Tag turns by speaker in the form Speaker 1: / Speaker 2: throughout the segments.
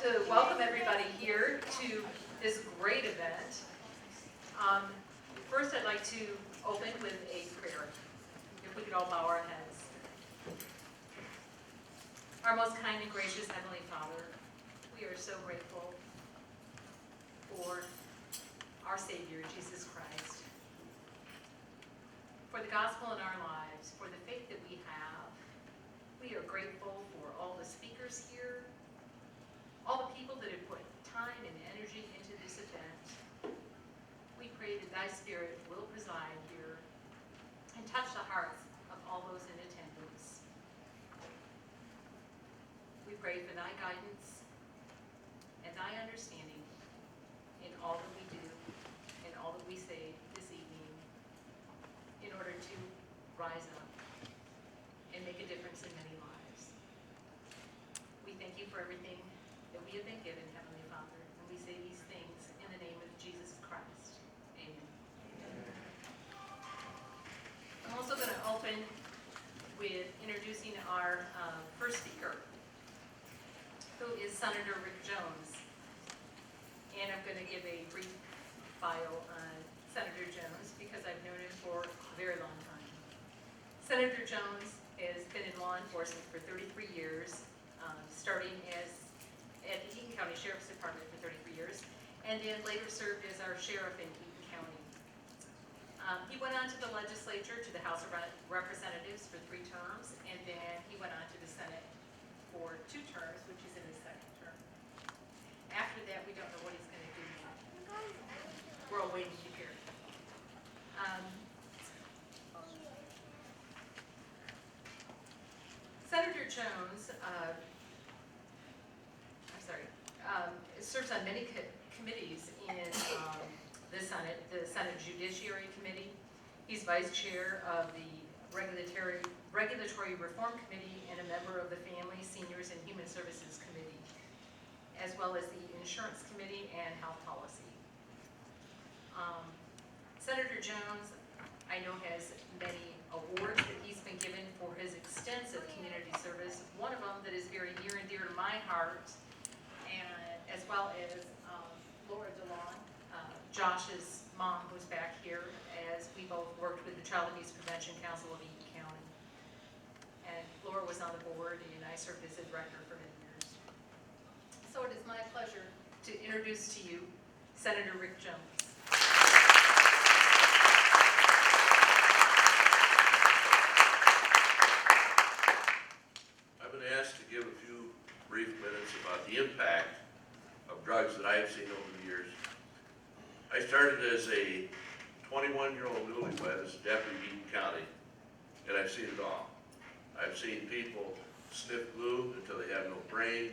Speaker 1: to welcome everybody here to this great event. First, I'd like to open with a prayer. If we could all bow our heads. Our most kind and gracious Heavenly Father, we are so grateful for our Savior, Jesus Christ, for the gospel in our lives, for the faith that we have. We are grateful for all the speakers here, all the people that have put time and energy into this event. We pray that Thy Spirit will preside here and touch the hearts of all those in attendance. We pray for Thy guidance and Thy understanding in all that we do and all that we say this evening in order to rise up and make a difference in many lives. We thank You for everything that we have been given, Heavenly Father, and we say these things in the name of Jesus Christ. Amen. I'm also going to open with introducing our first speaker, who is Senator Rick Jones. And I'm going to give a brief bio on Senator Jones because I've known him for a very long time. Senator Jones has been in law enforcement for 33 years, starting at the Eaton County Sheriff's Department for 33 years, and then later served as our sheriff in Eaton County. He went on to the legislature, to the House of Representatives for 3 terms, and then he went on to the Senate for 2 terms, which is in his 2nd term. After that, we don't know what he's going to do now. We're all waiting to hear. Senator Jones, serves on many committees in the Senate Judiciary Committee. He's vice chair of the Regulatory Reform Committee and a member of the Family, Seniors, and Human Services Committee, as well as the Insurance Committee and Health Policy. Senator Jones, I know, has many awards that he's been given for his extensive community service. One of them that is very near and dear to my heart, and as well as Laura DeLong, Josh's mom, who's back here, as we both worked with the Child Abuse Prevention Council of Eaton County. And Laura was on the board, and I served as a director for many years. So it is my pleasure to introduce to you Senator Rick Jones.
Speaker 2: I've been asked to give a few brief minutes about the impact of drugs that I've seen over the years. I started as a 21-year-old newlywed as a deputy in Eaton County, and I've seen it all. I've seen people sniff glue until they have no brain.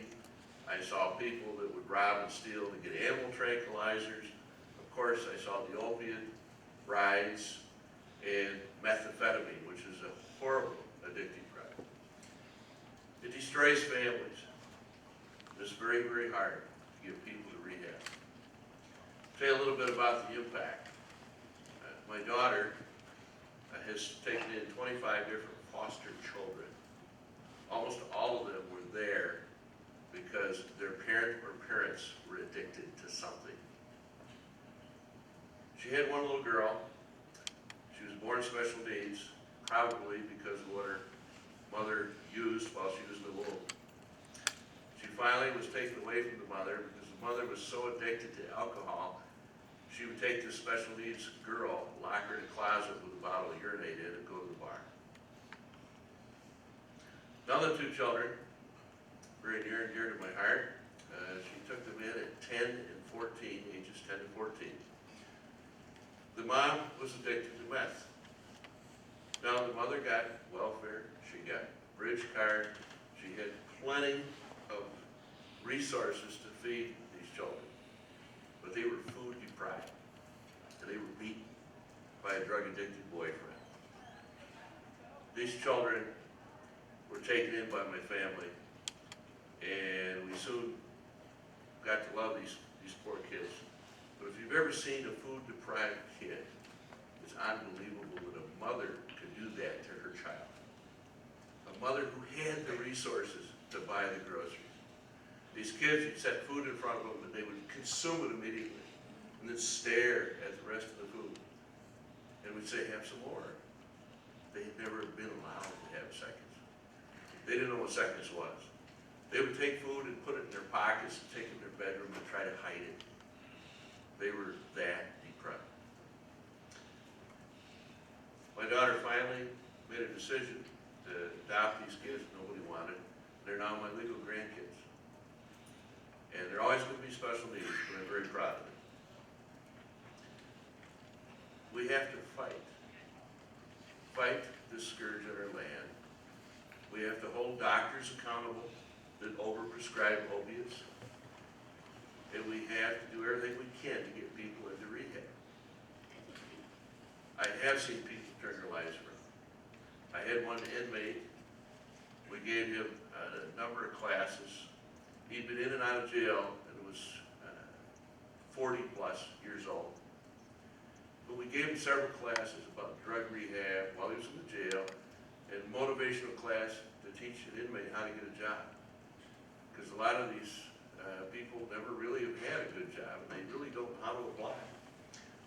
Speaker 2: I saw people that would rob and steal to get animal tranquilizers. Of course, I saw the opiate rise and methamphetamine, which is a horrible addictive drug. It destroys families. It's very, very hard to get people to rehab. Say a little bit about the impact. My daughter has taken in 25 different foster children. Almost all of them were there because their parent or parents were addicted to something. She had one little girl. She was born special needs, probably because of what her mother used while she was in the womb. She finally was taken away from the mother because the mother was so addicted to alcohol. She would take this special needs girl, lock her in a closet with a bottle of urinate in, and go to the bar. Another 2 children, very near and dear to my heart. She took them in at 10 and 14, ages 10 and 14. The mom was addicted to meth. Now the mother got welfare, she got bridge card, she had plenty of resources to feed these children. But they were food deprived, and they were beaten by a drug-addicted boyfriend. These children were taken in by my family, and we soon got to love these poor kids. But if you've ever seen a food-deprived kid, it's unbelievable that a mother could do that to her child. A mother who had the resources to buy the groceries. These kids, you'd set food in front of them and they would consume it immediately and then stare at the rest of the food. And we'd say, have some more. They had never been allowed to have seconds. They didn't know what seconds was. They would take food and put it in their pockets and take it in their bedroom and try to hide it. They were that depressed. My daughter finally made a decision to adopt these kids nobody wanted. They're now my legal grandkids. And they're always going to be special needs, but I'm very proud of it. We have to fight this scourge on our land. We have to hold doctors accountable that overprescribe opiates. And we have to do everything we can to get people into rehab. I have seen people turn their lives around. I had one inmate, we gave him a number of classes. He'd been in and out of jail and was 40 plus years old. But we gave him several classes about drug rehab while he was in the jail and motivational class to teach an inmate how to get a job. Because a lot of these people never really have had a good job and they really don't know how to apply.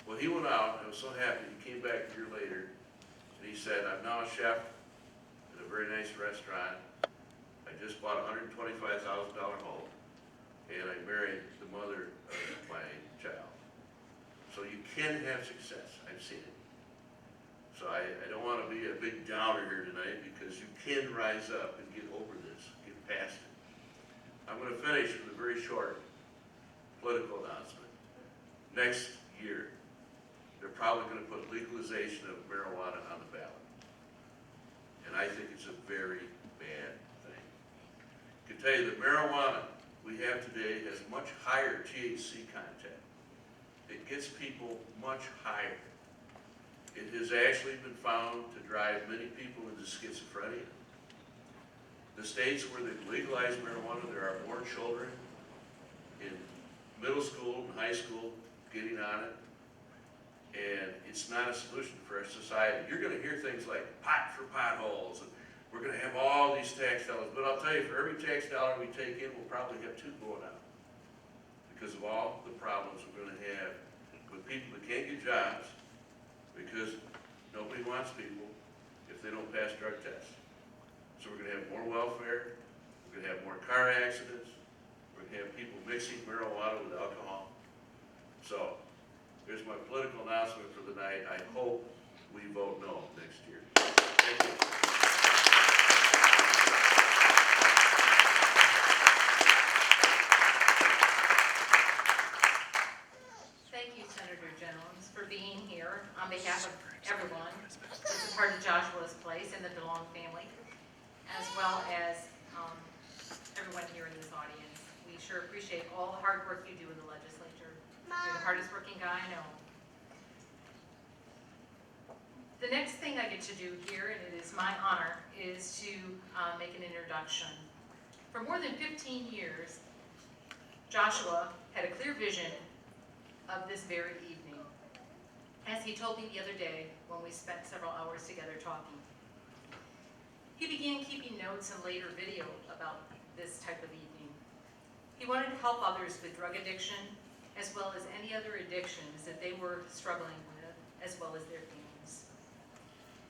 Speaker 2: Well, he went out, and I was so happy, he came back a year later and he said, I'm now a chef at a very nice restaurant. I just bought a $125,000 home and I married the mother of my child. So you can have success. I've seen it. So I don't want to be a big downer here tonight because you can rise up and get over this, get past it. I'm going to finish with a very short political announcement. Next year, they're probably going to put legalization of marijuana on the ballot. And I think it's a very bad thing. I can tell you that marijuana we have today has much higher THC content. It gets people much higher. It has actually been found to drive many people into schizophrenia. The states where they've legalized marijuana, there are more children in middle school and high school getting on it. And it's not a solution for our society. You're going to hear things like pot for potholes, and we're going to have all these tax dollars. But I'll tell you, for every tax dollar we take in, we'll probably have two going out because of all the problems we're going to have with people that can't get jobs because nobody wants people if they don't pass drug tests. So we're going to have more welfare, we're going to have more car accidents, we're going to have people mixing marijuana with alcohol. So here's my political announcement for the night. I hope we vote no next year. Thank you.
Speaker 1: Thank you, Senator Jones, for being here on behalf of everyone. This is part of Joshua's Place and the DeLong family, as well as everyone here in this audience. We sure appreciate all the hard work you do in the legislature. You're the hardest working guy I know. The next thing I get to do here, and it is my honor, is to make an introduction. For more than 15 years, Joshua had a clear vision of this very evening, as he told me the other day when we spent several hours together talking. He began keeping notes and later video about this type of evening. He wanted to help others with drug addiction, as well as any other addictions that they were struggling with, as well as their families.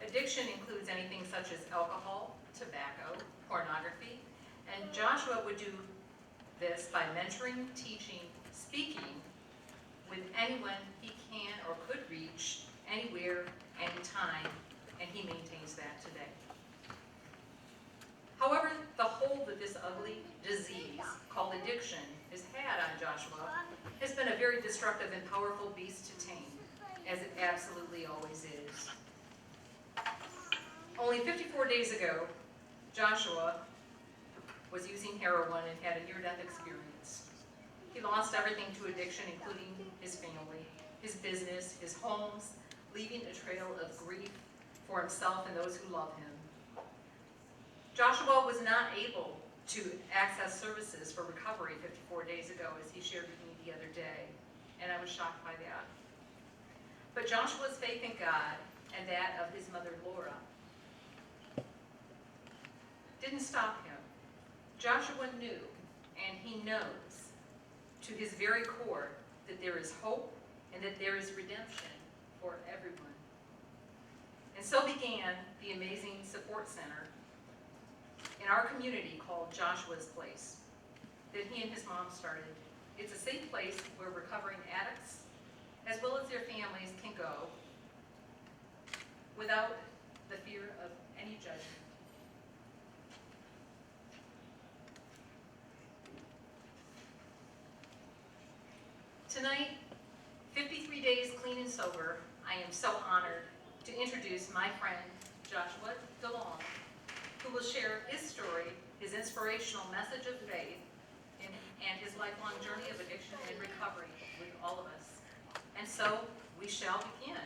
Speaker 1: Addiction includes anything such as alcohol, tobacco, pornography, and Joshua would do this by mentoring, teaching, speaking with anyone he can or could reach, anywhere, anytime, and he maintains that today. However, the hold that this ugly disease called addiction has had on Joshua has been a very destructive and powerful beast to tame, as it absolutely always is. Only 54 days ago, Joshua was using heroin and had a near-death experience. He lost everything to addiction, including his family, his business, his homes, leaving a trail of grief for himself and those who love him. Joshua was not able to access services for recovery 54 days ago, as he shared with me the other day, and I was shocked by that. But Joshua's faith in God and that of his mother, Laura, didn't stop him. Joshua knew and he knows to his very core that there is hope and that there is redemption for everyone. And so began the amazing support center in our community called Joshua's Place that he and his mom started. It's a safe place where recovering addicts, as well as their families, can go without the fear of any judgment. Tonight, 53 days clean and sober, I am so honored to introduce my friend, Joshua DeLong, who will share his story, his inspirational message of faith, and his lifelong journey of addiction and recovery with all of us. And so, we shall begin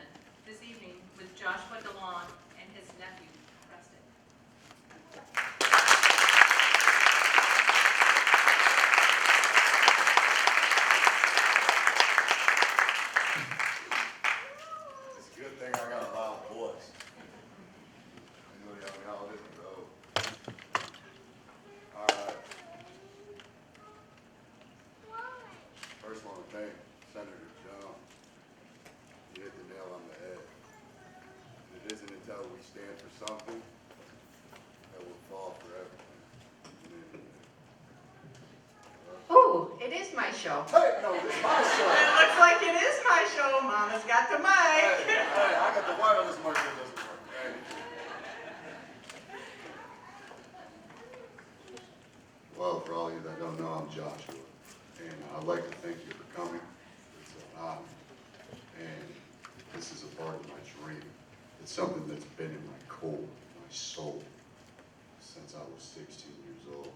Speaker 1: this evening with Joshua DeLong and his nephew, Preston.
Speaker 3: It's a good thing I got a loud voice. You know, y'all listen to those. All right. First, want to thank Senator John. You hit the nail on the head. It isn't until we stand for something that we'll fall for everything.
Speaker 4: Oh, it is my show.
Speaker 3: Hey, no, this is my show.
Speaker 4: It looks like it is my show. Mama's got the mic.
Speaker 3: Hey, I got the wireless mic that doesn't work. Hey. Well, for all of you that don't know, I'm Joshua, and I'd like to thank you for coming. It's an honor, and this is a part of my dream. It's something that's been in my core, my soul, since I was 16 years old.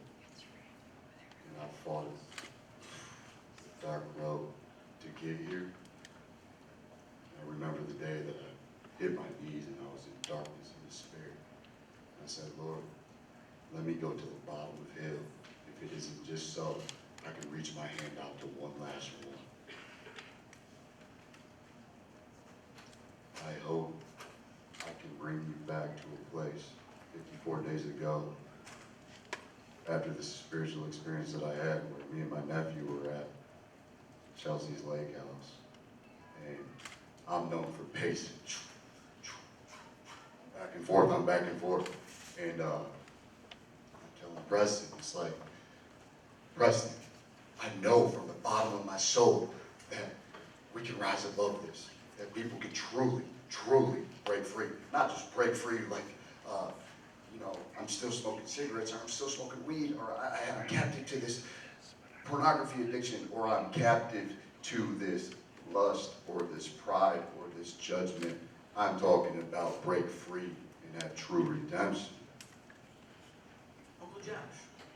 Speaker 3: And I fought a dark road to get here. I remember the day that I hit my knees and I was in darkness and despair. I said, Lord, let me go to the bottom of hell. If it isn't just so, I can reach my hand out to one last one. I hope I can bring you back to a place 54 days ago, after the spiritual experience that I had where me and my nephew were at Chelsea's Lake House. And I'm known for pacing. Back and forth, I'm back and forth. And I'm telling Preston, it's like, Preston, I know from the bottom of my soul that we can rise above this, that people can truly, truly break free. Not just break free like, you know, I'm still smoking cigarettes, or I'm still smoking weed, or I'm captive to this pornography addiction, or I'm captive to this lust, or this pride, or this judgment. I'm talking about break free and have true redemption.
Speaker 5: Uncle Josh,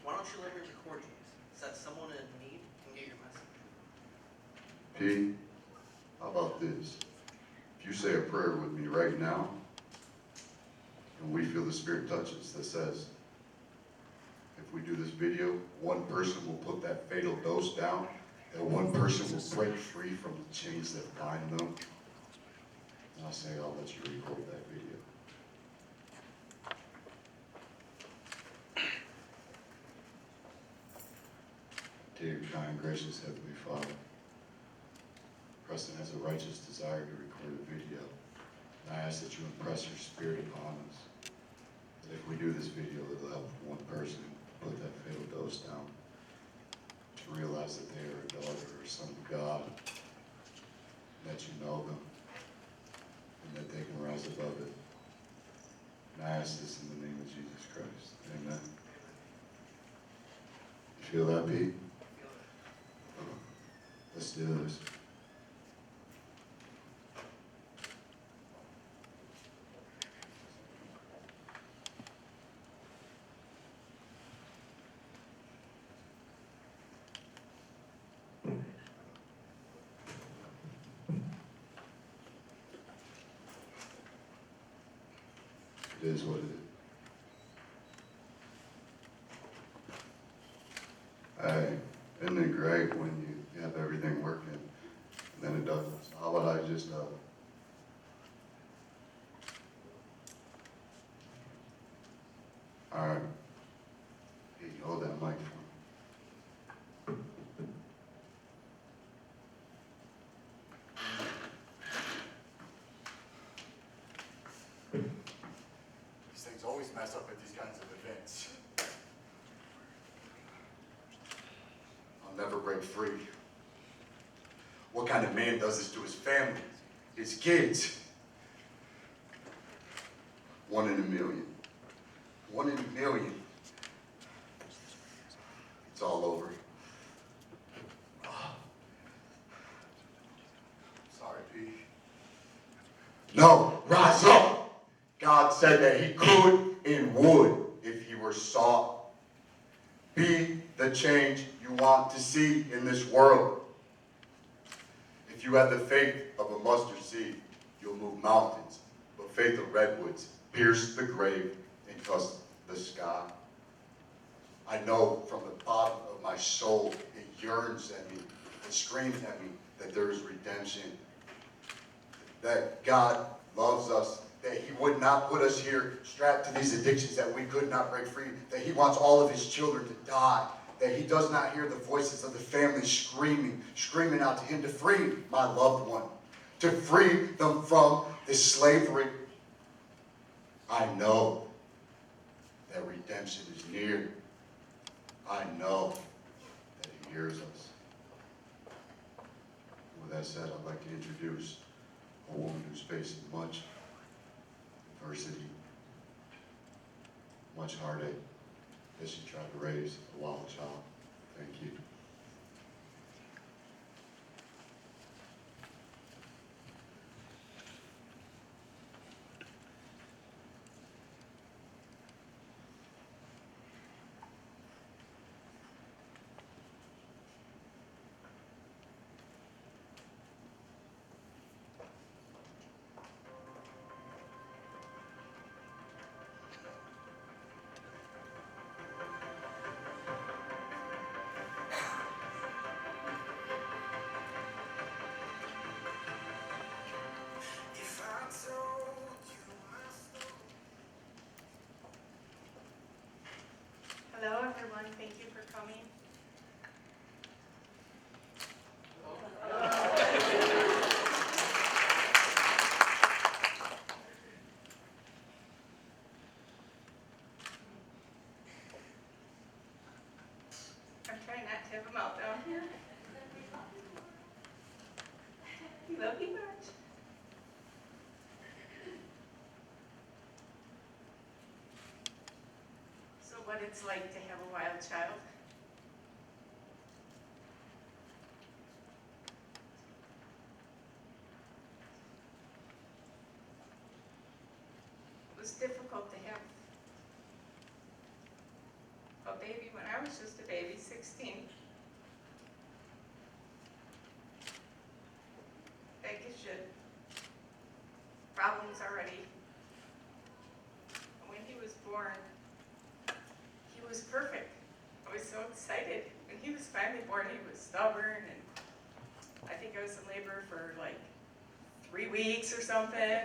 Speaker 5: why don't you let me record you so that someone in need can get your message?
Speaker 3: P, how about this? If you say a prayer with me right now, and we feel the Spirit touch us that says, if we do this video, one person will put that fatal dose down, that one person will break free from the chains that bind them. And I say, I'll let you record that video. Dear kind, gracious Heavenly Father, Preston has a righteous desire to record a video. And I ask that you impress your Spirit upon us. That if we do this video, it'll help one person put that fatal dose down. To realize that they are a daughter or son of God. And that you know them. And that they can rise above it. And I ask this in the name of Jesus Christ. Amen. You feel that, Pete? Let's do this. It is what it is. Hey, isn't it great when you have everything working and then it doesn't? How about I just, all right. Hey, hold that mic for me. mess up at these kinds of events. I'll never break free. What kind of man does this to his family, his kids? 1 in a million. 1 in a million. It's all over. Sorry, P. No, rise up! God said that he could and would if he were sought. Be the change you want to see in this world. If you have the faith of a mustard seed, you'll move mountains. But faith of redwoods pierce the grave and touch the sky. I know from the bottom of my soul, it yearns at me, it screams at me that there is redemption, that God loves us, that he would not put us here strapped to these addictions that we could not break free, that he wants all of his children to die, that he does not hear the voices of the family screaming out to him to free my loved one, to free them from this slavery. I know that redemption is near. I know that he hears us. With that said, I'd like to introduce a woman who's facing much adversity, much heartache as she tried to raise a wild child. Thank you.
Speaker 4: Hello, everyone. Thank you for coming. I'm trying not to have a meltdown here. We love you much. So what it's like to have a wild child. It was difficult to have a baby when I was just a baby, 16. That gives you problems already. When he was born, he was perfect. I was so excited. When he was finally born, he was stubborn, and I think I was in labor for like 3 weeks or something.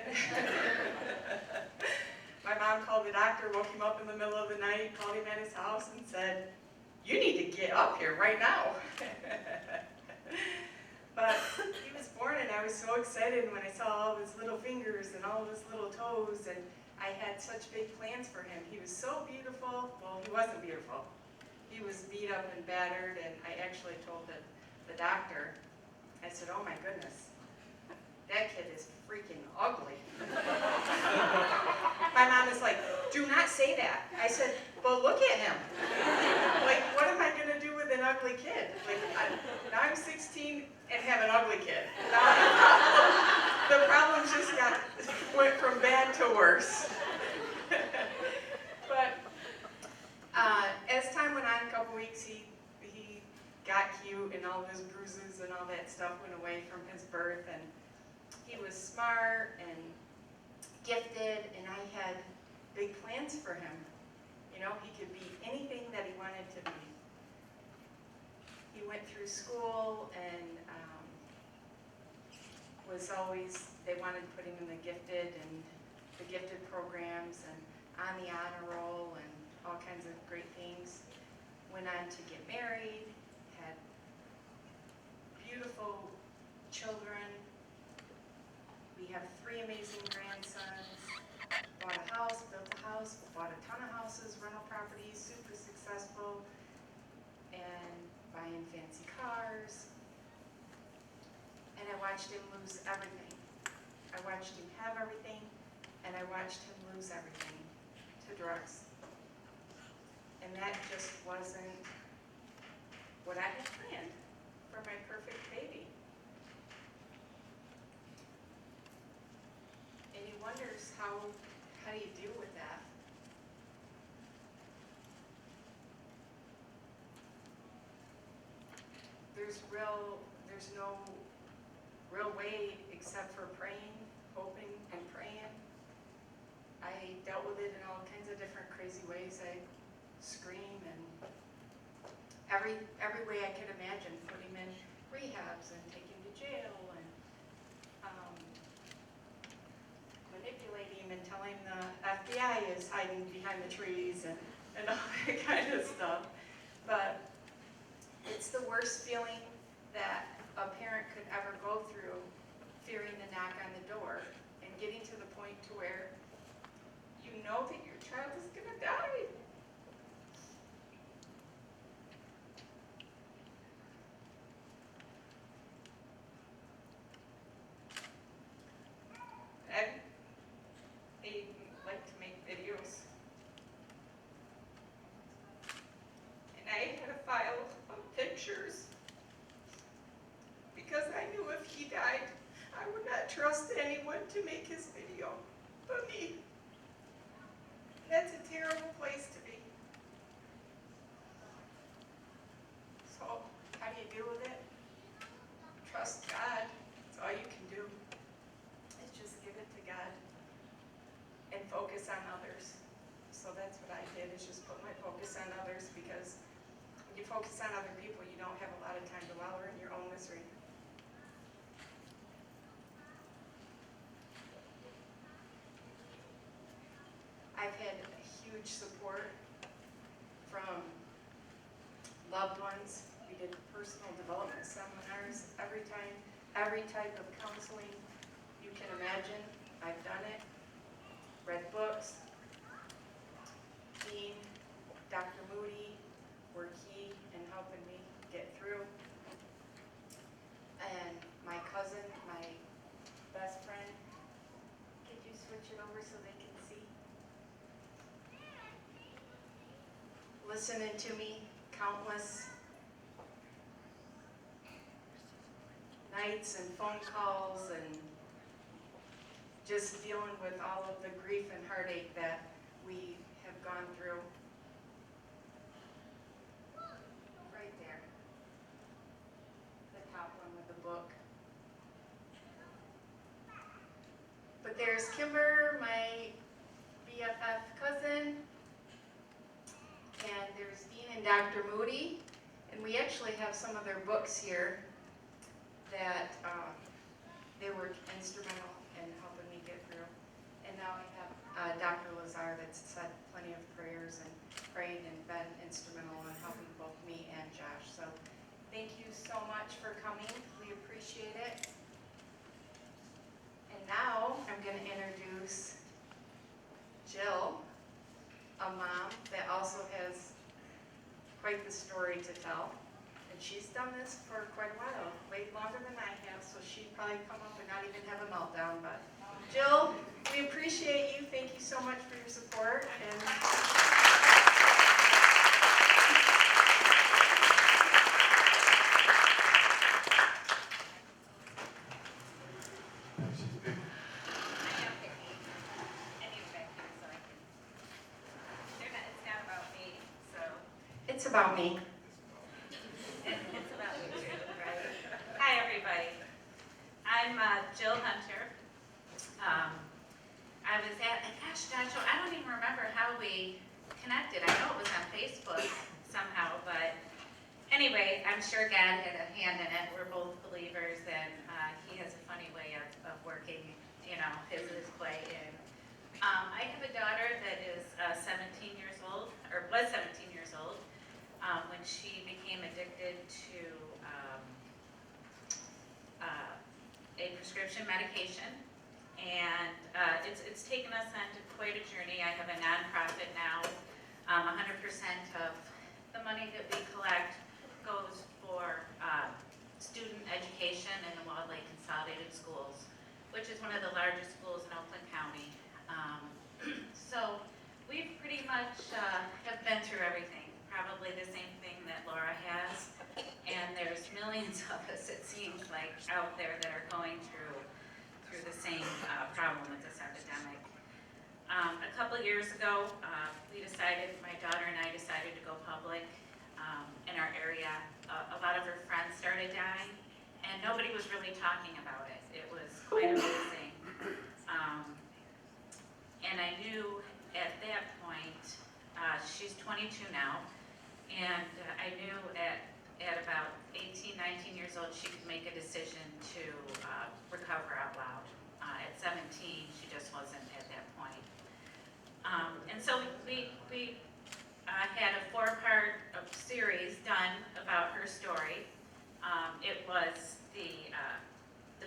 Speaker 4: My mom called the doctor, woke him up in the middle of the night, called him at his house and said, "You need to get up here right now." But he was born and I was so excited when I saw all of his little fingers and all of his little toes, and I had such big plans for him. He was so beautiful. Well, he wasn't beautiful. He was beat up and battered, and I actually told the doctor, I said, "Oh my goodness, that kid is freaking ugly." My mom is like, "Do not say that." I said, "Well, look at him. Like, what am I going to do with an ugly kid? Like, now I'm 16 and have an ugly kid. Now the problems just went from bad to worse." But as time went on, a couple weeks, he got cute, and all of his bruises and all that stuff went away from his birth, and he was smart and gifted, and I had big plans for him. You know, he could be anything that he wanted to be. He went through school and was always, they wanted to put him in the gifted programs and on the honor roll and all kinds of great things. Went on to get married, had beautiful children. We have 3 amazing grandsons, bought a house, built a house. house, bought a ton of houses, rental properties, super successful, and buying fancy cars. And I watched him lose everything. I watched him have everything, and I watched him lose everything to drugs. And that just wasn't what I had planned for my perfect baby. And he wonders how do you deal with that? There's no real way except for praying, hoping, and praying. I dealt with it in all kinds of different crazy ways. I scream and every way I could imagine, put him in rehabs and take him to jail and manipulate him and tell him the FBI is hiding behind the trees and all that kind of stuff. But it's the worst feeling that a parent could ever go through, fearing the knock on the door and getting to the point to where you know that your child is going to die. I like to make videos. And I had a file of pictures because I knew if he died, I would not trust anyone to make his video but me. That's a terrible place to be. So, how do you deal with it? Trust God. That's all you can do. Is just give it to God and focus on others. So that's what I did, is just put my focus on others, because when you focus on other people, you don't have a lot of time to wallow in your own misery. I've had huge support from loved ones. We did personal development seminars every type of counseling you can imagine. I've done it, read books. Dean, Dr. Moody were key in helping me get through. And my cousin, my best friend, could you switch it over so they can see? Listening to me countless nights and phone calls and just dealing with all of the grief and heartache that we have gone through. Right there. The top one with the book. But there's Kimber, my BFF cousin, and there's Dean and Dr. Moody, and we actually have some of their books here that they were instrumental in helping me get through. And now I have Dr. Lazar that's said plenty of prayers and prayed and been instrumental in helping both me and Josh. So thank you so much for coming. We appreciate it. And now I'm going to introduce Jill, a mom that also has quite the story to tell. And she's done this for quite a while, way longer than I have, so she'd probably come up and not even have a meltdown. But Jill, we appreciate you. Thank you so much for your support. It's about me.
Speaker 1: It's about you too, right? Hi, everybody. I'm Jill Hunter. I was gosh, Joshua, I don't even remember how we connected. I know it was on Facebook somehow, but anyway, I'm sure God had a hand in it. We're both believers, and he has a funny way of working, his way in. I have a daughter that is 17 years old, or was 17 years old, when she became addicted to a prescription medication. And it's taken us on to
Speaker 6: quite a journey. I have a nonprofit now. 100% of the money that we collect goes for student education in the Walled Lake Consolidated Schools, which is one of the largest schools in Oakland County. So we pretty much have been through everything, probably the same thing that Laura has. And there's millions of us, it seems like, out there that are going through the same problem with this epidemic. A couple of years ago, my daughter and I decided to go public in our area. A lot of her friends started dying, and nobody was really talking about it. It was quite amazing. And I knew at that point, she's 22 now, and I knew at about 18, 19 years old, she could make a decision to recover out loud. At 17, she just wasn't at that point. And so we had a 4-part series done about her story. It was the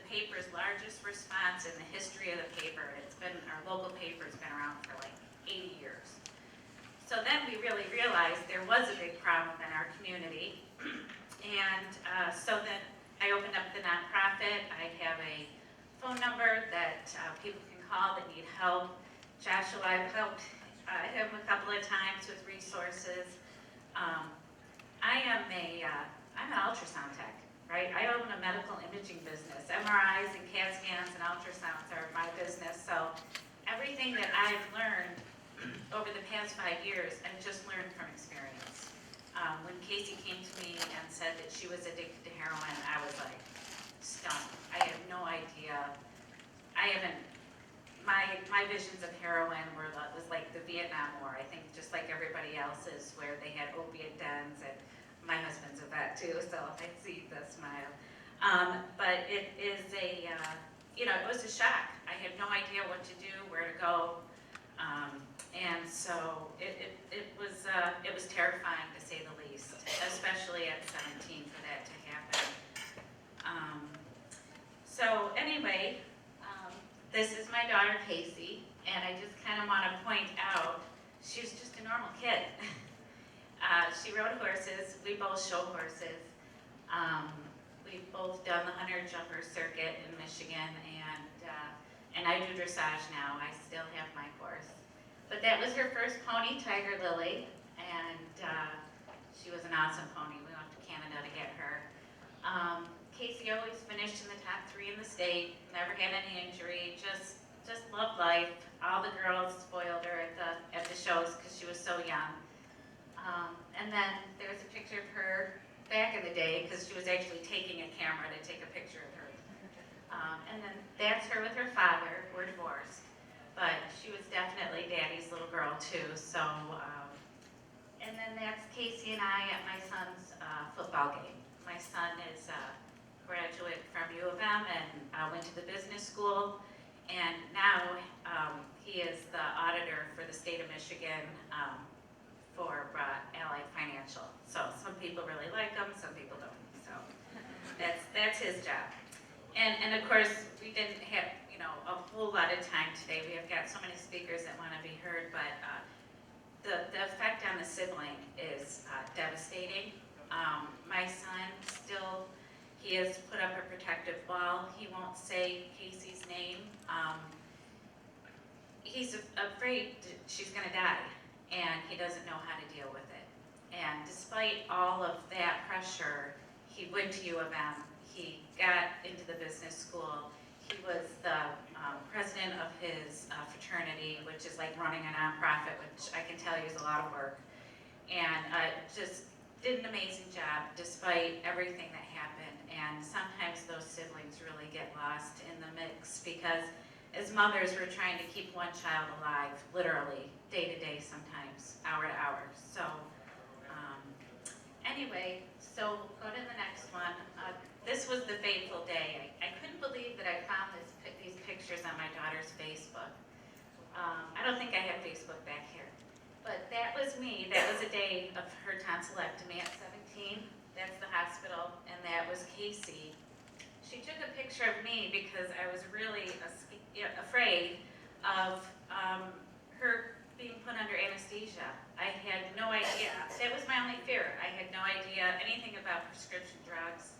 Speaker 6: paper's largest response in the history of the paper. Our local paper's been around for like 80 years. So then we really realized there was a big problem in our community. And so then I opened up the nonprofit. I have a phone number that people can call that need help. Joshua, I've helped him a couple of times with resources. I'm an ultrasound tech, right? I own a medical imaging business. MRIs and CAT scans and ultrasounds are my business. So everything that I've learned over the past 5 years, I've just learned from experience. When Casey came to me and said that she was addicted to heroin, I was like stunned. I had no idea. My visions of heroin was like the Vietnam War. I think just like everybody else's, where they had opiate dens, and my husband's a vet too, so I see the smile. But it is it was a shock. I had no idea what to do, where to go. And so it was terrifying, to say the least, especially at 17 for that to happen. So anyway, this is my daughter Casey, and I just kind of want to point out, she was just a normal kid. She rode horses. We both show horses. We've both done the 100-jumper circuit in Michigan, and I do dressage now. I still have my horse. But that was her first pony, Tiger Lily, and she was an awesome pony. We went to Canada to get her. Casey always finished in the top 3 in the state, never had any injury, just loved life. All the girls spoiled her at the shows because she was so young. And then there's a picture of her back in the day because she was actually taking a camera to take a picture of her. And then that's her with her father. We're divorced. But she was definitely Daddy's little girl too. So, and then that's Casey and I at my son's football game. My son is a graduate from U of M and went to the business school. And now he is the auditor for the state of Michigan for Allied Financial. So some people really like him, some people don't. So that's his job. And of course, we didn't have a whole lot of time today. We have got so many speakers that want to be heard, but the effect on the sibling is devastating. My son still, he has put up a protective wall. He won't say Casey's name. He's afraid she's going to die, and he doesn't know how to deal with it. And despite all of that pressure, he went to U of M. He got into the business school. He was the president of his fraternity, which is like running a nonprofit, which I can tell you is a lot of work. And just did an amazing job despite everything that happened. And sometimes those siblings really get lost in the mix because as mothers, we're trying to keep one child alive, literally, day to day sometimes, hour to hour. So anyway, so go to the next one. This was the fateful day. I couldn't believe that I found these pictures on my daughter's Facebook. I don't think I have Facebook back here. But that was me. That was a day of her tonsillectomy at 17. That's the hospital. And that was Casey. She took a picture of me because I was really afraid of her being put under anesthesia. I had no idea. That was my only fear. I had no idea anything about prescription drugs.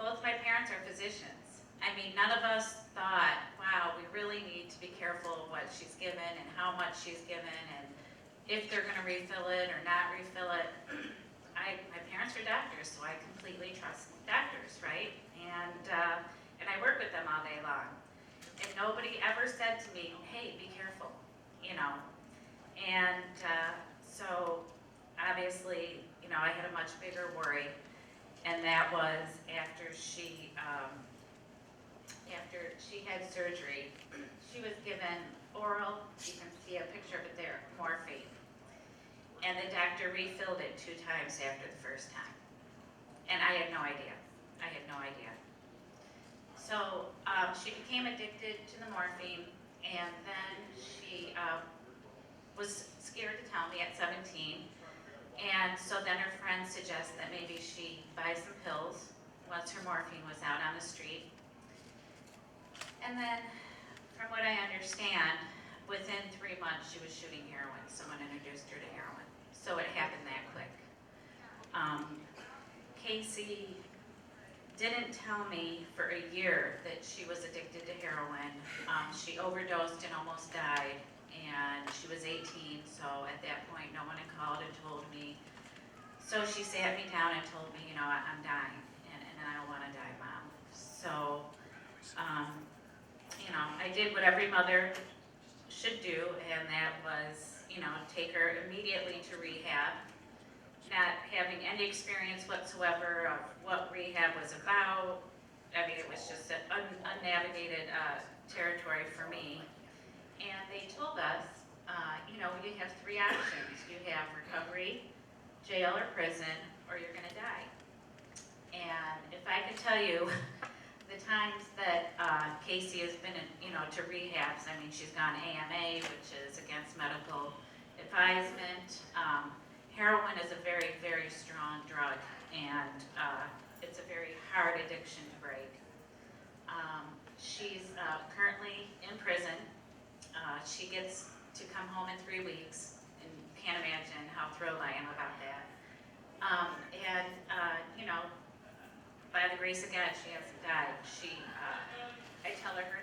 Speaker 6: Both my parents are physicians. I mean, none of us thought, wow, we really need to be careful of what she's given and how much she's given and if they're gonna refill it or not refill it. My parents are doctors, so I completely trust doctors, right? And I work with them all day long. And nobody ever said to me, hey, be careful, you know? And so obviously, you know, I had a much bigger worry. And that was after she had surgery, she was given oral, you can see a picture of it there, morphine. And the doctor refilled it 2 times after the first time. And I had no idea. I had no idea. So she became addicted to the morphine, and then she was scared to tell me at 17. And so then her friend suggested that maybe she buy some pills once her morphine was out on the street. And then, from what I understand, within 3 months she was shooting heroin. Someone introduced her to heroin. So it happened that quick. Casey didn't tell me for a year that she was addicted to heroin. She overdosed and almost died. And she was 18, so at that point no one had called and told me. So she sat me down and told me, you know, I'm dying and I don't want to die, Mom. So, you know, I did what every mother should do, and that was, you know, take her immediately to rehab, not having any experience whatsoever of what rehab was about. I mean, it was just an unnavigated territory for me. And they told us, you know, you have 3 options. You have recovery, jail or prison, or you're gonna die. And if I could tell you the times that Casey has been in, you know, to rehabs, I mean, she's gone AMA, which is against medical advisement. Heroin is a very, very strong drug, and it's a very hard addiction to break. She's currently in prison. She gets to come home in 3 weeks, and can't imagine how thrilled I am about that. You know, by the grace of God, she hasn't died. I tell her her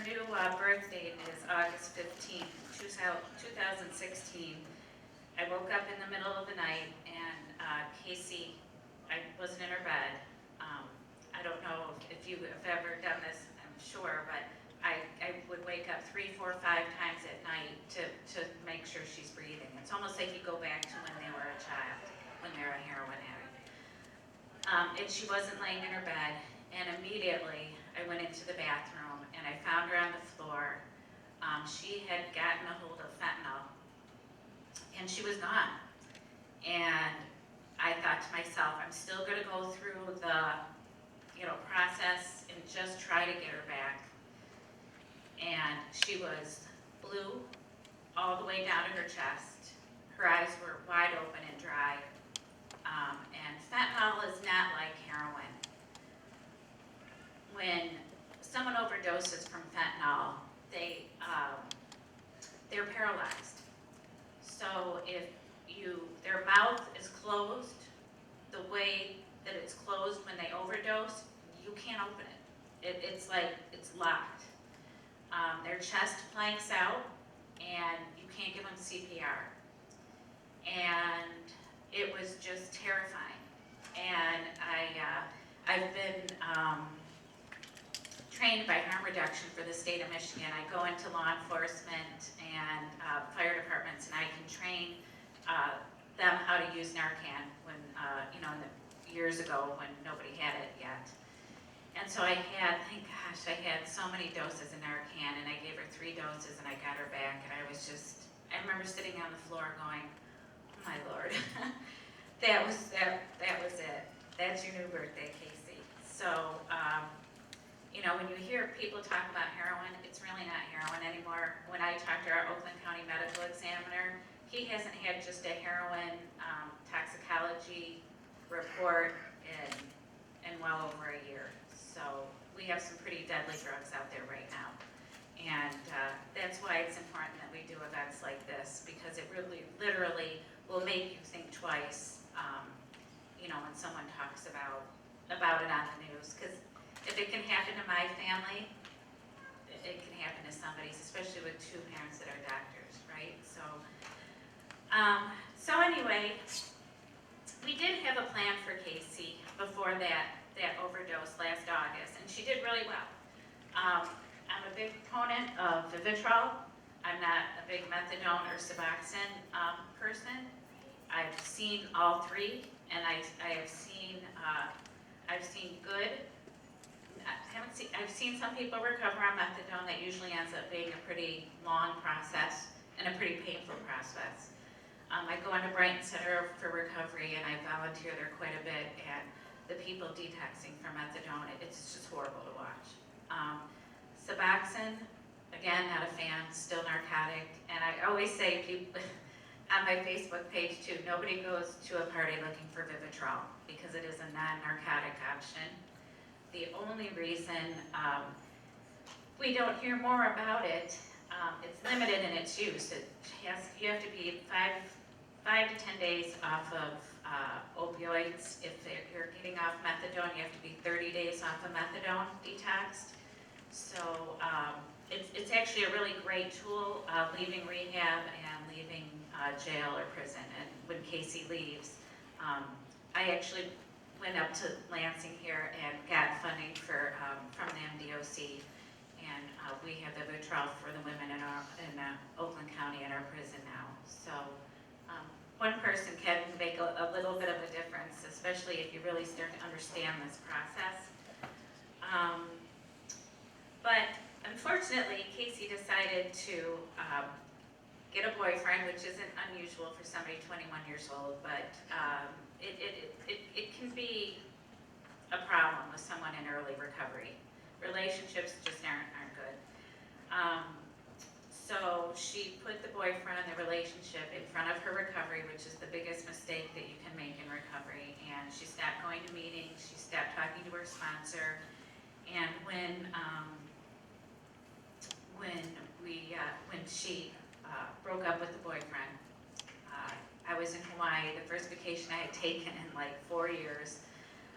Speaker 6: new birth date is August 15th, 2016. I woke up in the middle of the night, and Casey, I wasn't in her bed. I don't know if you have ever done this, I'm sure, but I would wake up 3, 4, 5 times at night to make sure she's breathing. It's almost like you go back to when they were a child, when they're a heroin addict. And she wasn't laying in her bed, and immediately I went into the bathroom and I found her on the floor. She had gotten a hold of fentanyl, and she was gone. And I thought to myself, I'm still going to go through the, you know, process and just try to get her back. And she was blue all the way down to her chest. Her eyes were wide open and dry. And fentanyl is not like heroin. When someone overdoses from fentanyl, they're paralyzed. So if their mouth is closed, the way that it's closed when they overdose, you can't open it. It's like it's locked. Their chest planks out, and you can't give them CPR. And it was just terrifying. And I've been trained by harm reduction for the state of Michigan. I go into law enforcement and fire departments, and I can train them how to use Narcan when, you know, years ago when nobody had it yet. And so I had, thank gosh, I had so many doses of Narcan, and I gave her 3 doses, and I got her back, and I remember sitting on the floor going, oh my Lord, that was it. That's your new birthday, Casey. So, you know, when you hear people talk about heroin, it's really not heroin anymore. When I talked to our Oakland County medical examiner, he hasn't had just a heroin toxicology report in well over a year. So we have some pretty deadly drugs out there right now. And that's why it's important that we do events like this, because it really, literally will make you think twice, when someone talks about it on the news. Because if it can happen to my family, it can happen to somebody's, especially with two parents that are doctors, right? So anyway, we did have a plan for Casey before that overdose last August, and she did really well. I'm a big proponent of Vivitrol. I'm not a big methadone or Suboxone person. I've seen all three, and I've seen good. I've seen some people recover on methadone. That usually ends up being a pretty long process and a pretty painful process. I go into Brighton Center for Recovery, and I volunteer there quite a bit, and the people detoxing from methadone, it's just horrible to watch. Suboxone, again, not a fan, still narcotic, and I always say people, on my Facebook page too, nobody goes to a party looking for Vivitrol, because it is a non-narcotic option. The only reason we don't hear more about it, it's limited in its use. You have to be 5 to 10 days off of opioids. If you're getting off methadone, you have to be 30 days off of methadone detoxed. So it's actually a really great tool, leaving rehab and leaving jail or prison. And when Casey leaves, I actually went up to Lansing here and got funding from the MDOC, and we have the Vivitrol for the women in Oakland County in our prison now. So one person can make a little bit of a difference, especially if you really start to understand this process. But unfortunately, Casey decided to get a boyfriend, which isn't unusual for somebody 21 years old, but it can be a problem with someone in early recovery. Relationships just aren't good. So she put the boyfriend, the relationship, in front of her recovery, which is the biggest mistake that you can make in recovery. And she stopped going to meetings, she stopped talking to her sponsor, and when she broke up with the boyfriend, I was in Hawaii, the first vacation I had taken in like 4 years,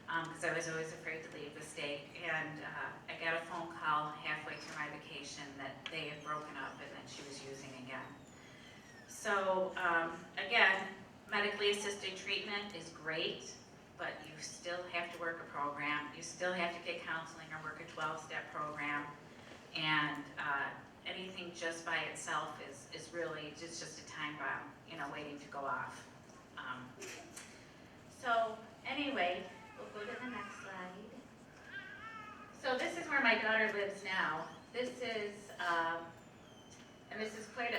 Speaker 6: because I was always afraid to leave the state. And I got a phone call halfway through my vacation that they had broken up and that she was using again. So again, medically assisted treatment is great, but you still have to work a program. You still have to get counseling or work a 12-step program. And anything just by itself is really just a time bomb, waiting to go off. So anyway, we'll go to the next slide. So this is where my daughter lives now. This is, and this is quite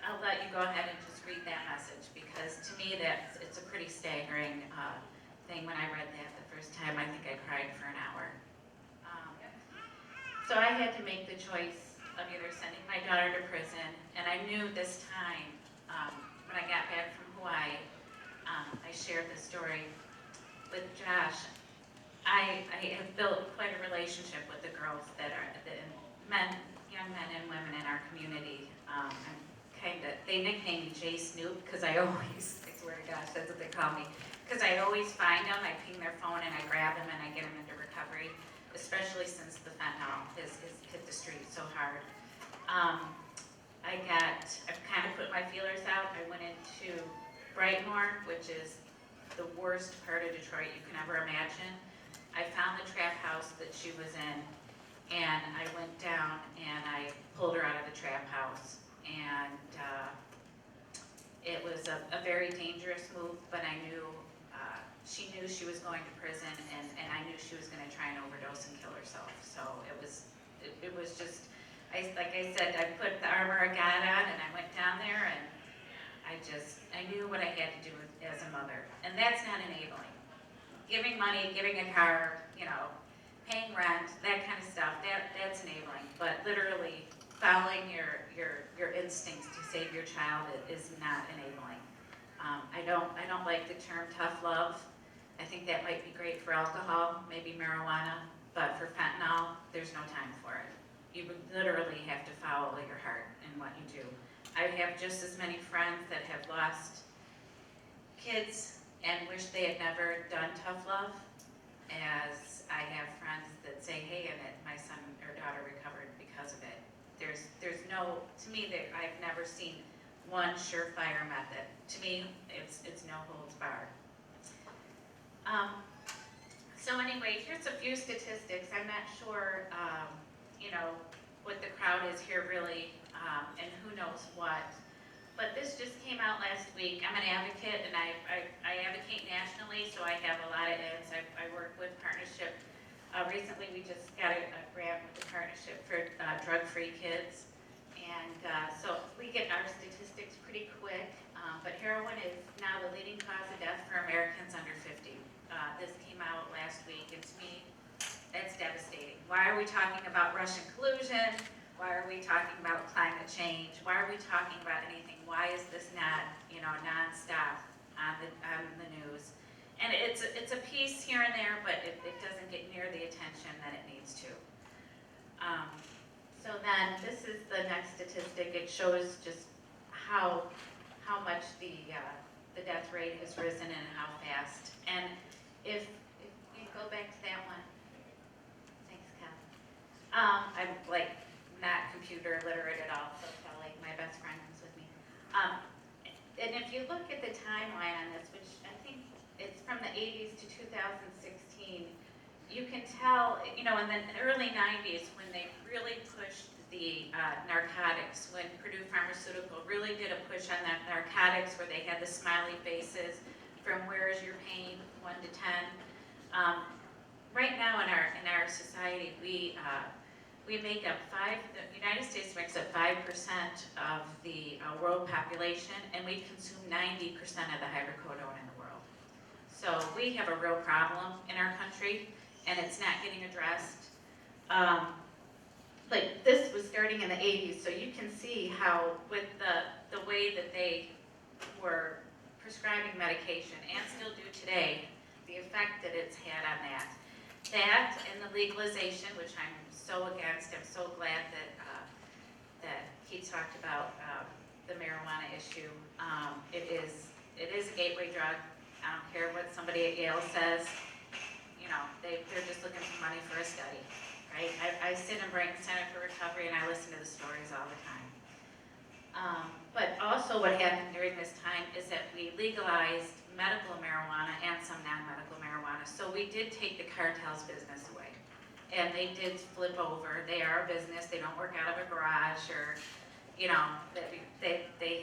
Speaker 6: I'll let you go ahead and just read that message, because to me it's a pretty staggering thing. When I read that the first time, I think I cried for an hour. So I had to make the choice of either sending my daughter to prison, and I knew this time, when I got back from Hawaii, I shared this story with Josh. I have built quite a relationship with the girls that are young men and women in our community. They nickname me J Snoop, because I swear to gosh, that's what they call me, because I always find them, I ping their phone and I grab them and I get them into recovery, especially since the fentanyl has hit the street so hard. I've kind of put my feelers out. I went into Brightmoor, which is the worst part of Detroit you can ever imagine. I found the trap house that she was in, and I went down and I pulled her out of the trap house. And it was a very dangerous move, but I knew she knew she was going to prison, and I knew she was going to try and overdose and kill herself. So it was just, like I said, I put the armor of God on, and I went down there, and I knew what I had to do as a mother. And that's not enabling. Giving money, giving a car, paying rent, that kind of stuff, that's enabling. But literally following your instincts to save your child is not enabling. I don't like the term tough love. I think that might be great for alcohol, maybe marijuana, but for fentanyl, there's no time for it. You would literally have to follow your heart in what you do. I have just as many friends that have lost kids and wish they had never done tough love as I have friends that say, hey, and my son or daughter recovered because of it. There's no, to me, I've never seen one surefire method. To me, it's no holds barred. So anyway, here's a few statistics. I'm not sure, what the crowd is here really, and who knows what. But this just came out last week. I'm an advocate, and I advocate nationally, so I have a lot of ads. I work with partnership. Recently, we just got a grant with the Partnership for Drug-Free Kids. And so we get our statistics pretty quick, but heroin is now the leading cause of death for Americans under 50. This came out last week, and to me, that's devastating. Why are we talking about Russian collusion? Why are we talking about climate change? Why are we talking about anything? Why is this not, nonstop on the news? And it's a piece here and there, but it doesn't get near the attention that it needs to. So then, this is the next statistic. It shows just how much the death rate has risen and how fast. And if you go back to that one. Thanks, Kat. I'm like not computer literate at all, so Kelly, my best friend, comes with me. And if you look at the timeline on this, which I think it's from the 80s to 2016, you can tell, in the early 90s when they really pushed the narcotics, when Purdue Pharmaceutical really did a push on that narcotics where they had the smiley faces from where is your pain, 1 to 10. Right now in our society, we make up the United States makes up 5% of the world population, and we consume 90% of the hydrocodone in the world. So we have a real problem in our country, and it's not getting addressed. Like this was starting in the 80s, so you can see how with the way that they were prescribing medication, and still do today, the effect that it's had on that. That and the legalization, which I'm so against. I'm so glad that he talked about the marijuana issue. It is a gateway drug. I don't care what somebody at Yale says. They're just looking for money for a study, right? I sit in Brighton Center for Recovery and I listen to the stories all the time. But also what happened during this time is that we legalized medical marijuana and some non-medical marijuana. So we did take the cartel's business away. And they did flip over. They are a business. They don't work out of a garage or, they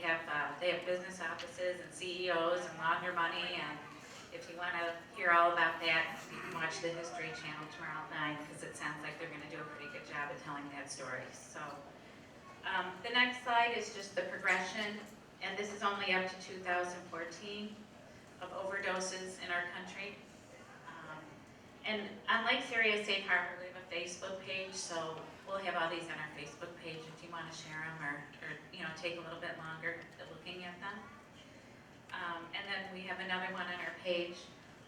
Speaker 6: have business offices and CEOs and launder money. And if you want to hear all about that, you can watch the History Channel tomorrow night because it sounds like they're going to do a pretty good job of telling that story. So the next slide is just the progression, and this is only up to 2014 of overdoses in our country. And on Lake Area Safe Harbor, we have a Facebook page, so we'll have all these on our Facebook page if you want to share them or take a little bit longer looking at them. And then we have another one on our page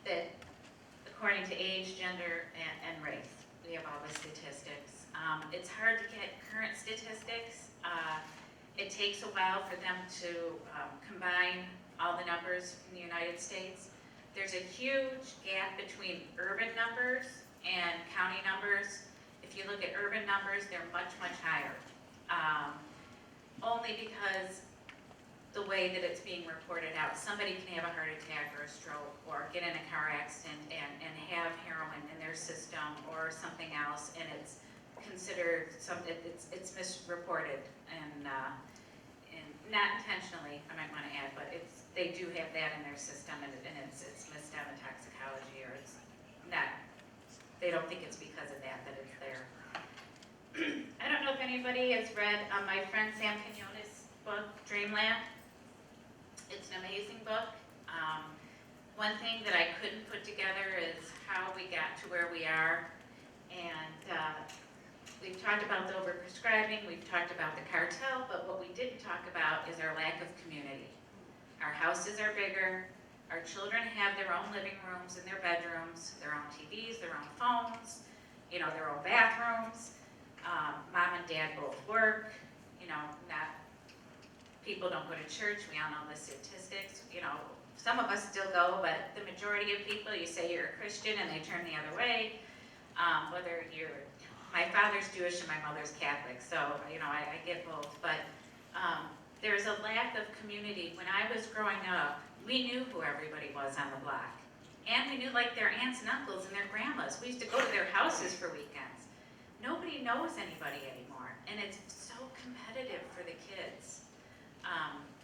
Speaker 6: that, according to age, gender, and race, we have all the statistics. It's hard to get current statistics. It takes a while for them to combine all the numbers from the United States. There's a huge gap between urban numbers and county numbers. If you look at urban numbers, they're much, much higher. Only because the way that it's being reported out. Somebody can have a heart attack or a stroke or get in a car accident and have heroin in their system or something else, and it's considered it's misreported and not intentionally, I might want to add, but they do have that in their system, and it's missed out in toxicology, or it's not. They don't think it's because of that it's there. I don't know if anybody has read my friend Sam Quinones' book, Dreamland. It's an amazing book. One thing that I couldn't put together is how we got to where we are. And we've talked about the overprescribing, we've talked about the cartel, but what we didn't talk about is our lack of community. Our houses are bigger, our children have their own living rooms and their bedrooms, their own TVs, their own phones, their own bathrooms. Mom and dad both work, not, people don't go to church, we all know the statistics, some of us still go, but the majority of people, you say you're a Christian and they turn the other way. My father's Jewish and my mother's Catholic, so, I get both, but there's a lack of community. When I was growing up, we knew who everybody was on the block. And we knew like their aunts and uncles and their grandmas. We used to go to their houses for weekends. Nobody knows anybody anymore, and it's so competitive for the kids.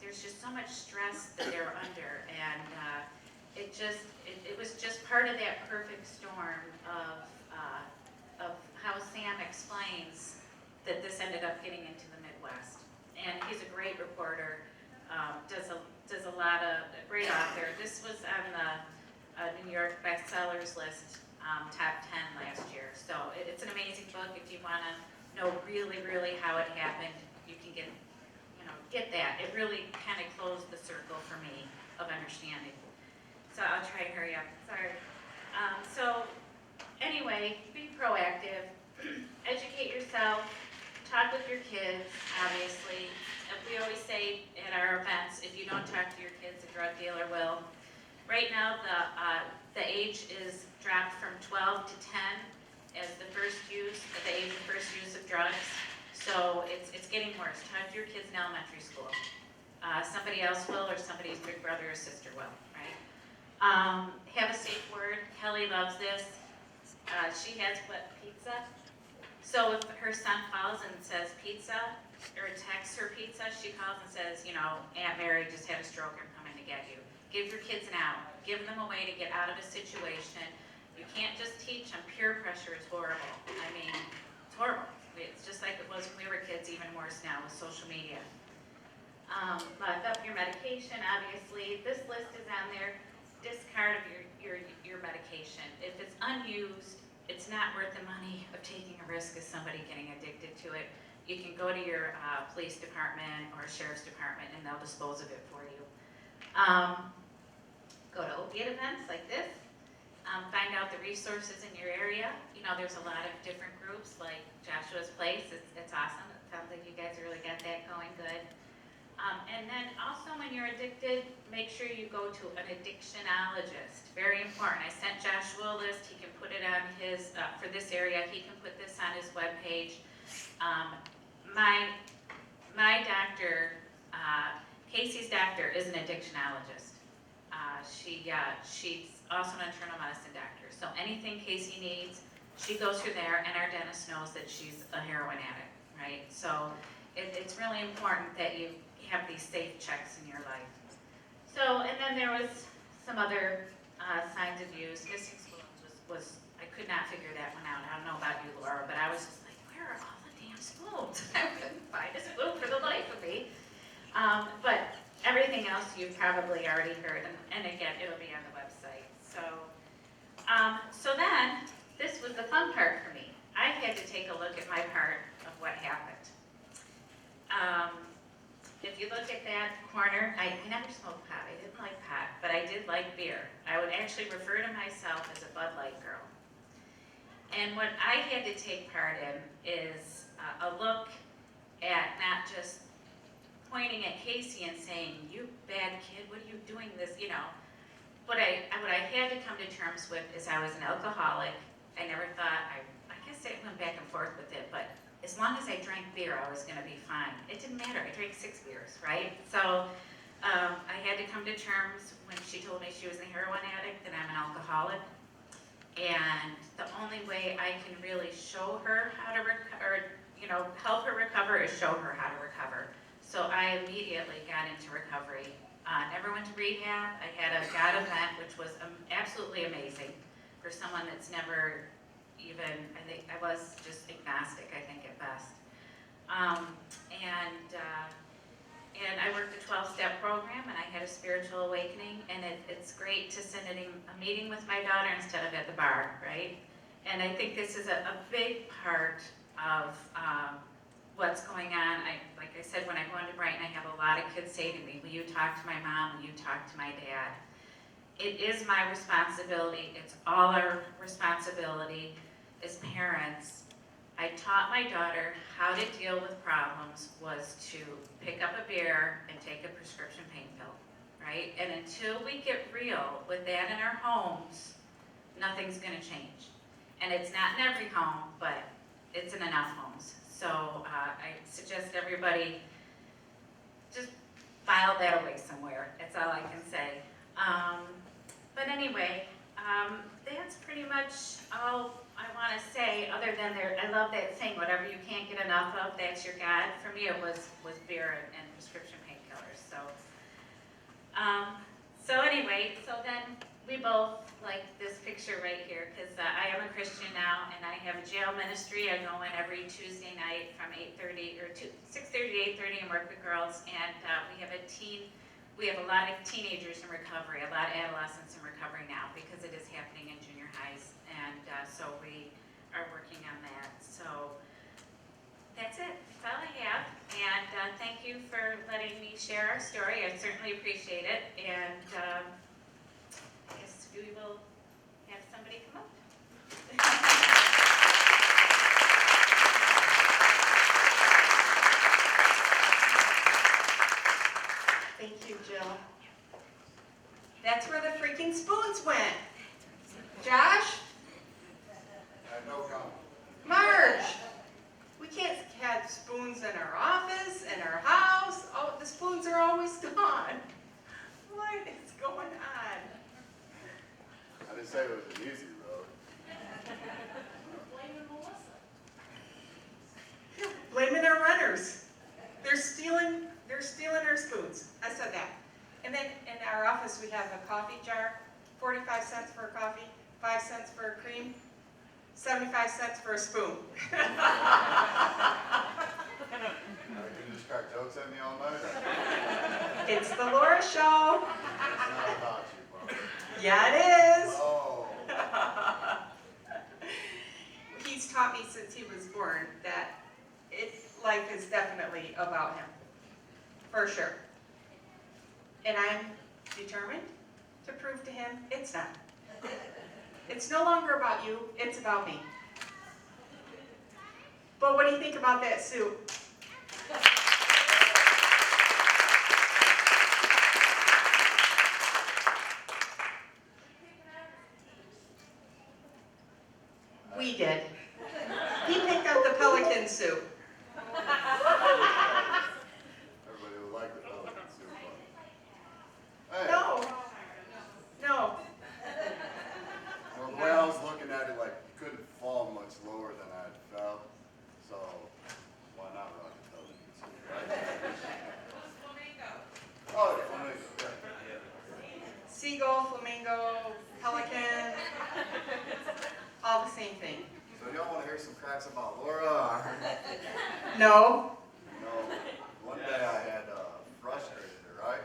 Speaker 6: There's just so much stress that they're under, and it was just part of that perfect storm of how Sam explains that this ended up getting into the Midwest. And he's a great reporter, does a lot of, great author. This was on the New York bestsellers list, top 10 last year. So it's an amazing book. If you want to know really, really how it happened, you can get that. It really kind of closed the circle for me of understanding. So I'll try and hurry up. Sorry. So anyway, be proactive, educate yourself, talk with your kids, obviously. We always say at our events, if you don't talk to your kids, a drug dealer will. Right now, the age is dropped from 12 to 10 as the age of first use of drugs. So it's getting worse. Talk to your kids in elementary school. Somebody else will, or somebody's big brother or sister will, right? Have a safe word. Kelly loves this. She has pizza. So if her son calls and says pizza, or texts her pizza, she calls and says, Aunt Mary just had a stroke, I'm coming to get you. Give your kids an out. Give them a way to get out of a situation. You can't just teach them. Peer pressure is horrible. I mean, it's horrible. It's just like it was when we were kids, even worse now with social media. Lock up your medication, obviously. This list is on there. Discard of your medication. If it's unused, it's not worth the money of taking a risk of somebody getting addicted to it. You can go to your police department or sheriff's department and they'll dispose of it for you. Go to opiate events like this. Find out the resources in your area. There's a lot of different groups like Joshua's Place. It's awesome. It sounds like you guys really got that going good. And then also when you're addicted, make sure you go to an addictionologist. Very important. I sent Joshua a list. He can put it on his, for this area, he can put this on his webpage. My doctor, Casey's doctor, is an addictionologist. She's also an internal medicine doctor. So anything Casey needs, she goes through there, and our dentist knows that she's a heroin addict, right? So it's really important that you have these safe checks in your life. So, and then there was some other signs of use. Missing spoons was I could not figure that one out. I don't know about you, Laura, but I was just like, where are all the damn spoons? I couldn't find a spoon for the life of me. But everything else you've probably already heard, and again, it'll be on the website. So then, this was the fun part for me. I had to take a look at my part of what happened. If you look at that corner, I never smoked pot. I didn't like pot, but I did like beer. I would actually refer to myself as a Bud Light girl. And what I had to take part in is a look at not just pointing at Casey and saying, you bad kid, what are you doing this, What I had to come to terms with is I was an alcoholic. I never thought, I guess I went back and forth with it, but as long as I drank beer, I was gonna be fine. It didn't matter, I drank 6 beers, right? So I had to come to terms when she told me she was a heroin addict, that I'm an alcoholic. And the only way I can really show her how to help her recover is show her how to recover. So I immediately got into recovery. Never went to rehab. I had a God event, which was absolutely amazing for someone that's never even, I think I was just agnostic, I think at best. And I worked a 12-step program, and I had a spiritual awakening, and it's great to sit in a meeting with my daughter instead of at the bar, right? And I think this is a big part of what's going on. Like I said, when I go into Brighton, I have a lot of kids say to me, will you talk to my mom, will you talk to my dad? It is my responsibility, it's all our responsibility as parents I taught my daughter how to deal with problems was to pick up a beer and take a prescription pain pill, right? And until we get real with that in our homes, nothing's gonna change. And it's not in every home, but it's in enough homes. So I suggest everybody just file that away somewhere. That's all I can say. But anyway, that's pretty much all I want to say, other than I love that saying, whatever you can't get enough of, that's your God. For me, it was beer and prescription painkillers. So anyway, so then we both like this picture right here, because I am a Christian now, and I have a jail ministry. I go in every Tuesday night from 6:30 to 8:30 and work with girls, and we have a lot of teenagers in recovery, a lot of adolescents in recovery now, because it is happening in junior highs, and so we are working on that. So that's it, that's all I have, and thank you for letting me share our story. I certainly appreciate it, and I guess we will have somebody come up.
Speaker 4: Thank you, Jill. That's where the freaking spoons went. Josh?
Speaker 3: I have no comment.
Speaker 4: Marge? We can't have spoons in our office, in our house. Oh, the spoons are always gone. What is going on?
Speaker 3: I didn't say it was an easy road.
Speaker 4: Blaming our runners. They're stealing our spoons. I said that. And then in our office, we have a coffee jar, 45 cents for a coffee, 5 cents for a cream, 75 cents for a spoon.
Speaker 3: You just crack jokes at me all night?
Speaker 4: It's the Laura Show.
Speaker 3: It's not about you, Bob.
Speaker 4: Yeah, it is.
Speaker 3: Oh.
Speaker 4: He's taught me since he was born that life is definitely about him, for sure. And I'm determined to prove to him it's not. It's no longer about you, it's about me. But what do you think about that soup? We did. He picked out the pelican soup.
Speaker 3: Everybody would like the pelican soup. Hey.
Speaker 4: No.
Speaker 3: Well, the way I was looking at it, like, you couldn't fall much lower than I had felt, so why not rock the pelican soup, right? Oh, yeah, flamingo, yeah.
Speaker 4: Seagull, flamingo, pelican, all the same thing.
Speaker 3: So y'all want to hear some cracks about Laura?
Speaker 4: No.
Speaker 3: No, one day I had frustrated her, right?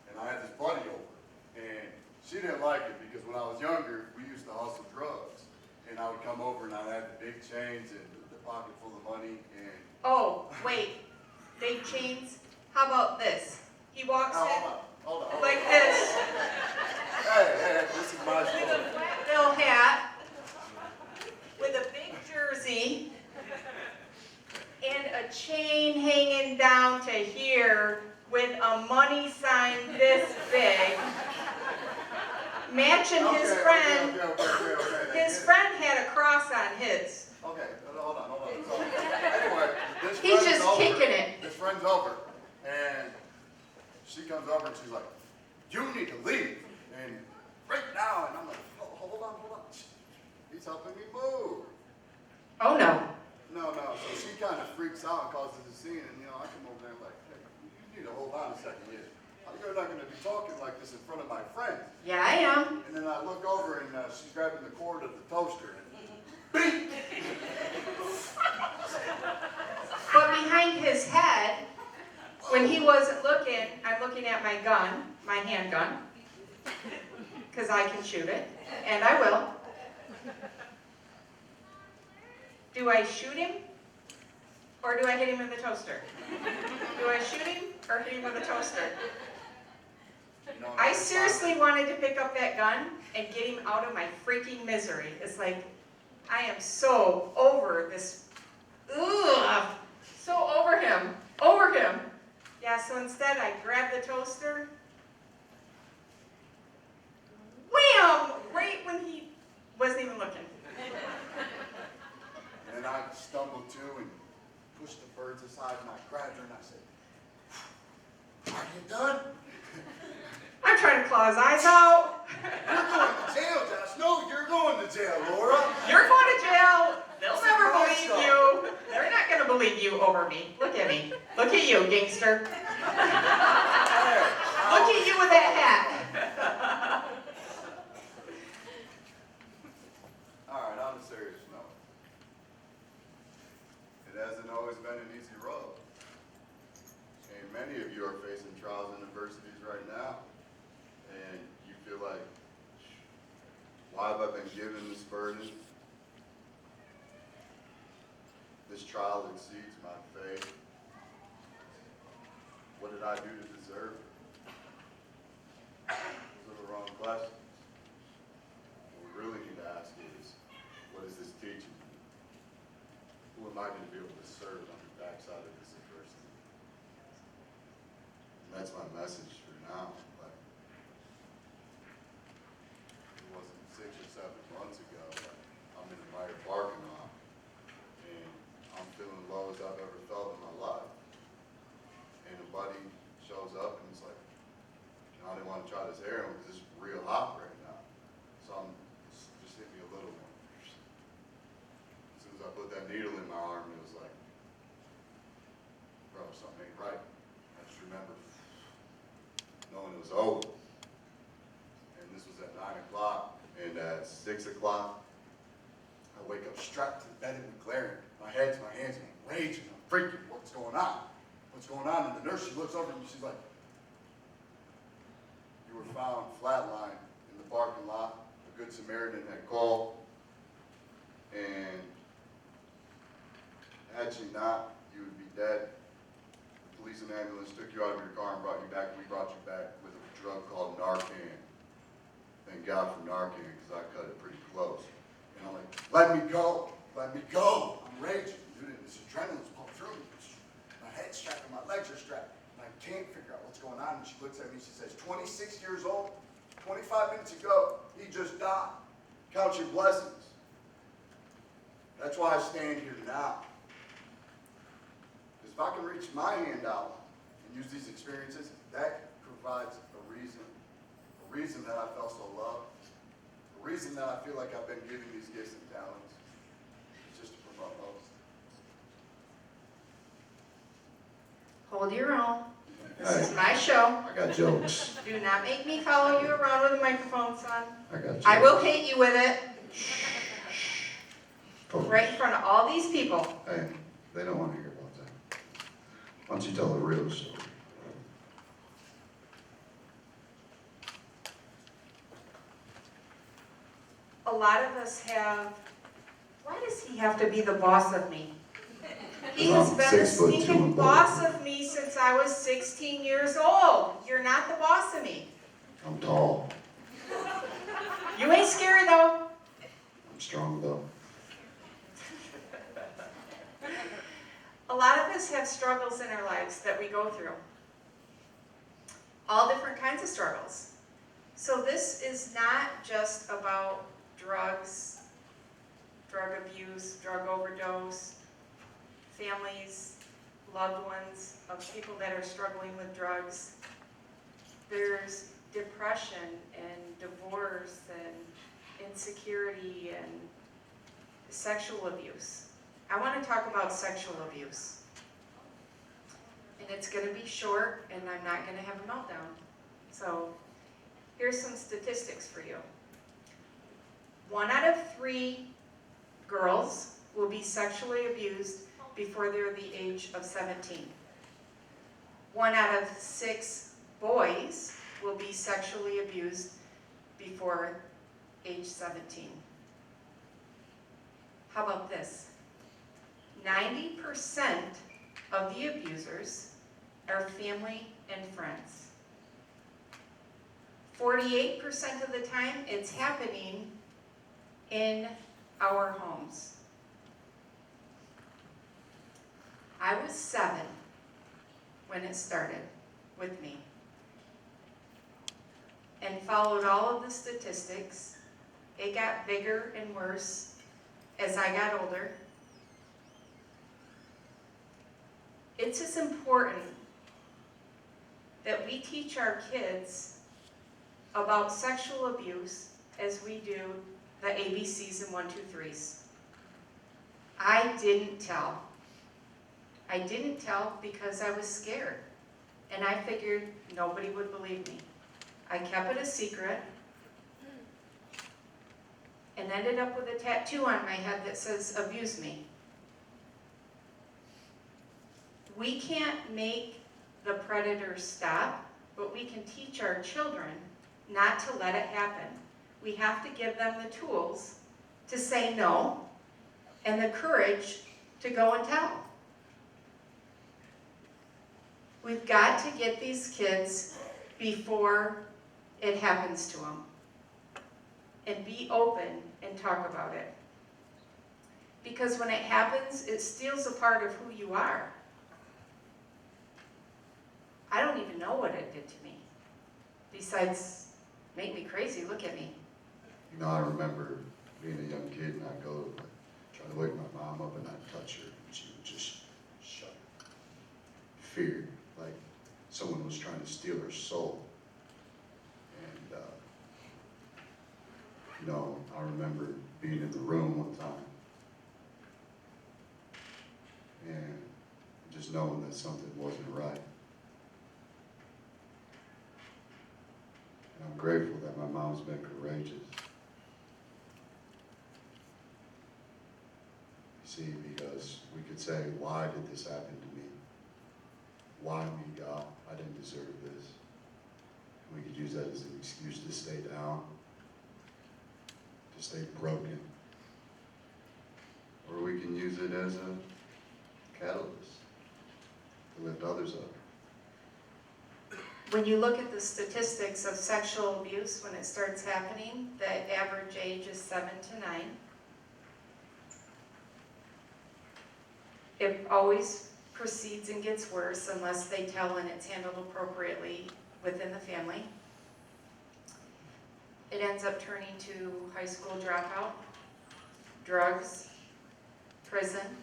Speaker 3: And I had this buddy over, and she didn't like it because when I was younger, we used to hustle drugs. And I would come over and I'd have the big chains and the pocket full of money, and...
Speaker 4: Oh, wait. Big chains? How about this? He walks
Speaker 3: Hold on.
Speaker 4: like this,
Speaker 3: Hey, this is my
Speaker 4: with
Speaker 3: story.
Speaker 4: a flat bill hat, with a big jersey, and a chain hanging down to here with a money sign this big, matching his friend.
Speaker 3: Okay.
Speaker 4: His friend had a cross on his.
Speaker 3: Okay, hold on. So, anyway, this
Speaker 4: He's
Speaker 3: friend's
Speaker 4: just
Speaker 3: over.
Speaker 4: kicking it.
Speaker 3: This friend's over, and she comes over and she's like, "You need to leave, and right now." And I'm like, hold on. He's helping me move.
Speaker 4: Oh no.
Speaker 3: No. So she kind of freaks out and causes a scene, and I come over there like, "Hey, you need to hold on a second here. You're not going to be talking like this in front of my friends."
Speaker 4: Yeah, I am.
Speaker 3: And then I look over and she's grabbing the cord of the toaster. And
Speaker 4: But behind his head, when he wasn't looking, I'm looking at my gun, my handgun, because I can shoot it, and I will. Do I shoot him, or do I hit him with the toaster? Do I shoot him, or hit him with the toaster? I seriously wanted to pick up that gun and get him out of my freaking misery. It's like, I am so over this ugh, so over him. Yeah, so instead I grabbed the toaster, wham, right when he wasn't even looking.
Speaker 3: And then I stumbled to and pushed the birds aside, and I grabbed her and I said, "Are you done?
Speaker 4: I'm trying to claw his eyes out.
Speaker 3: You're going to jail, Josh. No, you're going to jail, Laura."
Speaker 4: You're going to jail. They'll never believe you. They're not going to believe you over me. Look at me. Look at you, gangster. Look at you with that hat.
Speaker 3: All right, on a serious note. It hasn't always been an easy road. And many of you are facing trials and adversities right now. And you feel like, why have I been given this burden? This trial exceeds my faith. What did I do to deserve it? Those are the wrong questions. What we really need to ask is, what is this teaching me? Who am I going to be able to serve on the backside of this adversity? And that's my message for now. But it wasn't 6 or 7 months ago, but I'm in the Meyer parking lot, and I'm feeling low as I've ever felt in my life. And a buddy shows up and he's like, I didn't want to try this heroin because it's real hot right now. So I'm just hit me a little one. As soon as I put that needle in my arm, it was like, bro, something ain't right. I just remember knowing it was over. And this was at 9 o'clock, and at 6 o'clock, I wake up strapped to the bed and glaring. My hands, and I'm raging, I'm freaking, what's going on? What's going on? And the nurse, she looks over and she's like, "You were found flatlined in the parking lot. A good Samaritan had called, and had she not, you would be dead. The police and ambulance took you out of your car and brought you back. We brought you back with a drug called Narcan. Thank God for Narcan, because I cut it pretty close." And I'm like, let me go. I'm raging, dude, and this adrenaline's pumping through me. My head's strapped and my legs are strapped. And I can't figure out what's going on. And she looks at me and she says, 26 years old, 25 minutes ago, he just died. Count your blessings. That's why I stand here now. Because if I can reach my hand out and use these experiences, that provides a reason that I felt so loved, a reason that I feel like I've been given these gifts and talents. It's just to promote those.
Speaker 4: Hold your own. This is my show.
Speaker 3: I got jokes.
Speaker 4: Do not make me follow you around with a microphone, son.
Speaker 3: I got jokes.
Speaker 4: I will hit you with it. Right in front of all these people.
Speaker 3: Hey, they don't want to hear about that. Why don't you tell the real story?
Speaker 4: A lot of us have, why does he have to be the boss of me? He has been the
Speaker 3: 6'2"
Speaker 4: stinking
Speaker 3: and
Speaker 4: boss of me since I was 16 years old. You're not the boss of me.
Speaker 3: I'm tall.
Speaker 4: You ain't scary though.
Speaker 3: I'm strong though.
Speaker 4: A lot of us have struggles in our lives that we go through. All different kinds of struggles. So this is not just about drugs, drug abuse, drug overdose, families, loved ones of people that are struggling with drugs. There's depression and divorce and insecurity and sexual abuse. I want to talk about sexual abuse. And it's going to be short, and I'm not going to have a meltdown. So here's some statistics for you. 1 out of 3 girls will be sexually abused before they're the age of 17. 1 out of 6 boys will be sexually abused before age 17. How about this? 90% of the abusers are family and friends. 48% of the time, it's happening in our homes. I was 7 when it started with me, and followed all of the statistics. It got bigger and worse as I got older. It's as important that we teach our kids about sexual abuse as we do the ABCs and 1, 2, 3s. I didn't tell. I didn't tell because I was scared, and I figured nobody would believe me. I kept it a secret and ended up with a tattoo on my head that says, "Abuse me." We can't make the predators stop, but we can teach our children not to let it happen. We have to give them the tools to say no and the courage to go and tell. We've got to get these kids before it happens to them, and be open and talk about it. Because when it happens, it steals a part of who you are. I don't even know what it did to me, besides make me crazy. Look at me.
Speaker 3: You know, I remember being a young kid and I'd go like, try to wake my mom up and I'd touch her and she would just shudder. Fear, like someone was trying to steal her soul. And, you know, I remember being in the room one time and just knowing that something wasn't right. And I'm grateful that my mom's been courageous. See, because we could say, why did this happen to me? Why me, God? I didn't deserve this. We could use that as an excuse to stay down, to stay broken. Or we can use it as a catalyst to lift others up.
Speaker 4: When you look at the statistics of sexual abuse when it starts happening, the average age is 7 to 9. It always proceeds and gets worse unless they tell and it's handled appropriately within the family. It ends up turning to high school dropout, drugs, prison.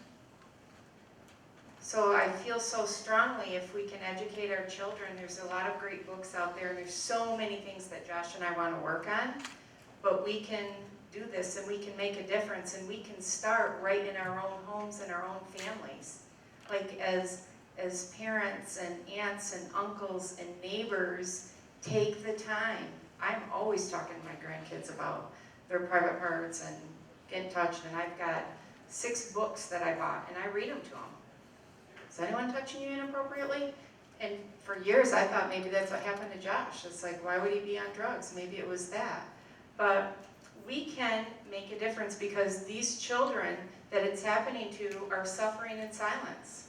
Speaker 4: So I feel so strongly if we can educate our children. There's a lot of great books out there, and there's so many things that Josh and I want to work on, but we can do this and we can make a difference, and we can start right in our own homes and our own families. Like as parents and aunts and uncles and neighbors, take the time. I'm always talking to my grandkids about their private parts and get in touch, and I've got 6 books that I bought and I read them to them. Is anyone touching you inappropriately? And for years I thought maybe that's what happened to Josh. It's like, why would he be on drugs? Maybe it was that. But we can make a difference because these children that it's happening to are suffering in silence.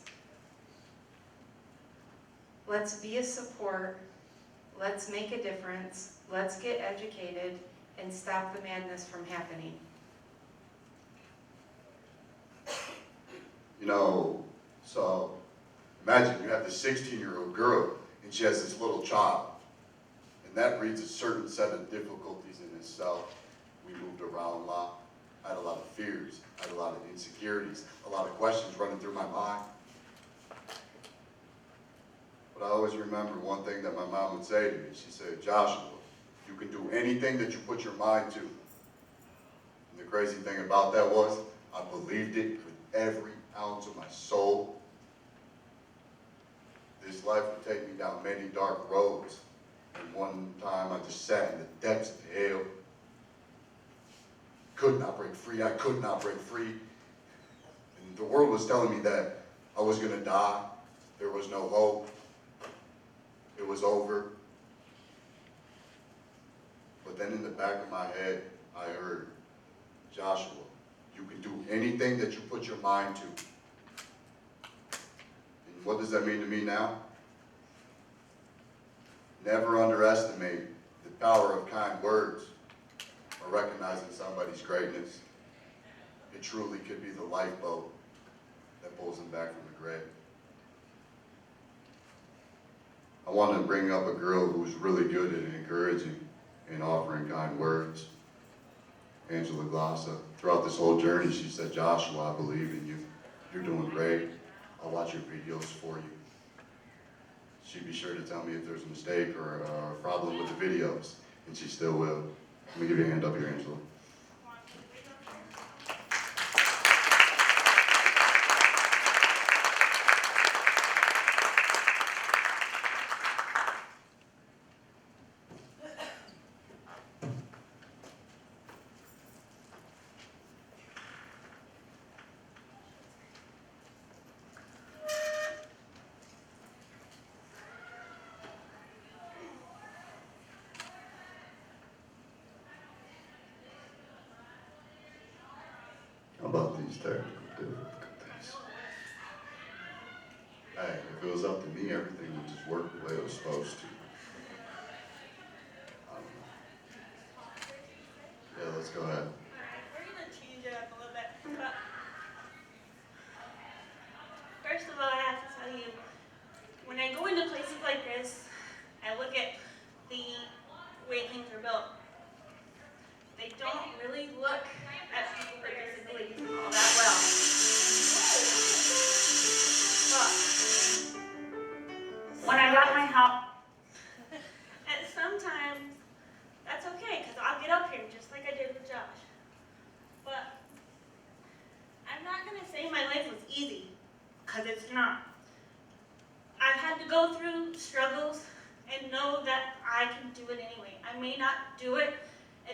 Speaker 4: Let's be a support. Let's make a difference. Let's get educated and stop the madness from happening.
Speaker 3: You know, so imagine you have this 16-year-old girl and she has this little child. And that breeds a certain set of difficulties in itself. We moved around a lot. I had a lot of fears. I had a lot of insecurities, a lot of questions running through my mind. But I always remember one thing that my mom would say to me. She said, "Joshua, you can do anything that you put your mind to." And the crazy thing about that was, I believed it with every ounce of my soul. This life would take me down many dark roads. And one time I just sat in the depths of hell. Could not break free. I could not break free. And the world was telling me that I was going to die. There was no hope. It was over. But then in the back of my head, I heard, "Joshua, you can do anything that you put your mind to." And what does that mean to me now? Never underestimate the power of kind words or recognizing somebody's greatness. It truly could be the lifeboat that pulls them back from the grave. I want to bring up a girl who's really good at encouraging and offering kind words. Angela Glossa. Throughout this whole journey, she said, "Joshua, I believe in you. You're doing great. I'll watch your videos for you." She'd be sure to tell me if there's a mistake or a problem with the videos, and she still will. Let me give you a hand up here, Angela. How about these technical difficulties? Hey, if it was up to me, everything would just work the way it was supposed to. I don't know. Yeah, let's go ahead.
Speaker 7: We're gonna change it up a little bit. But first of all, I have to tell you, when I go into places like this, I look at the way things are built. They don't really look at people with disabilities all that well. But when I got my help, and sometimes that's okay, because I'll get up here just like I did with Josh. But I'm not going to say my life was easy, because it's not. I've had to go through struggles and know that I can do it anyway. I may not do it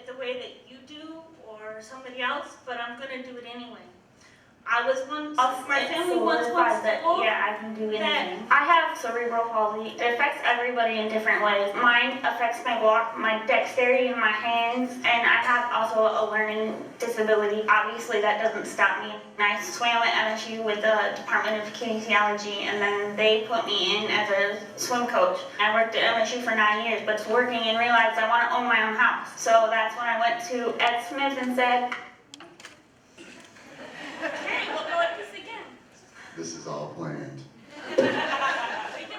Speaker 7: the way that you do or somebody else, but I'm going to do it anyway. I was once, my family once told
Speaker 8: yeah, I can do
Speaker 7: that
Speaker 8: anything. I have cerebral palsy. It affects everybody in different ways. Mine affects my walk, my dexterity in my hands, and I have also a learning disability. Obviously, that doesn't stop me. I swam at MSU with the Department of Kinesiology, and then they put me in as a swim coach. I worked at MSU for 9 years, but working and realized I want to own my own house. So that's when I went to Ed Smith and said,
Speaker 7: okay, we'll go at this again.
Speaker 3: This is all planned.
Speaker 7: We can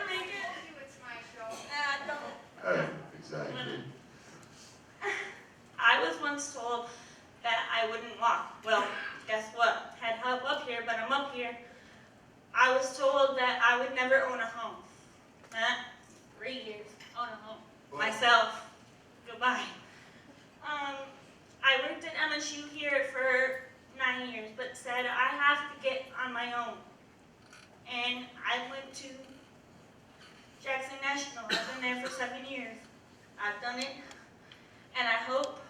Speaker 7: make it.
Speaker 4: It's my show.
Speaker 7: Don't.
Speaker 3: Hey, exactly.
Speaker 7: I was once told that I wouldn't walk. Well, guess what? Had help up here, but I'm up here. I was told that I would never own a home. 3 years, own a home. Myself. Goodbye. I worked at MSU here for 9 years, but said I have to get on my own. And I went to Jackson National. I've been there for 7 years. I've done it, and I hope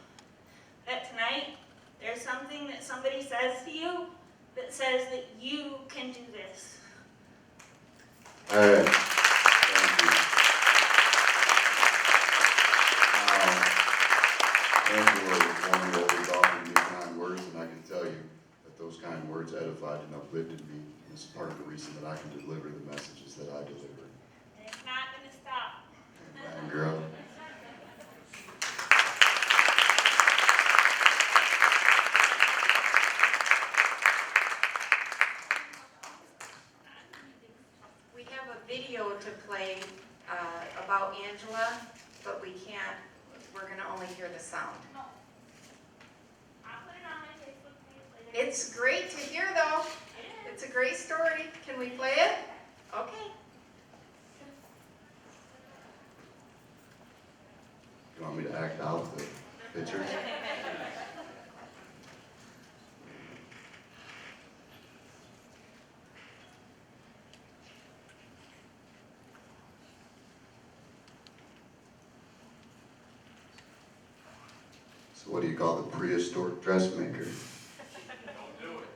Speaker 7: that tonight there's something that somebody says to you that says that you can do this.
Speaker 3: Hey, thank you. Angela was one who always offered me kind words, and I can tell you that those kind words edified and uplifted me. And it's part of the reason that I can deliver the messages that I deliver.
Speaker 7: And it's not going to stop.
Speaker 3: Amen, girl.
Speaker 4: We have a video to play about Angela, but we can't, we're going to only hear the sound.
Speaker 7: I'll put it on my Facebook page later.
Speaker 4: It's great to hear though. It's a great story. Can we play it? Okay.
Speaker 3: You want me to act out the pictures? So what do you call the prehistoric dressmaker?
Speaker 7: Do it.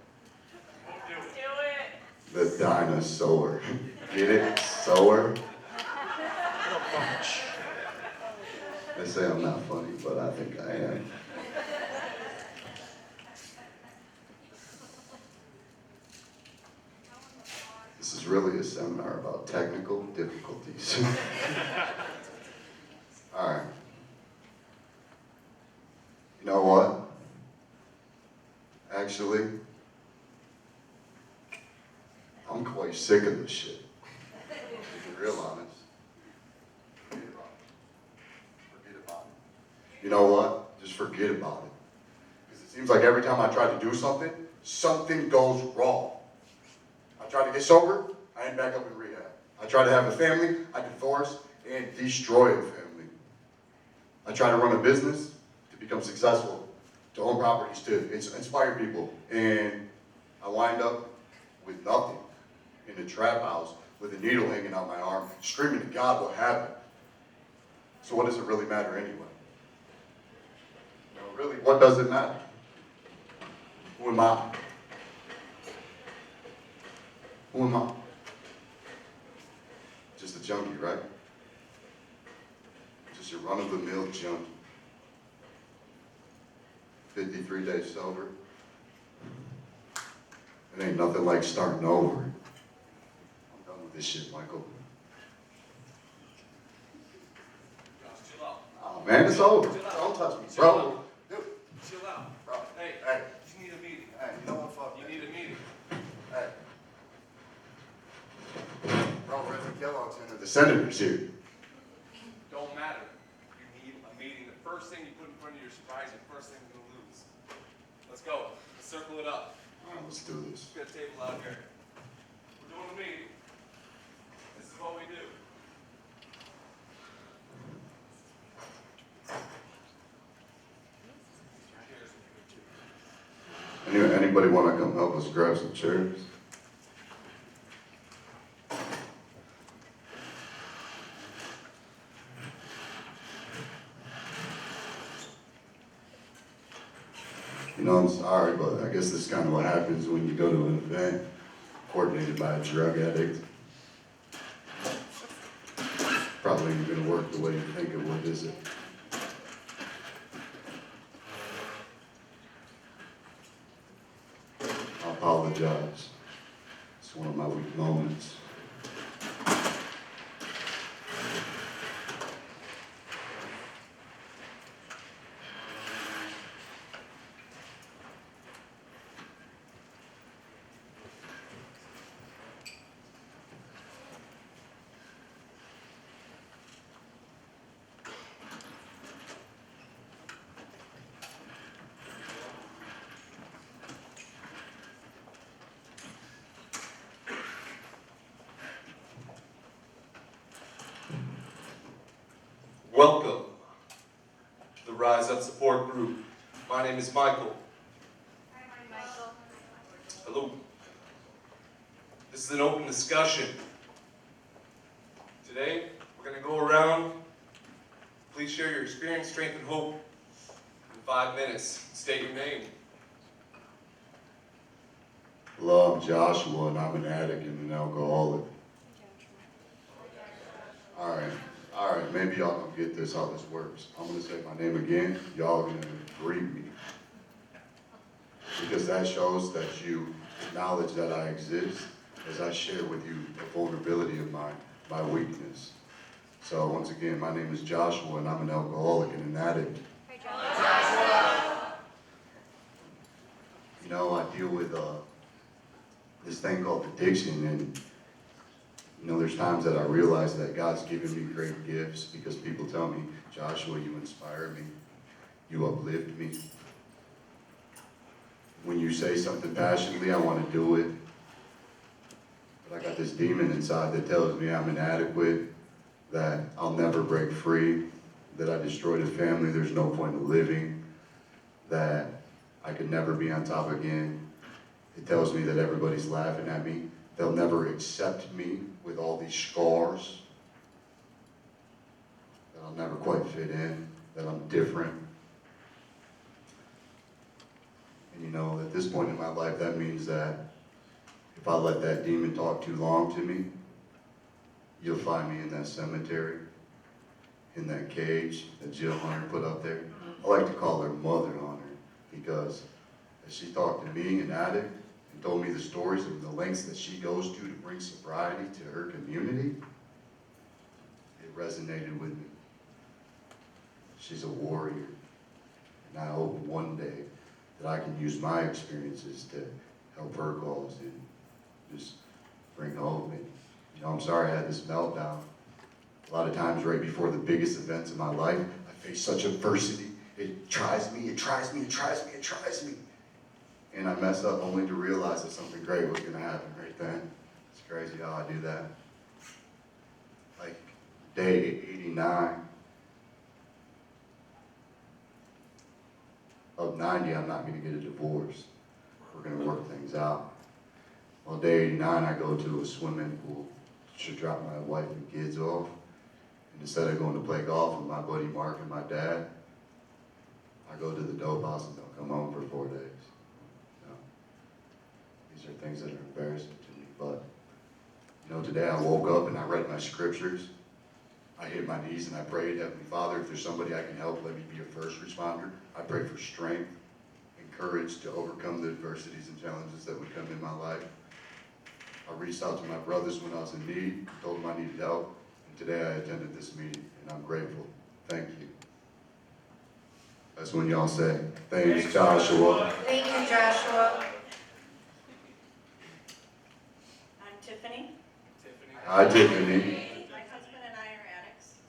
Speaker 3: The dinosaur. Get it? Sower? They say I'm not funny, but I think I am. This is really a seminar about technical difficulties. All right. You know what? Actually, I'm quite sick of this shit, to be real honest. you know what? Just forget about it. Because it seems like every time I try to do something, something goes wrong. I try to get sober, I end back up in rehab. I try to have a family, I divorce and destroy a family. I try to run a business to become successful, to own properties, to inspire people. And I wind up with nothing in a trap house with a needle hanging out my arm, screaming to God what happened. So what does it really matter anyway? You know, really, what does it matter? Who am I? Who am I? Just a junkie, right? Just your run-of-the-mill junkie. 53 days sober. It ain't nothing like starting over. I'm done with this shit, Michael.
Speaker 9: Josh, chill out.
Speaker 3: Oh man, it's over. Don't touch me, bro. Dude,
Speaker 9: Chill out.
Speaker 3: bro.
Speaker 9: Hey,
Speaker 3: Hey,
Speaker 9: you need a meeting.
Speaker 3: hey, you know what? Fuck
Speaker 9: You
Speaker 3: that.
Speaker 9: need a meeting.
Speaker 3: Hey. Bro, Reggie Kellogg's in there. The senator's here.
Speaker 9: Don't matter. You need a meeting. The first thing you put in front of your surprise, the first thing you're gonna lose. Let's go. Let's circle it up.
Speaker 3: All right, let's do this.
Speaker 9: Let's get a table out here. We're doing a meeting. This is what we do.
Speaker 3: Anybody want to come help us grab some chairs? You know, I'm sorry, but I guess this is kind of what happens when you go to an event coordinated by a drug addict. Probably ain't gonna work the way you think it would, is it? I apologize. It's one of my weak moments.
Speaker 10: Welcome to the Rise Up Support Group. My name is Michael.
Speaker 7: Hi, Michael.
Speaker 10: Hello. This is an open discussion. Today, we're going to go around. Please share your experience, strength, and hope in 5 minutes. State your name.
Speaker 3: Hello, I'm Joshua, and I'm an addict and an alcoholic. All right, maybe y'all can get this, how this works. I'm gonna say my name again, y'all are gonna greet me. Because that shows that you acknowledge that I exist as I share with you the vulnerability of my weakness. So once again, my name is Joshua, and I'm an alcoholic and an addict. You know, I deal with this thing called addiction, and you know, there's times that I realize that God's given me great gifts because people tell me, Joshua, you inspire me, you uplift me. When you say something passionately, I want to do it. But I got this demon inside that tells me I'm inadequate, that I'll never break free, that I destroyed a family, there's no point in living, that I could never be on top again. It tells me that everybody's laughing at me. They'll never accept me with all these scars, that I'll never quite fit in, that I'm different. And you know, at this point in my life, that means that if I let that demon talk too long to me, you'll find me in that cemetery, in that cage that Jill Hunter put up there. I like to call her Mother Hunter because as she talked to me, an addict, and told me the stories of the lengths that she goes to bring sobriety to her community, it resonated with me. She's a warrior, and I hope one day that I can use my experiences to help her cause and just bring hope. And you know, I'm sorry I had this meltdown. A lot of times right before the biggest events of my life, I faced such adversity tries me, it tries me, it tries me, it tries me. And I mess up only to realize that something great was gonna happen right then. It's crazy how I do that. Like day 89 of 90, I'm not gonna get a divorce. We're gonna work things out. Well, day 89, I go to a swimming pool to drop my wife and kids off. And instead of going to play golf with my buddy Mark and my dad, I go to the dope house and don't come home for 4 days. You know, these are things that are embarrassing to me, but you know, today I woke up and I read my scriptures. I hit my knees and I prayed, Heavenly Father, if there's somebody I can help, let me be a first responder. I pray for strength and courage to overcome the adversities and challenges that would come in my life. I reached out to my brothers when I was in need, told them I needed help, and today I attended this meeting, and I'm grateful. Thank you. That's when y'all say, thanks, Joshua.
Speaker 4: Thank you, Joshua.
Speaker 11: I'm Tiffany.
Speaker 3: Hi, Tiffany.
Speaker 11: My husband and I are addicts.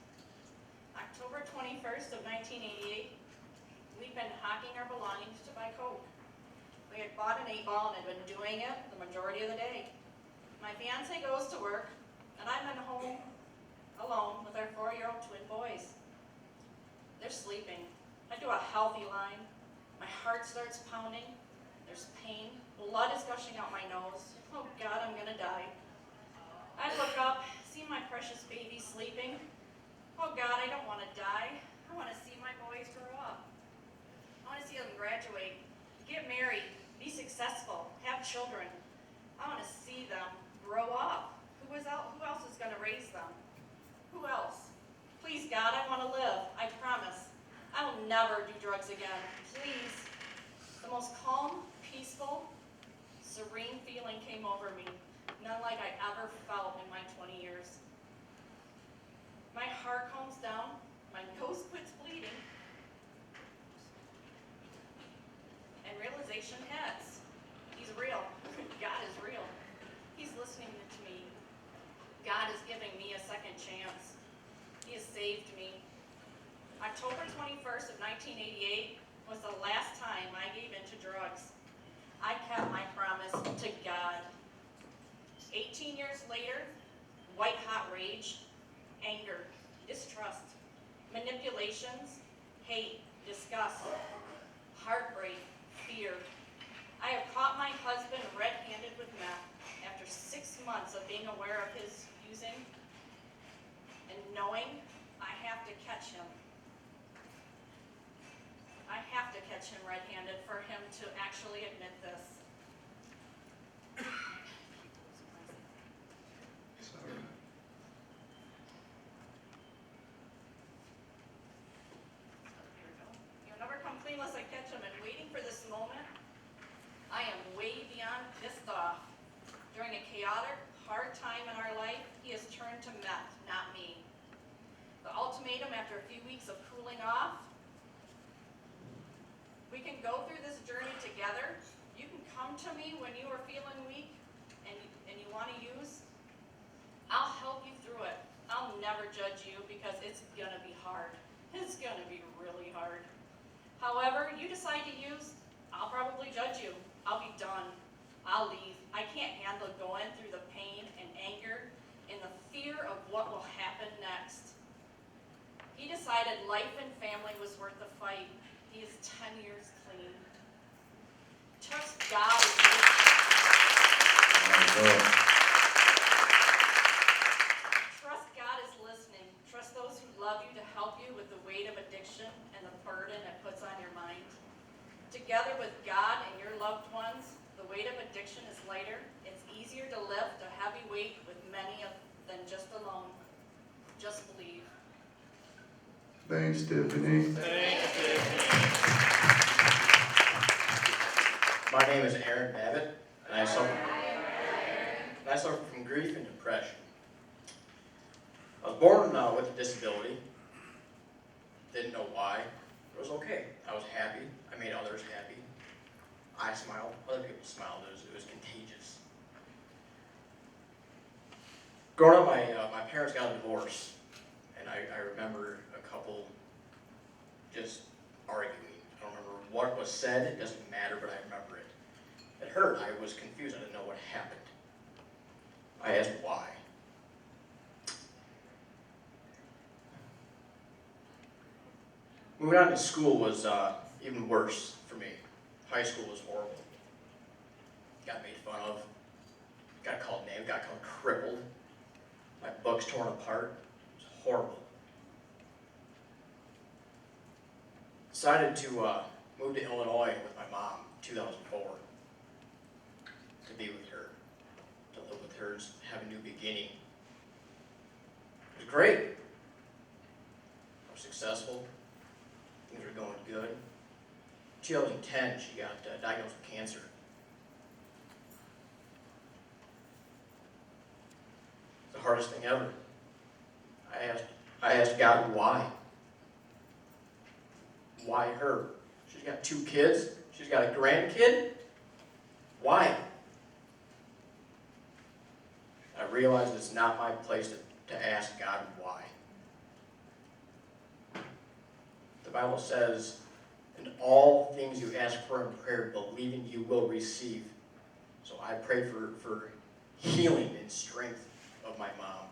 Speaker 11: October 21st of 1988, we'd been hocking our belongings to buy Coke. We had bought an 8-ball and had been doing it the majority of the day. My fiance goes to work, and I'm at home alone with our 4-year-old twin boys. They're sleeping. I do a healthy line. My heart starts pounding. There's pain. Blood is gushing out my nose. Oh God, I'm gonna die. I look up, see my precious baby sleeping. Oh God, I don't want to die. I want to see my boys grow up. I want to see them graduate, get married, be successful, have children. I want to see them grow up. Who else is going to raise them? Who else? Please, God, I want to live. I promise. I will never do drugs again. Please. The most calm, peaceful, serene feeling came over me. None like I ever felt in my 20 years. My heart calms down. My nose quits bleeding. And realization hits. He's real. God is real. He's listening to me. God is giving me a second chance. He has saved me. October 21st of 1988 was the last time I gave in to drugs. I kept my promise to God. 18 years later, white-hot rage, anger, distrust, manipulations, hate, disgust, heartbreak, fear. I have caught my husband red-handed with meth after 6 months of being aware of his using and knowing I have to catch him. I have to catch him red-handed for him to actually admit this. You'll never come clean unless I catch him, and waiting for this moment, I am way beyond pissed off. During a chaotic, hard time in our life, he has turned to meth, not me. The ultimatum after a few weeks of cooling off, we can go through this journey together. You can come to me when you are feeling weak and you want to use. I'll help you through it. I'll never judge you because it's gonna be hard. It's gonna be really hard. However, you decide to use, I'll probably judge you. I'll be done. I'll leave. I can't handle going through the pain and anger and the fear of what will happen next. He decided life and family was worth the fight. He is 10 years clean. Trust God is listening. Trust God is listening. Trust those who love you to help you with the weight of addiction and the burden it puts on your mind. Together with God and your loved ones, the weight of addiction is lighter. It's easier to lift a heavy weight with many than just alone. Just believe.
Speaker 3: Thanks, Tiffany.
Speaker 12: My name is Aaron Babbitt, and I suffer from grief and depression. I was born with a disability. Didn't know why. It was okay. I was happy. I made others happy. I smiled. Other people smiled. It was contagious. Growing up, my parents got a divorce, and I remember a couple just arguing what was said, it doesn't matter, but I remember it. It hurt. I was confused. I didn't know what happened. I asked why. Moving on to school was even worse for me. High school was horrible. Got made fun of. Got called names. Got called crippled. My books torn apart. It was horrible. Decided to move to Illinois with my mom in 2004. To be with her. To live with her and have a new beginning. It was great. I was successful. Things were going good. In 2010, she got diagnosed with cancer. It's the hardest thing ever. I asked God why. Why her? She's got 2 kids. She's got a grandkid. Why? I realized it's not my place to ask God why. The Bible says, in all things you ask for in prayer, believing you will receive. So I prayed for healing and strength of my mom.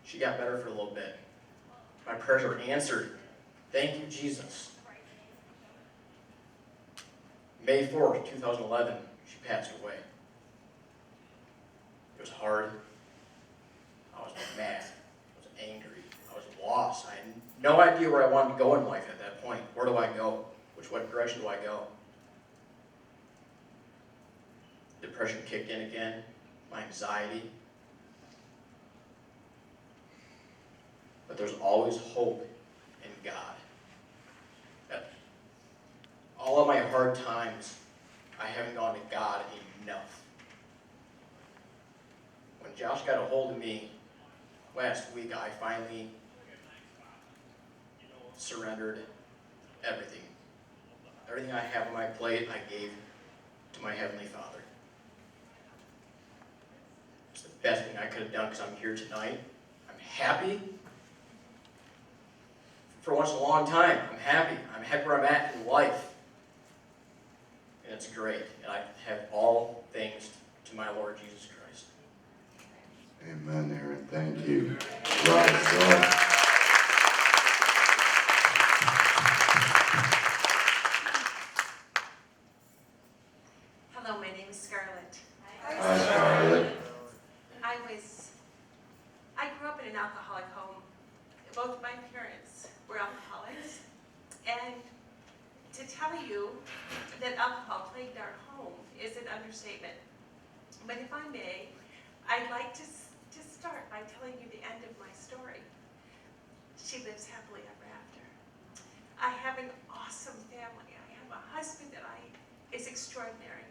Speaker 12: She got better for a little bit. My prayers were answered. Thank you, Jesus. May 4th, 2011, she passed away. It was hard. I was mad. I was angry. I was lost. I had no idea where I wanted to go in life at that point. Where do I go? What direction do I go? Depression kicked in again. My anxiety. But there's always hope in God. All of my hard times, I haven't gone to God enough. When Josh got a hold of me last week, I finally surrendered everything. Everything I have on my plate, I gave to my Heavenly Father. It's the best thing I could have done because I'm here tonight. I'm happy. For once in a long time, I'm happy. I'm happy where I'm at in life. And it's great. And I have all thanks to my Lord Jesus Christ.
Speaker 3: Amen, Aaron. Thank you. Rise up.
Speaker 13: Hello, my name is Scarlett.
Speaker 3: Hi, Scarlett.
Speaker 13: I grew up in an alcoholic home. Both my parents were alcoholics. And to tell you that alcohol plagued our home is an understatement. But if I may, I'd like to start by telling you the end of my story. She lives happily ever after. I have an awesome family. I have a husband that is extraordinary.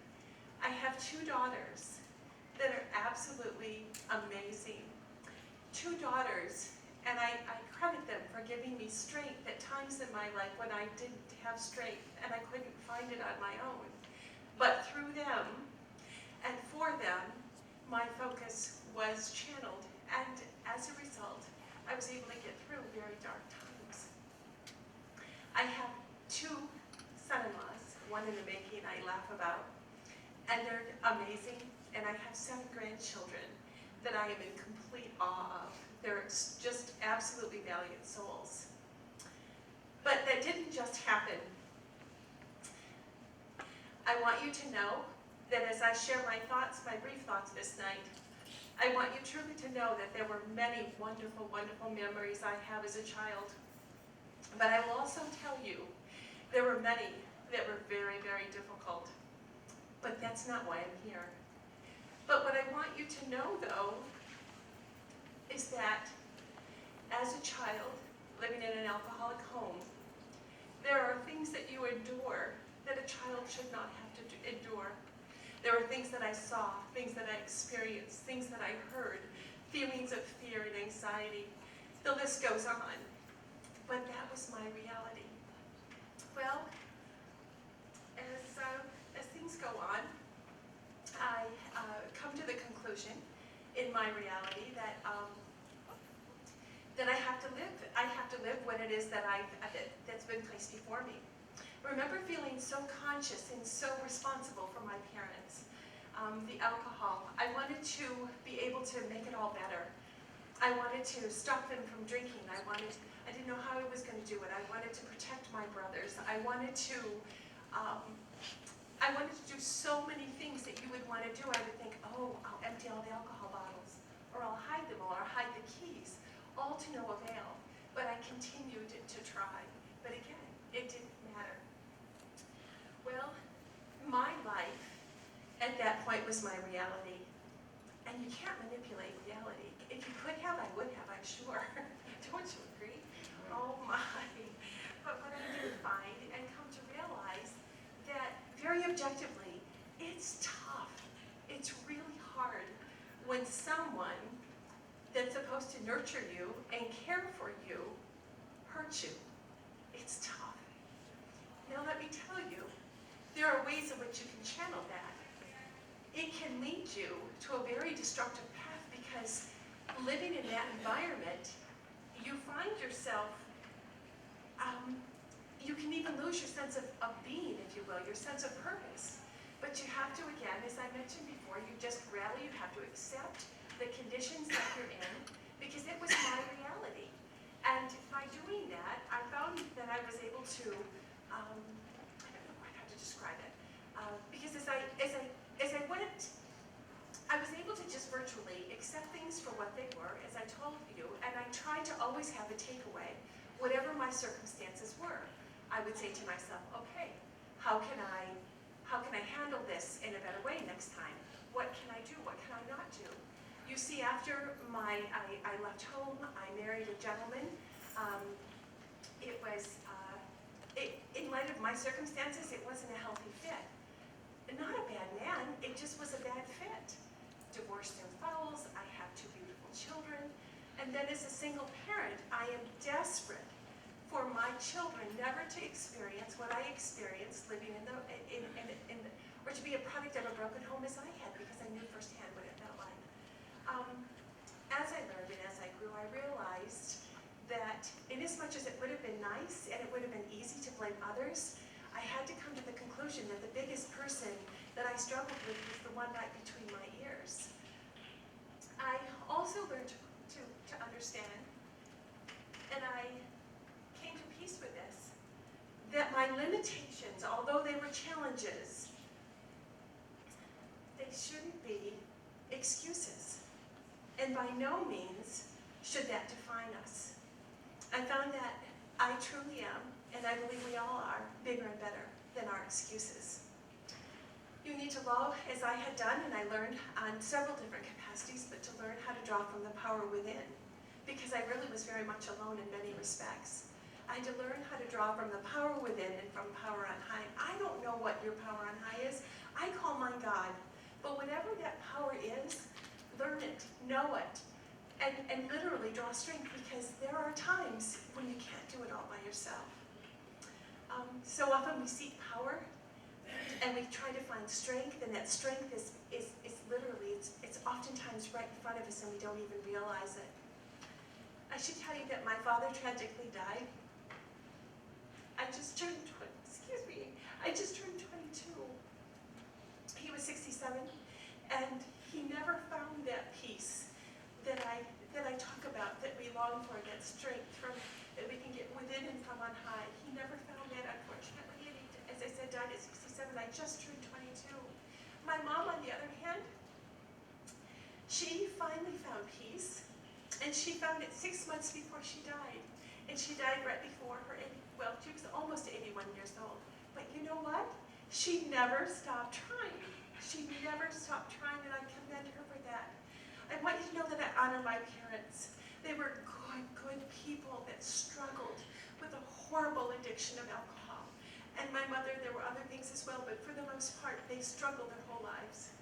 Speaker 13: I have 2 daughters that are absolutely amazing. 2 daughters, and I credit them for giving me strength at times in my life when I didn't have strength and I couldn't find it on my own. But through them and for them, my focus was channeled, and as a result, I was able to get through very dark times. I have 2 son-in-laws, one in the making I laugh about, and they're amazing, and I have 7 grandchildren that I am in complete awe of. They're just absolutely valiant souls. But that didn't just happen. I want you to know that as I share my thoughts, my brief thoughts this night, I want you truly to know that there were many wonderful, wonderful memories I have as a child. But I will also tell you, there were many that were very, very difficult. But that's not why I'm here. But what I want you to know, though, is that as a child living in an alcoholic home, there are things that you endure that a child should not have to endure. There are things that I saw, things that I experienced, things that I heard, feelings of fear and anxiety. The list goes on. But that was my reality. Well, as things go on, I come to the conclusion in my reality that that I have to live what it is that's been placed before me. I remember feeling so conscious and so responsible for my parents. The alcohol, I wanted to be able to make it all better. I wanted to stop them from drinking. I didn't know how I was going to do it. I wanted to protect my brothers. I wanted to do so many things that you would want to do. I would think, oh, I'll empty all the alcohol bottles, or I'll hide them, or I'll hide the keys, all to no avail. But I continued to try. But again, it didn't matter. Well, my life at that point was my reality. And you can't manipulate reality. If you could have, I would have, I'm sure. Don't you agree? Oh my. But what I did find and come to realize that very objectively, it's tough. It's really hard when someone that's supposed to nurture you and care for you hurts you. It's tough. Now let me tell you, there are ways in which you can channel that. It can lead you to a very destructive path because living in that environment, you find yourself, you can even lose your sense of being, if you will, your sense of purpose. But you have to, again, as I mentioned before, you just rally, you have to accept the conditions that you're in because it was my reality. And by doing that, I found that I was able to, I don't know quite how to describe it, because as I went, I was able to just virtually accept things for what they were, as I told you, and I tried to always have a takeaway, whatever my circumstances were. I would say to myself, okay, how can I handle this in a better way next time? What can I do? What can I not do? You see, after I left home, I married a gentleman. It was, in light of my circumstances, it wasn't a healthy fit. Not a bad man, it just was a bad fit. Divorced in fouls, I have 2 beautiful children, and then as a single parent, I am desperate for my children never to experience what I experienced living or to be a product of a broken home as I had, because I knew firsthand what it felt like. As I learned and as I grew, I realized that inasmuch as it would have been nice and it would have been easy to blame others, I had to come to the conclusion that the biggest person that I struggled with was the one right between my ears. I also learned to understand, and I came to peace with this, that my limitations, although they were challenges, they shouldn't be excuses. And by no means should that define us. I found that I truly am, and I believe we all are, bigger and better than our excuses. You need to love, as I had done, and I learned on several different capacities, but to learn how to draw from the power within, because I really was very much alone in many respects. I had to learn how to draw from the power within and from power on high. I don't know what your power on high is. I call mine God. But whatever that power is, learn it, know it, and literally draw strength, because there are times when you can't do it all by yourself. So often we seek power, and we try to find strength, and that strength is literally, it's oftentimes right in front of us, and we don't even realize it. I should tell you that my father tragically died. I just turned 22. He was 67, and he never found that peace that I talk about, that we long for, that strength that we can get within and from on high. He never found that, unfortunately, and he, as I said, died at 67. I just turned 22. My mom, on the other hand, she finally found peace, and she found it 6 months before she died. And she died right before her, she was almost 81 years old. But you know what? She never stopped trying. She never stopped trying, and I commend her for that. I want you to know that I honor my parents. They were good people that struggled with a horrible addiction of alcohol. And my mother, there were other things as well, but for the most part, they struggled their whole lives.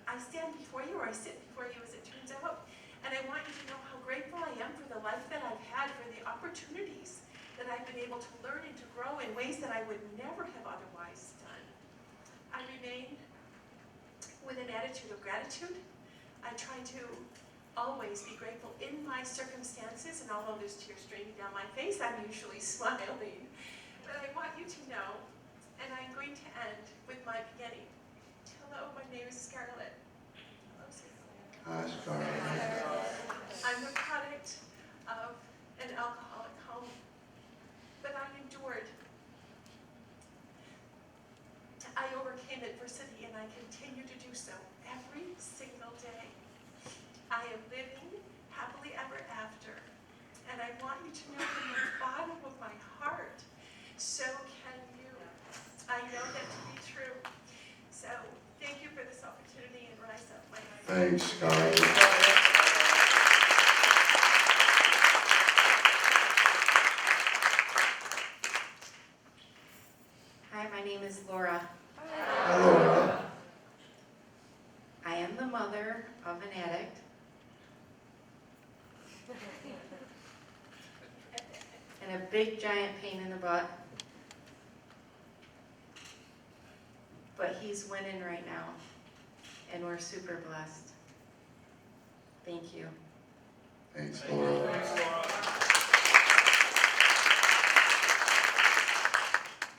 Speaker 13: I stand before you, or I sit before you as it turns out, and I want you to know how grateful I am for the life that I've had, for the opportunities that I've been able to learn and to grow in ways that I would never have otherwise done. I remain with an attitude of gratitude. I try to always be grateful in my circumstances, and although there's tears streaming down my face, I'm usually smiling. But I want you to know, and I'm going to end with my beginning. Hello, my name is Scarlett. Hello, Scarlett.
Speaker 3: Hi, Scarlett.
Speaker 13: I'm the product of an alcoholic home, but I endured. I overcame adversity, and I continue to do so every single day. I am living happily ever after, and I want you to know from the bottom of my heart, so can you. I know that to be true. So thank you for this opportunity, and rise up, my friend.
Speaker 3: Thanks, Scarlett.
Speaker 6: Hi, my name is Laura.
Speaker 3: Hi, Laura.
Speaker 6: I am the mother of an addict. And a big giant pain in the butt. But he's winning right now. And we're super blessed. Thank you.
Speaker 3: Thanks, Laura.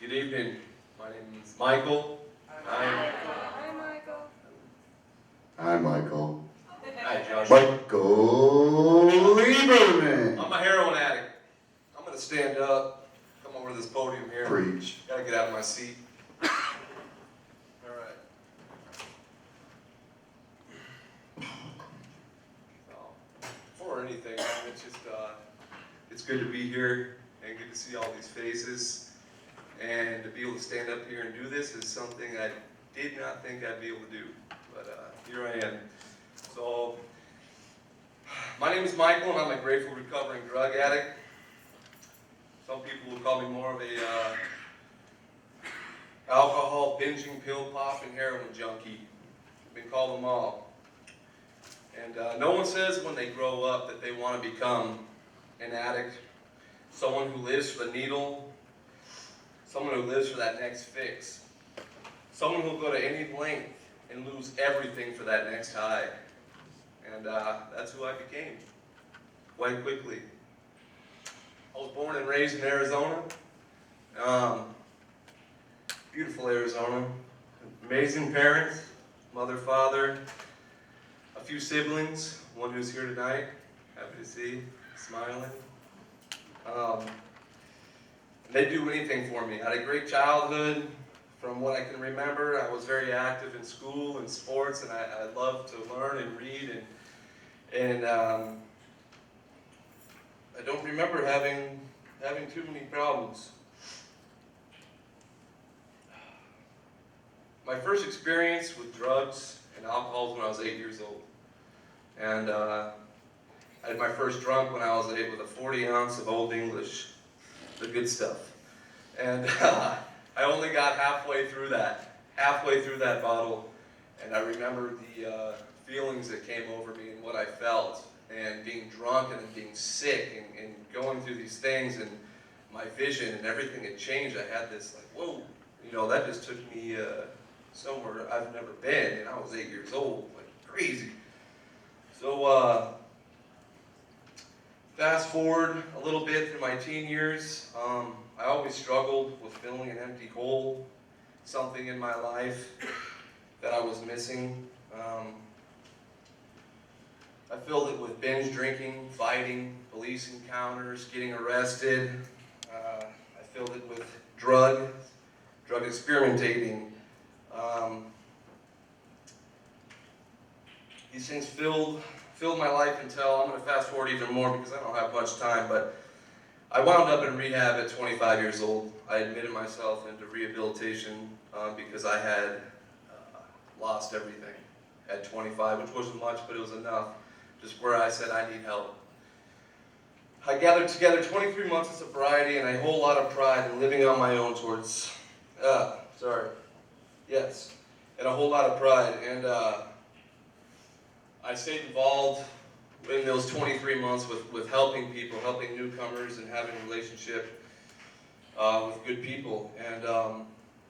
Speaker 10: Good evening. My name is Michael.
Speaker 3: Hi, Michael.
Speaker 10: Hi, Josh.
Speaker 3: Michael Lieberman.
Speaker 10: I'm a heroin addict. I'm gonna stand up, come over to this podium here.
Speaker 3: Preach.
Speaker 10: Gotta get out of my seat. All right. Before anything, it's just, it's good to be here and good to see all these faces. And to be able to stand up here and do this is something I did not think I'd be able to do. But here I am. So, my name is Michael, and I'm a grateful recovering drug addict. Some people would call me more of a alcohol, binging, pill pop, and heroin junkie. I've been called them all. And no one says when they grow up that they want to become an addict, someone who lives for the needle, someone who lives for that next fix, someone who will go to any length and lose everything for that next high. And that's who I became, quite quickly. I was born and raised in Arizona. Beautiful Arizona. Amazing parents, mother, father, a few siblings, one who's here tonight, happy to see, smiling. They do anything for me. I had a great childhood. From what I can remember, I was very active in school and sports, and I loved to learn and read, and I don't remember having too many problems. My first experience with drugs and alcohol was when I was 8 years old, and I had my first drunk when I was 8 with a 40 ounce of Old English, the good stuff, and I only got halfway through that bottle, and I remember the feelings that came over me and what I felt, and being drunk and then being sick and going through these things, and my vision and everything had changed. I had this like, whoa, you know, that just took me somewhere I've never been, and I was 8 years old, like crazy. So fast forward a little bit through my teen years, I always struggled with filling an empty hole, something in my life that I was missing. I filled it with binge drinking, fighting, police encounters, getting arrested. I filled it with drug experimentating. These things filled my life until, I'm going to fast forward even more because I don't have much time, but I wound up in rehab at 25 years old. I admitted myself into rehabilitation because I had lost everything at 25, which wasn't much, but it was enough. Just where I said, I need help. I gathered together 23 months of sobriety and a whole lot of pride in living on my own towards, and a whole lot of pride. And I stayed involved in those 23 months with helping people, helping newcomers, and having a relationship with good people. And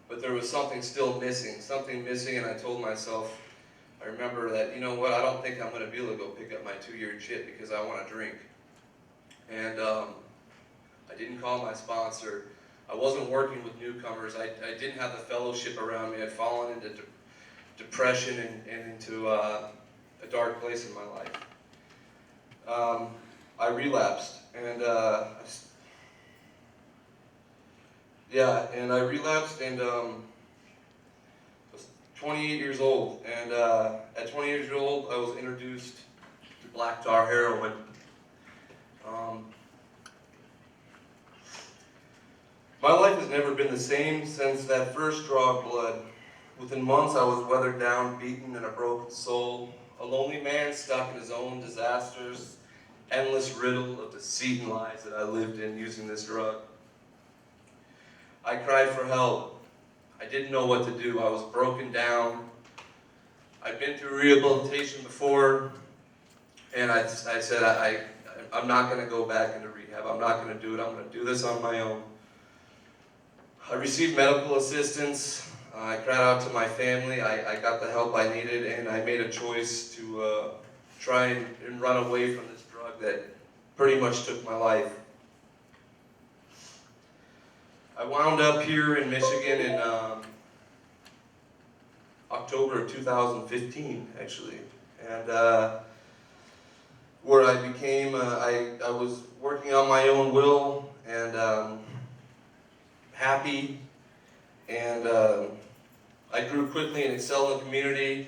Speaker 10: but there was something still missing, and I told myself, I remember that, you know what, I don't think I'm going to be able to go pick up my 2-year chip because I want to drink. And I didn't call my sponsor. I wasn't working with newcomers. I didn't have the fellowship around me. I'd fallen into depression and into a dark place in my life. I relapsed, and I relapsed, and I was 28 years old. And at 28 years old, I was introduced to black tar heroin. My life has never been the same since that first draw of blood. Within months, I was weathered down, beaten, and a broken soul. A lonely man stuck in his own disasters, endless riddle of deceit and lies that I lived in using this drug. I cried for help. I didn't know what to do. I was broken down. I'd been through rehabilitation before, and I said, I'm not going to go back into rehab. I'm not going to do it. I'm going to do this on my own. I received medical assistance. I cried out to my family. I got the help I needed, and I made a choice to try and run away from this drug that pretty much took my life. I wound up here in Michigan in October of 2015, actually, and where I became, I was working on my own will and happy, and I grew quickly and excelled in the community,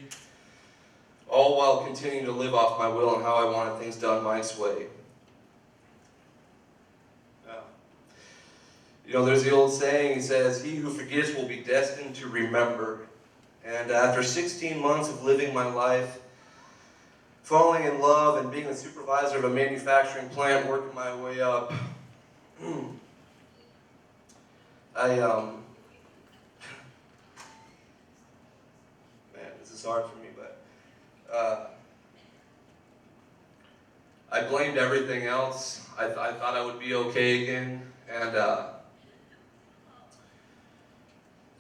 Speaker 10: all while continuing to live off my will and how I wanted things done my way. You know, there's the old saying, he says, he who forgets will be destined to remember. And after 16 months of living my life, falling in love and being the supervisor of a manufacturing plant, working my way up, man, this is hard for me, but I blamed everything else. I thought I would be okay again, and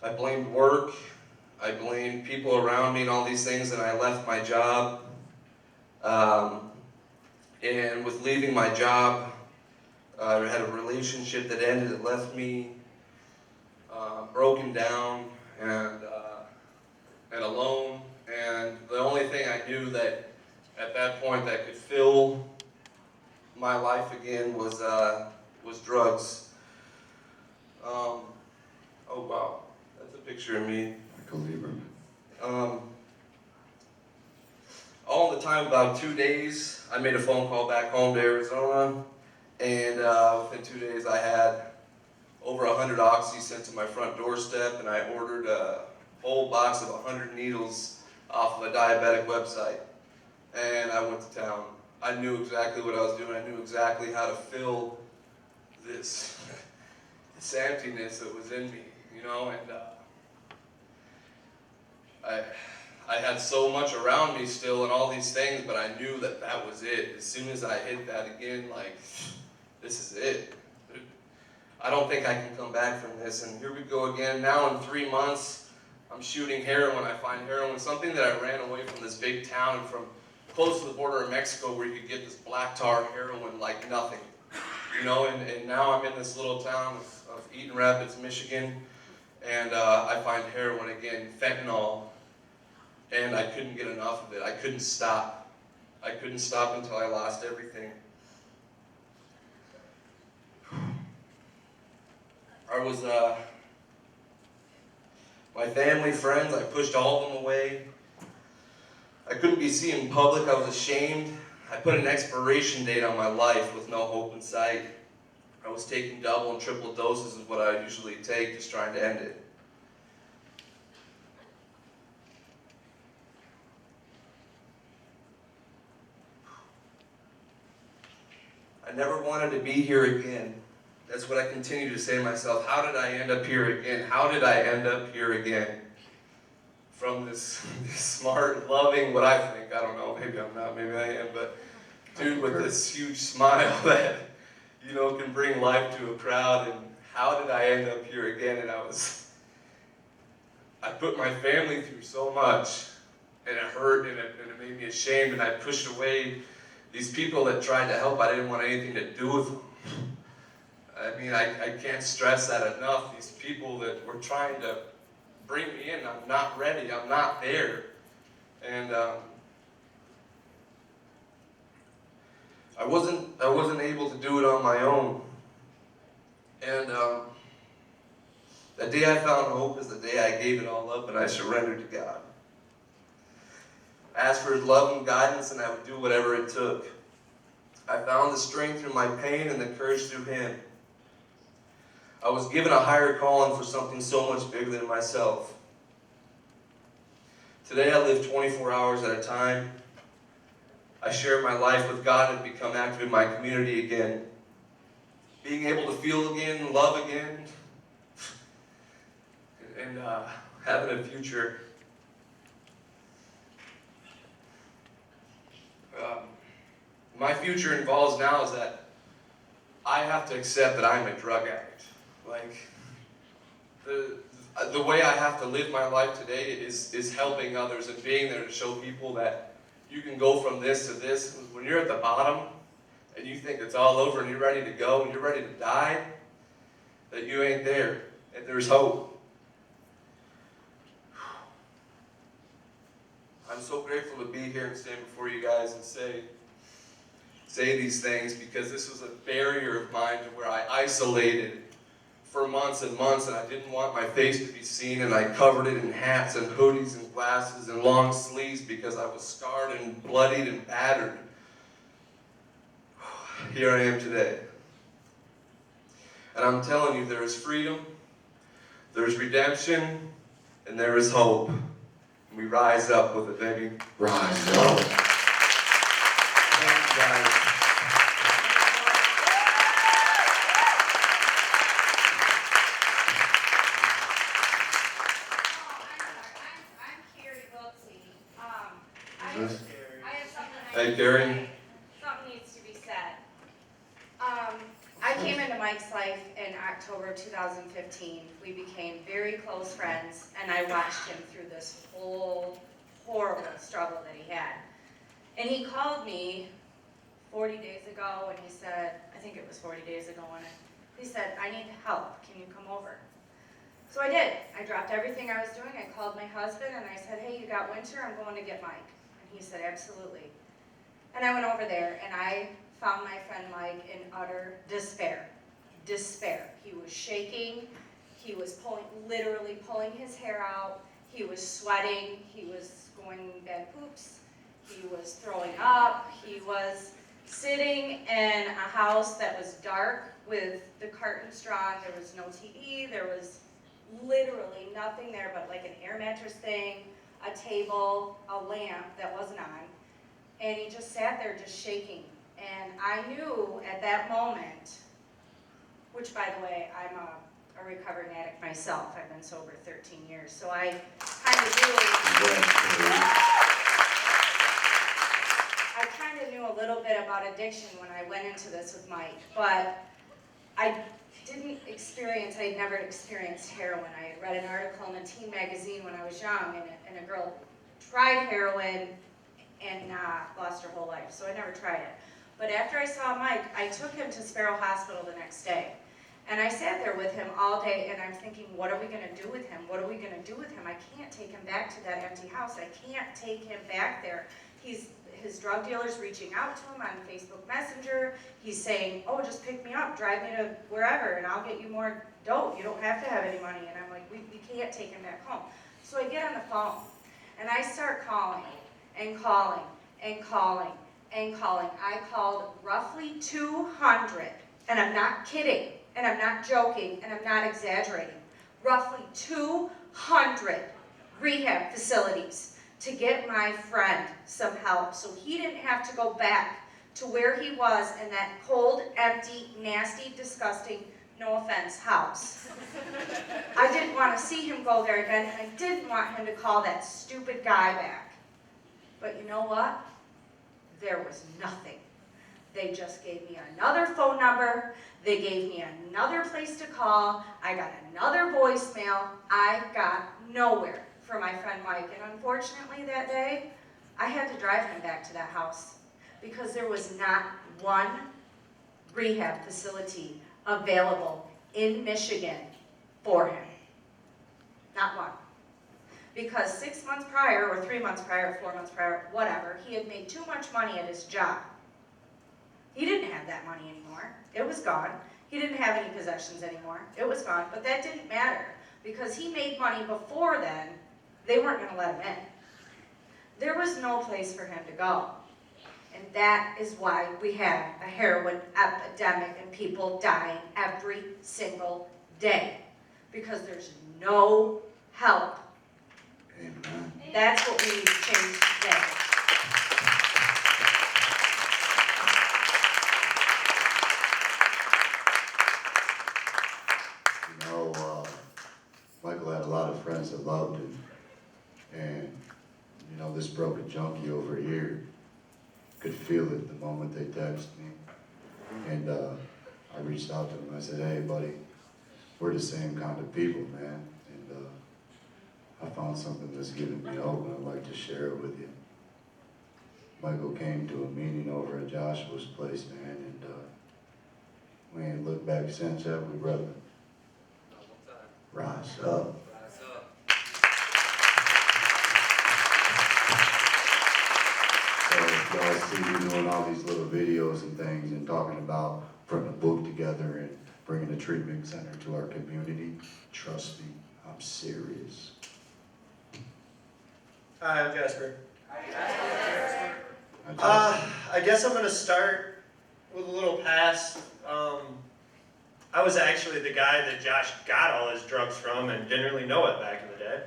Speaker 10: I blamed work, I blamed people around me and all these things, and I left my job. And with leaving my job, I had a relationship that ended, that left me broken down and alone. And the only thing I knew that at that point that could fill my life again was drugs. Oh wow, that's a picture of me.
Speaker 3: Michael Lieberman.
Speaker 10: All in the time about 2 days, I made a phone call back home to Arizona, and within 2 days I had over 100 oxy sent to my front doorstep, and I ordered a whole box of 100 needles off of a diabetic website, and I went to town. I knew exactly what I was doing. I knew exactly how to fill this, this emptiness that was in me, you know, and I had so much around me still and all these things, but I knew that that was it. As soon as I hit that again, like, this is it. I don't think I can come back from this. And here we go again. Now in 3 months, I'm shooting heroin. I find heroin, something that I ran away from this big town and from close to the border of Mexico where you could get this black tar heroin like nothing. You know, and now I'm in this little town of Eaton Rapids, Michigan, and I find heroin again, fentanyl. And I couldn't get enough of it. I couldn't stop. I couldn't stop until I lost everything. I was, my family, friends, I pushed all of them away. I couldn't be seen in public. I was ashamed. I put an expiration date on my life with no hope in sight. I was taking double and triple doses of what I usually take, just trying to end it. I never wanted to be here again. That's what I continue to say to myself. How did I end up here again? How did I end up here again? From this smart, loving, what I think, I don't know, maybe I'm not, maybe I am, but dude with this huge smile that, you know, can bring life to a crowd. And how did I end up here again? And I put my family through so much, and it hurt, and it made me ashamed, and I pushed away these people that tried to help. I didn't want anything to do with them. I mean, I can't stress that enough. These people that were trying to bring me in, I'm not ready, I'm not there. And I wasn't able to do it on my own. And the day I found hope is the day I gave it all up and I surrendered to God. I asked for His love and guidance, and I would do whatever it took. I found the strength through my pain and the courage through Him. I was given a higher calling for something so much bigger than myself. Today I live 24 hours at a time. I share my life with God and become active in my community again. Being able to feel again, love again, and having a future. My future involves now is that I have to accept that I'm a drug addict. Like, the way I have to live my life today is helping others and being there to show people that you can go from this to this. When you're at the bottom and you think it's all over and you're ready to go and you're ready to die, that you ain't there, and there's hope. I'm so grateful to be here and stand before you guys and say these things, because this was a barrier of mine to where I isolated for months and months, and I didn't want my face to be seen, and I covered it in hats and hoodies and glasses and long sleeves because I was scarred and bloodied and battered. Here I am today. And I'm telling you, there is freedom, there's redemption, and there is hope. And we rise up with it, baby.
Speaker 3: Rise up.
Speaker 10: Thank you, guys.
Speaker 4: I have something
Speaker 10: Hey, Gary.
Speaker 4: Something needs to be said. I came into Mike's life in October of 2015. We became very close friends, and I watched him through this whole horrible struggle that he had. And he called me 40 days ago, and he said, I think it was 40 days ago, and he said, I need help. Can you come over? So I did. I dropped everything I was doing. I called my husband, and I said, hey, you got Winter? I'm going to get Mike. And he said, absolutely. And I went over there, and I found my friend Mike in utter despair. Despair. He was shaking. He was literally pulling his hair out. He was sweating. He was going bad poops. He was throwing up. He was sitting in a house that was dark with the curtains drawn. There was no TV. There was literally nothing there but like an air mattress thing, a table, a lamp that wasn't on. And he just sat there just shaking. And I knew at that moment, which by the way, I'm a recovering addict myself. I've been sober 13 years. So I kind of knew a little bit about addiction when I went into this with Mike. But I had never experienced heroin. I had read an article in a teen magazine when I was young, and a girl tried heroin and lost her whole life. So I never tried it. But after I saw Mike, I took him to Sparrow Hospital the next day. And I sat there with him all day, and I'm thinking, what are we going to do with him? What are we going to do with him? I can't take him back to that empty house. I can't take him back there. His drug dealer's reaching out to him on Facebook Messenger. He's saying, oh, just pick me up, drive me to wherever, and I'll get you more dope. You don't have to have any money. And I'm like, we can't take him back home. So I get on the phone, and I start calling and calling and calling and calling. I called roughly 200, and I'm not kidding, and I'm not joking, and I'm not exaggerating, roughly 200 rehab facilities to get my friend some help so he didn't have to go back to where he was in that cold, empty, nasty, disgusting, no offense, house. I didn't want to see him go there again, and I didn't want him to call that stupid guy back. But you know what? There was nothing. They just gave me another phone number. They gave me another place to call. I got another voicemail. I got nowhere
Speaker 11: for my friend Mike. And unfortunately that day, I had to drive him back to that house because there was not one rehab facility available in Michigan for him. Not one. Because 6 months prior, or 3 months prior, 4 months prior, whatever, he had made too much money at his job. He didn't have that money anymore. It was gone. He didn't have any possessions anymore. It was gone. But that didn't matter because he made money before then. They weren't going to let him in. There was no place for him to go. And that is why we have a heroin epidemic and people dying every single day. Because there's no help.
Speaker 3: Amen.
Speaker 11: That's what we need to change today.
Speaker 3: You know, Michael had a lot of friends that loved him. And, you know, this broken junkie over here could feel it the moment they texted me. And I reached out to him. I said, hey, buddy, we're the same kind of people, man. And I found something that's giving me hope, and I'd like to share it with you. Michael came to a meeting over at Joshua's place, man, and we ain't looked back since, have we, brother? Rise up. So y'all see me doing all these little videos and things and talking about putting a book together and bringing a treatment center to our community. Trust me, I'm serious.
Speaker 14: Hi, I'm Jasper.
Speaker 3: I
Speaker 14: I guess I'm going to start with a little past. I was actually the guy that Josh got all his drugs from and didn't really know it back in the day.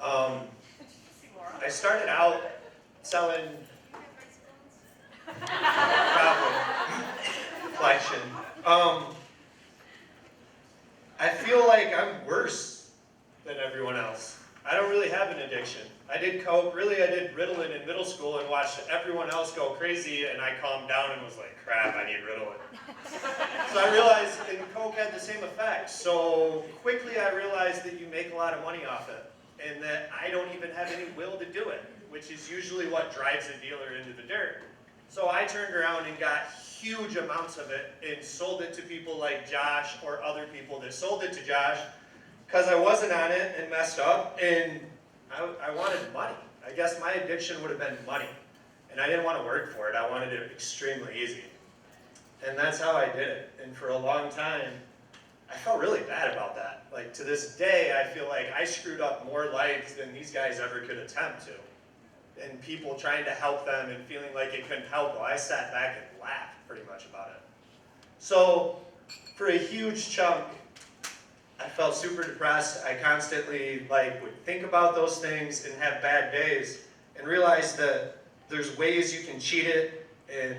Speaker 14: I started out selling probably collection. I feel like I'm worse than everyone else. I don't really have an addiction. I did coke, really I did Ritalin in middle school and watched everyone else go crazy and I calmed down and was like, crap, I need Ritalin. So I realized and coke had the same effect. So quickly I realized that you make a lot of money off it and that I don't even have any will to do it, which is usually what drives a dealer into the dirt. So I turned around and got huge amounts of it and sold it to people like Josh or other people that sold it to Josh because I wasn't on it and messed up and I wanted money. I guess my addiction would have been money and I didn't want to work for it. I wanted it extremely easy. And that's how I did it. And for a long time, I felt really bad about that. Like to this day, I feel like I screwed up more lives than these guys ever could attempt to. And people trying to help them and feeling like it couldn't help, well, I sat back and laughed pretty much about it. So for a huge chunk, I felt super depressed. I constantly would think about those things and have bad days and realize that there's ways you can cheat it and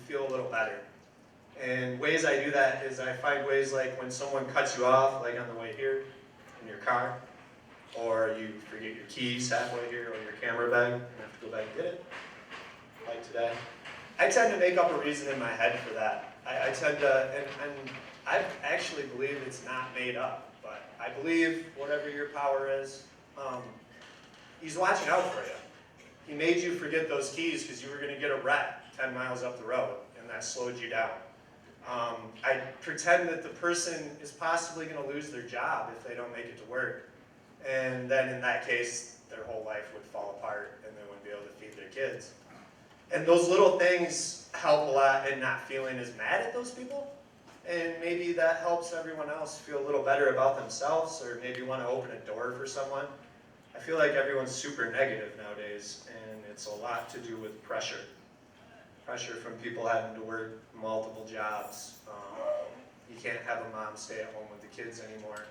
Speaker 14: feel a little better. And ways I do that is I find ways like when someone cuts you off, like on the way here in your car, or you forget your keys halfway here or your camera bag and have to go back and get it, like today. I tend to make up a reason in my head for that. I tend to, and I actually believe it's not made up, but I believe whatever your power is, he's watching out for you. He made you forget those keys because you were going to get a wreck 10 miles up the road, and that slowed you down. I pretend that the person is possibly going to lose their job if they don't make it to work. And then in that case, their whole life would fall apart and they wouldn't be able to feed their kids. And those little things help a lot in not feeling as mad at those people. And maybe that helps everyone else feel a little better about themselves or maybe want to open a door for someone. I feel like everyone's super negative nowadays and it's a lot to do with pressure. Pressure from people having to work multiple jobs. You can't have a mom stay at home with the kids anymore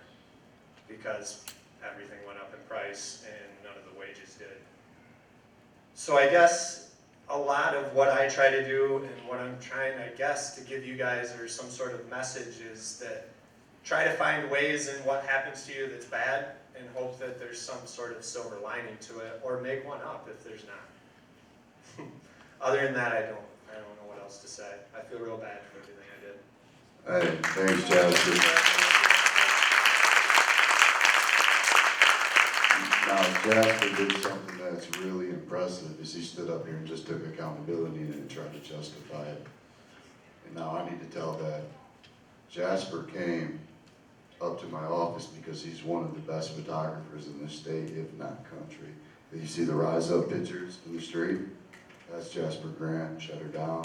Speaker 14: because everything went up in price and none of the wages did. So I guess a lot of what I try to do and what I'm trying, I guess, to give you guys or some sort of message is that try to find ways in what happens to you that's bad and hope that there's some sort of silver lining to it or make one up if there's not. Other than that, I don't know what else to say. I feel real bad for everything I did.
Speaker 3: Hey, thanks, Jasper. Now, Jasper did something that's really impressive, is he stood up here and just took accountability and tried to justify it. And now I need to tell that Jasper came up to my office because he's one of the best photographers in this state, if not country. You see the rise up pictures in the street? That's Jasper Grant, Shut Her Down.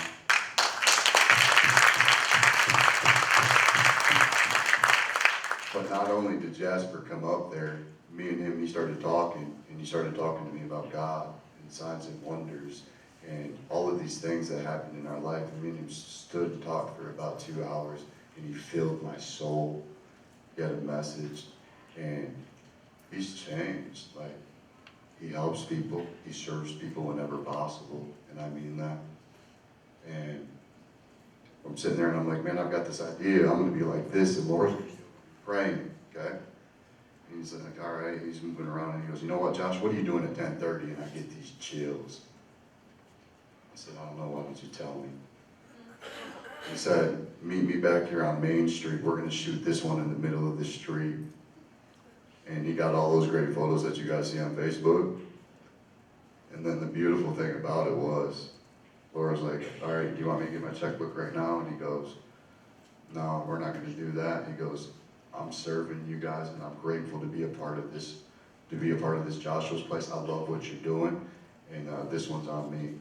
Speaker 3: But not only did Jasper come up there, me and him, he started talking, and he started talking to me about God and signs and wonders and all of these things that happened in our life. And me and him stood and talked for about 2 hours, and he filled my soul. He had a message, and he's changed. Like, he helps people, he serves people whenever possible, and I mean that. And I'm sitting there and I'm like, man, I've got this idea. I'm gonna be like this, and Laura's praying, okay? And he's like, all right, he's moving around, and he goes, you know what, Josh, what are you doing at 10:30? And I get these chills. I said, I don't know, why don't you tell me? He said, meet me back here on Main Street. We're gonna shoot this one in the middle of the street. And he got all those great photos that you guys see on Facebook. And then the beautiful thing about it was, Laura's like, all right, do you want me to get my checkbook right now? And he goes, no, we're not gonna do that. He goes, I'm serving you guys, and I'm grateful to be a part of this, Joshua's Place. I love what you're doing, and this one's on me.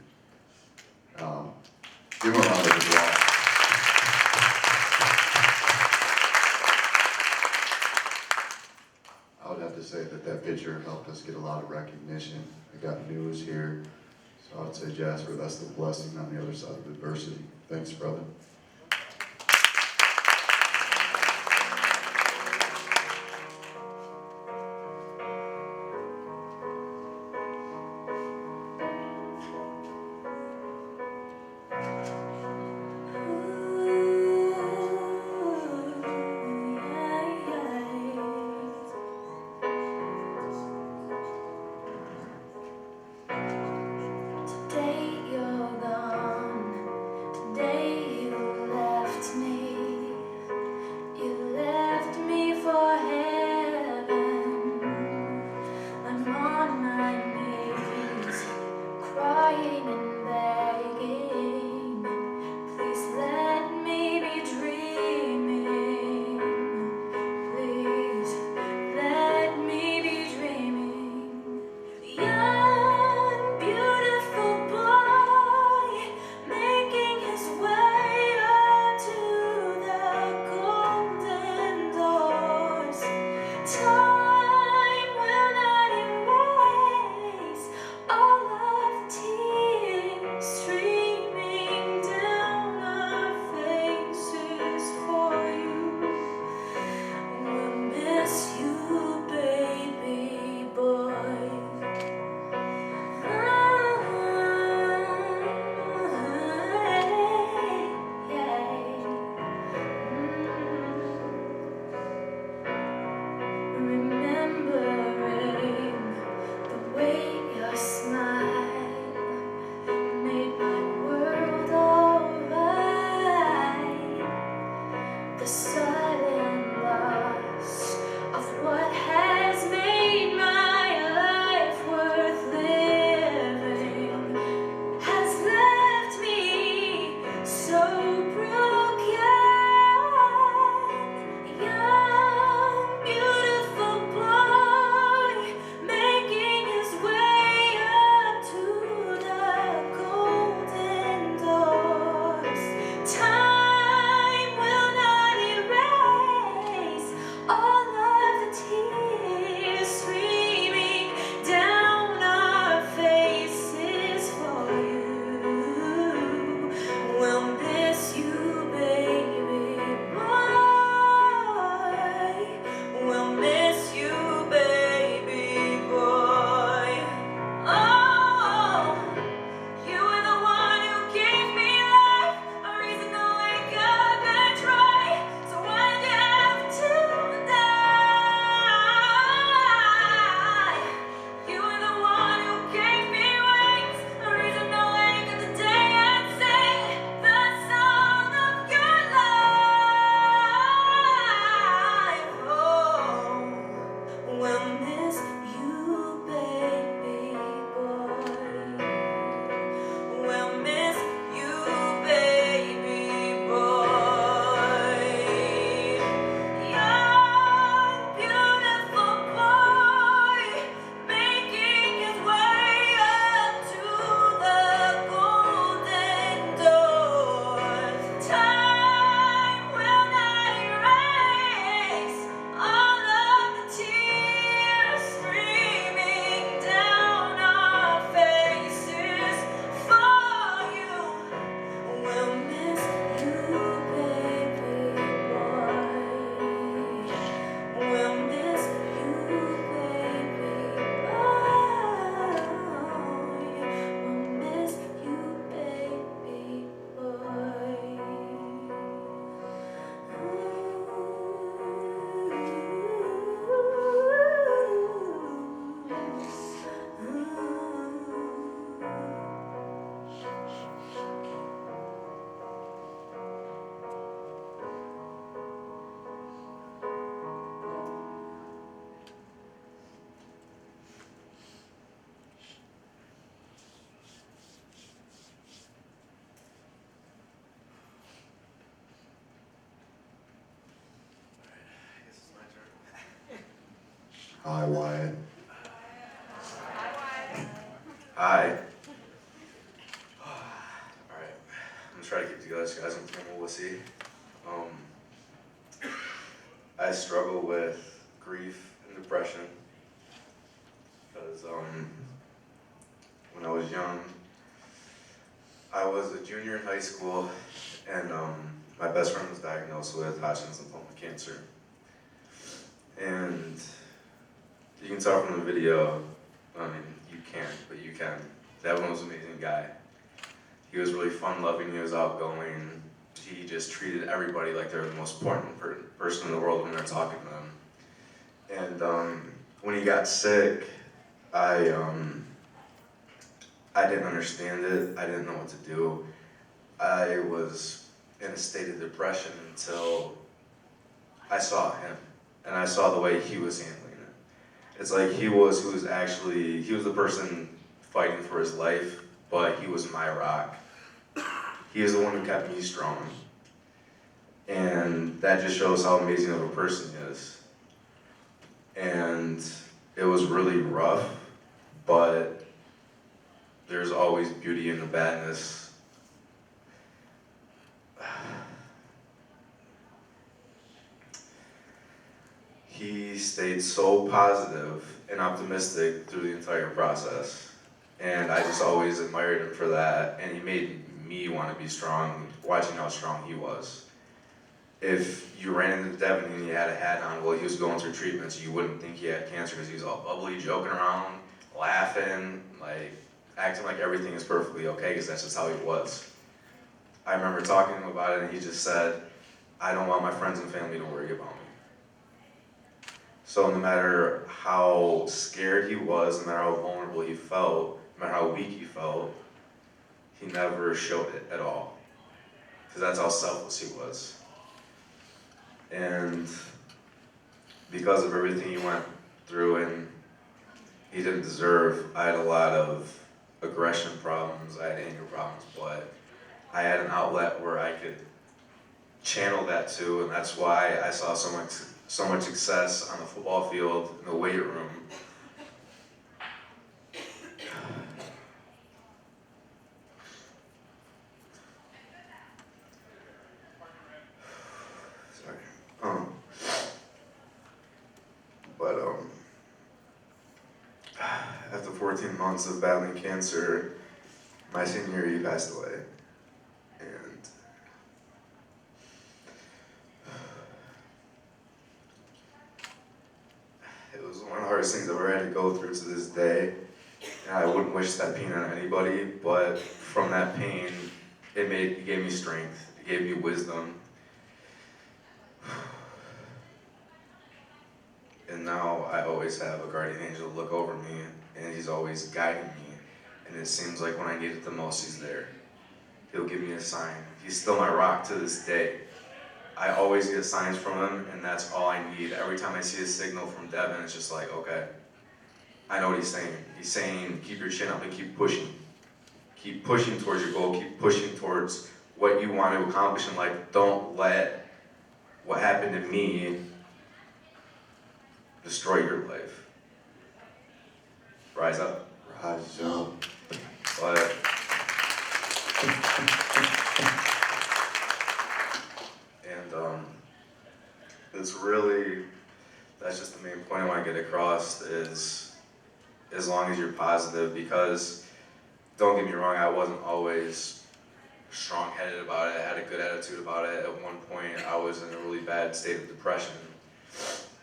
Speaker 3: Give him a round of applause. I would have to say that picture helped us get a lot of recognition. I got news here. So I would say, Jasper, that's the blessing on the other side of adversity. Thanks, brother.
Speaker 8: Today you're gone, today you
Speaker 3: Hi, Wyatt.
Speaker 10: Hi. Alright, I'm gonna try to keep together, guys. I'm from Melissy. I struggle with grief and depression because when I was young, I was a junior in high school, and my best friend was diagnosed with Hodgkin's lymphoma cancer. And you can tell from the video, I mean, you can't, but you can. Devin was an amazing guy. He was really fun-loving, he was outgoing. He just treated everybody like they were the most important person in the world when they're talking to them. And when he got sick, I didn't understand it. I didn't know what to do. I was in a state of depression until I saw him, and I saw the way he was handling it. It's like he was the person fighting for his life, but he was my rock. He is the one who kept me strong. And that just shows how amazing of a person he is. And it was really rough, but there's always beauty in the badness. He stayed so positive and optimistic through the entire process. And I just always admired him for that, and he made me want to be strong, watching how strong he was. If you ran into Devin and he had a hat on while he was going through treatments, you wouldn't think he had cancer because he was all bubbly, joking around, laughing, like acting like everything is perfectly okay because that's just how he was. I remember talking to him about it, and he just said, I don't want my friends and family to worry about me. So no matter how scared he was, no matter how vulnerable he felt, no matter how weak he felt, he never showed it at all. Because that's how selfless he was. And because of everything he went through and he didn't deserve, I had a lot of aggression problems, I had anger problems, but I had an outlet where I could channel that to, and that's why I saw so much success on the football field, in the weight room. Sorry. After 14 months of battling cancer, my senior year he passed away. And it was one of the hardest things I've ever had to go through to this day. And I wouldn't wish that pain on anybody, but from that pain, it gave me strength, it gave me wisdom. And now I always have a guardian angel look over me, and he's always guiding me. And it seems like when I need it the most, he's there. He'll give me a sign. He's still my rock to this day. I always get signs from him, and that's all I need. Every time I see a signal from Devin, it's just like, okay, I know what he's saying. He's saying, keep your chin up and keep pushing. Keep pushing towards your goal. Keep pushing towards what you want to accomplish in life. Don't let what happened to me destroy your life. Rise up.
Speaker 3: Rise up.
Speaker 10: But it's really, that's just the main point I want to get across is as long as you're positive, because don't get me wrong, I wasn't always strong-headed about it. I had a good attitude about it. At one point, I was in a really bad state of depression,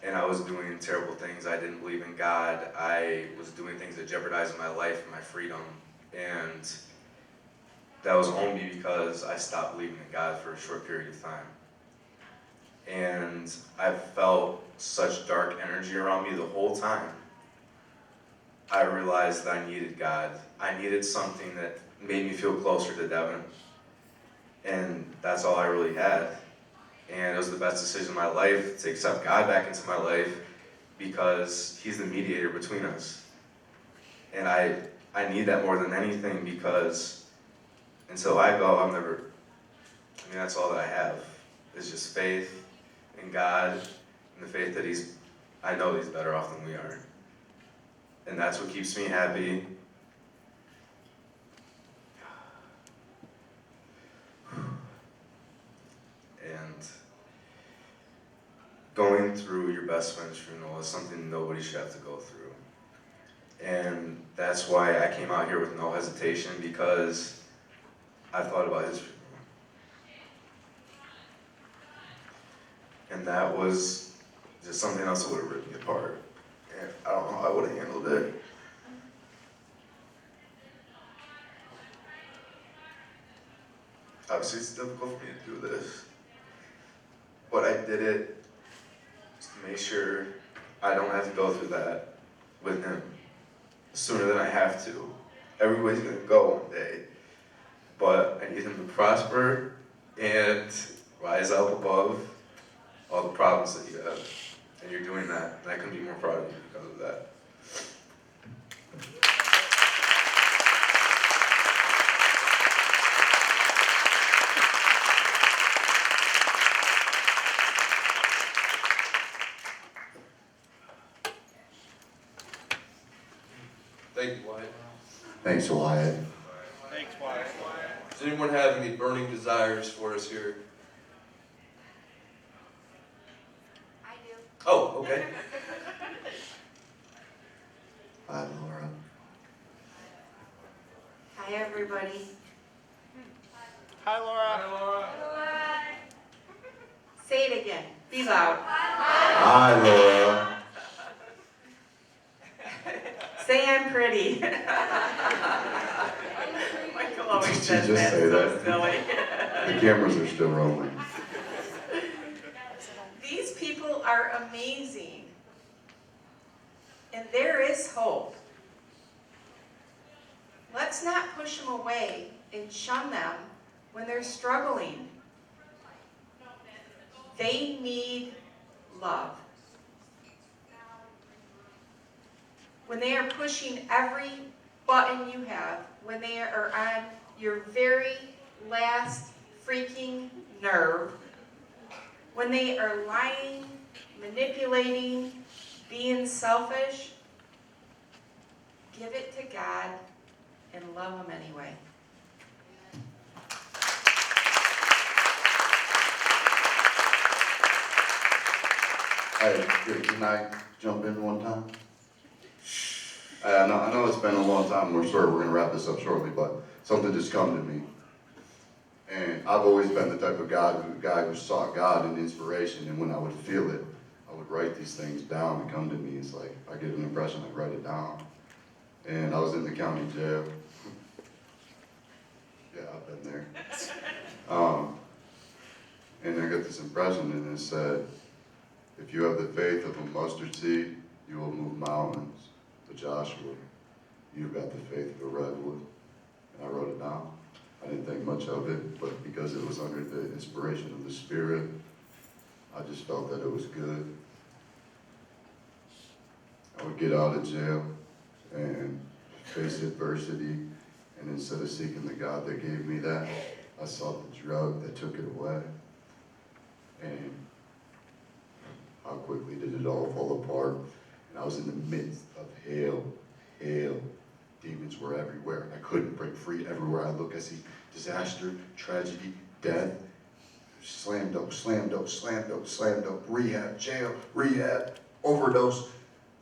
Speaker 10: and I was doing terrible things. I didn't believe in God. I was doing things that jeopardized my life and my freedom, and that was only because I stopped believing in God for a short period of time. And I felt such dark energy around me the whole time. I realized that I needed God. I needed something that made me feel closer to Devin. And that's all I really had. And it was the best decision of my life to accept God back into my life because he's the mediator between us. And I need that more than anything because until I go, that's all that I have. It's just faith in God and the faith that he's
Speaker 15: I know he's better off than we are. And that's what keeps me happy. And going through your best friend's funeral is something nobody should have to go through. And that's why I came out here with no hesitation, because I thought about his funeral. And that was just something else that would have ripped me apart. And I don't know how I would have handled it. Obviously, it's difficult for me to do this. But I did it just to make sure I don't have to go through that with him sooner than I have to. Everybody's gonna go one day. But I need him to prosper and rise up above all the problems that you have. And you're doing that, and I couldn't be more proud of you because of that.
Speaker 10: Thank you, Wyatt.
Speaker 3: Thanks, Wyatt.
Speaker 9: Thanks, Wyatt.
Speaker 10: Does anyone have any burning desires for us here?
Speaker 6: I do.
Speaker 10: Oh, okay.
Speaker 3: Hi, Laura.
Speaker 4: Hi, everybody.
Speaker 9: Hi, Laura. Hi, Laura.
Speaker 4: Say it again. Be loud.
Speaker 3: Hi, Laura.
Speaker 4: Say I'm pretty. Michael always
Speaker 3: Did you
Speaker 4: says
Speaker 3: just
Speaker 4: that,
Speaker 3: say
Speaker 4: so
Speaker 3: that?
Speaker 4: silly.
Speaker 3: The cameras are still rolling.
Speaker 4: These people are amazing. And there is hope. Let's not push them away and shun them when they're struggling. They need love. When they are pushing every button you have, when they are on your very last freaking nerve, when they are lying, manipulating, being selfish, give it to God and love them anyway.
Speaker 3: Hey, can I jump in one time? I know it's been a long time, we're gonna wrap this up shortly, but something just come to me. And I've always been the type of guy who sought God and inspiration, and when I would feel it, I would write these things down and come to me. It's like, I get an impression, I'd write it down. And I was in the county jail. Yeah, I've been there. And I got this impression, and it said, if you have the faith of a mustard seed, you will move mountains. But Joshua, you've got the faith of a redwood. And I wrote it down. I didn't think much of it, but because it was under the inspiration of the Spirit, I just felt that it was good. I would get out of jail and face adversity, and instead of seeking the God that gave me that, I sought the drug that took it away. And how quickly did it all fall apart? And I was in the midst of hell. Demons were everywhere. I couldn't break free. Everywhere I look, I see disaster, tragedy, death. Slam dope, rehab, jail, rehab, overdose.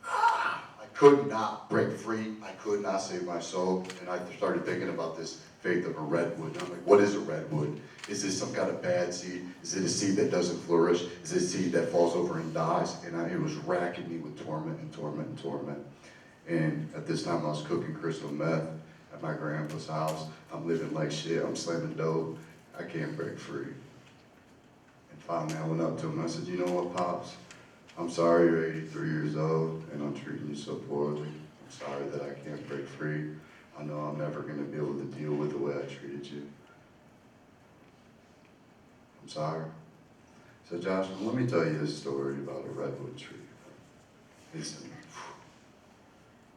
Speaker 3: I could not break free. I could not save my soul. And I started thinking about this faith of a redwood. And I'm like, what is a redwood? Is this some kind of bad seed? Is it a seed that doesn't flourish? Is it a seed that falls over and dies? And it was racking me with torment and torment and torment. And at this time I was cooking crystal meth at my grandpa's house. I'm living like shit. I'm slamming dope. I can't break free. And finally I went up to him and I said, you know what, Pops? I'm sorry you're 83 years old and I'm treating you so poorly. I'm sorry that I can't break free. I know I'm never going to be able to deal with the way I treated you. I'm sorry. So Josh, let me tell you a story about a redwood tree. Listen.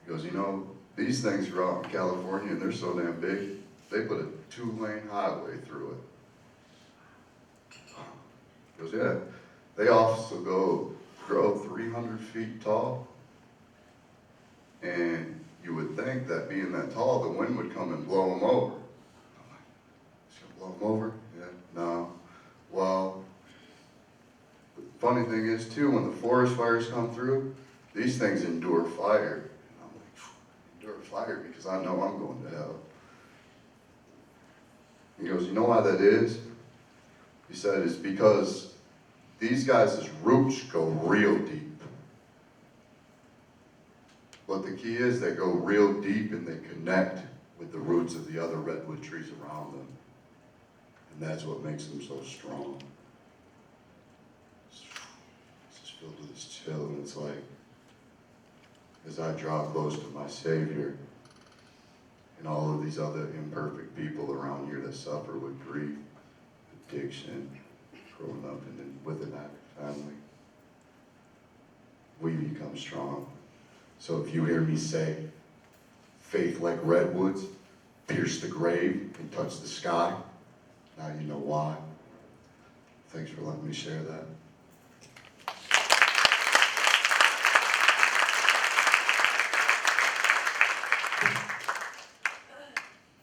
Speaker 3: He goes, you know, these things are out in California and they're so damn big, they put a 2-lane highway through it. He goes, yeah. They also go grow 300 feet tall. And you would think that being that tall, the wind would come and blow them over. I'm like, it's gonna blow them over? Yeah, no. Well, the funny thing is too, when the forest fires come through, these things endure fire. And I'm like, endure fire because I know I'm going to hell. He goes, you know why that is? He said, it's because these guys' roots go real deep. But the key is they go real deep and they connect with the roots of the other redwood trees around them. And that's what makes them so strong. It's just filled with this chill, and it's like, as I draw close to my Savior and all of these other imperfect people around here that suffer with grief, addiction, growing up with an active family, we become strong. So if you hear me say, faith like redwoods, pierce the grave and touch the sky, now you know why. Thanks for letting me share that.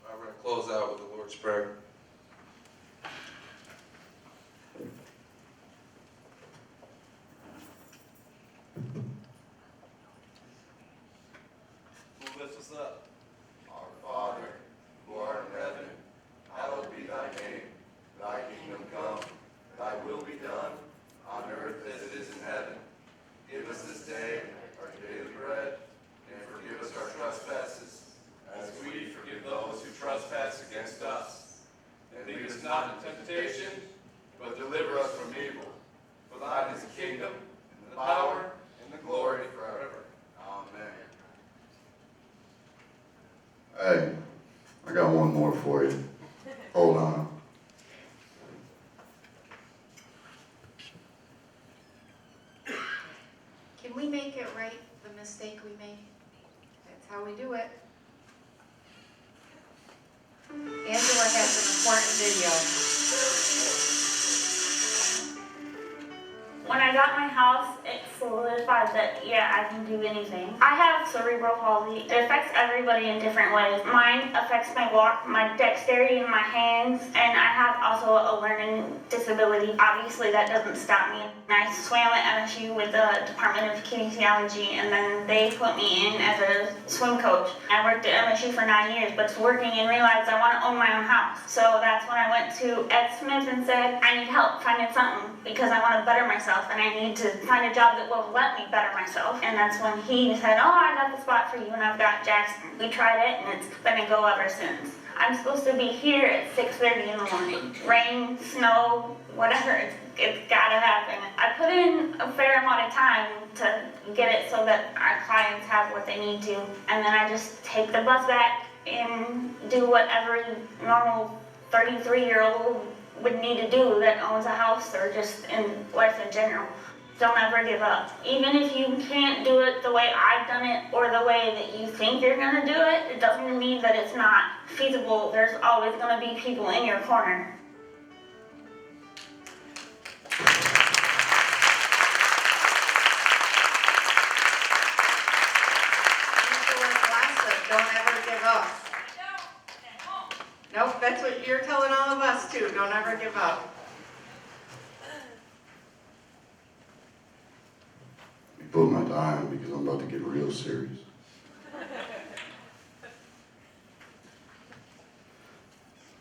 Speaker 10: We're going to close out with the Lord's Prayer.
Speaker 9: Who lifts us up?
Speaker 3: Our Father, who art in heaven, hallowed be thy name. Thy kingdom come, thy will be done, on earth as it is in heaven. Give us this day our daily bread, and forgive us our trespasses, as we forgive those who trespass against us. And lead us not into temptation, but deliver us from evil. For thine is the kingdom, and the power, and the glory forever. Amen. Hey, I got one more for you. Hold on.
Speaker 4: Can we make it right, the mistake we made? That's how we do it. Angela has an important video.
Speaker 8: When I got my house, it solidified that, yeah, I can do anything. I have cerebral palsy. It affects everybody in different ways. Mine affects my walk, my dexterity in my hands, and I have also a learning disability. Obviously, that doesn't stop me. I swam at MSU with the Department of Kinesiology, and then they put me in as a swim coach. I worked at MSU for 9 years, but working and realized I want to own my own house. So that's when I went to Ed Smith and said, I need help finding something because I want to better myself and I need to find a job that will let me better myself. And that's when he said, oh, I got the spot for you and I've got Jackson. We tried it and it's been a go ever since. I'm supposed to be here at 6:30 in the morning. Rain, snow, whatever, it's gotta happen. I put in a fair amount of time to get it so that our clients have what they need to. And then I just take the bus back and do what every normal 33-year-old would need to do that owns a house or just in life in general. Don't ever give up. Even if you can't do it the way I've done it or the way that you think you're gonna do it, it doesn't mean that it's not feasible. There's always gonna be people in your corner.
Speaker 4: Don't ever give up. Nope, that's what you're telling all of us too. Don't ever give up.
Speaker 3: Let me put my time because I'm about to get real serious.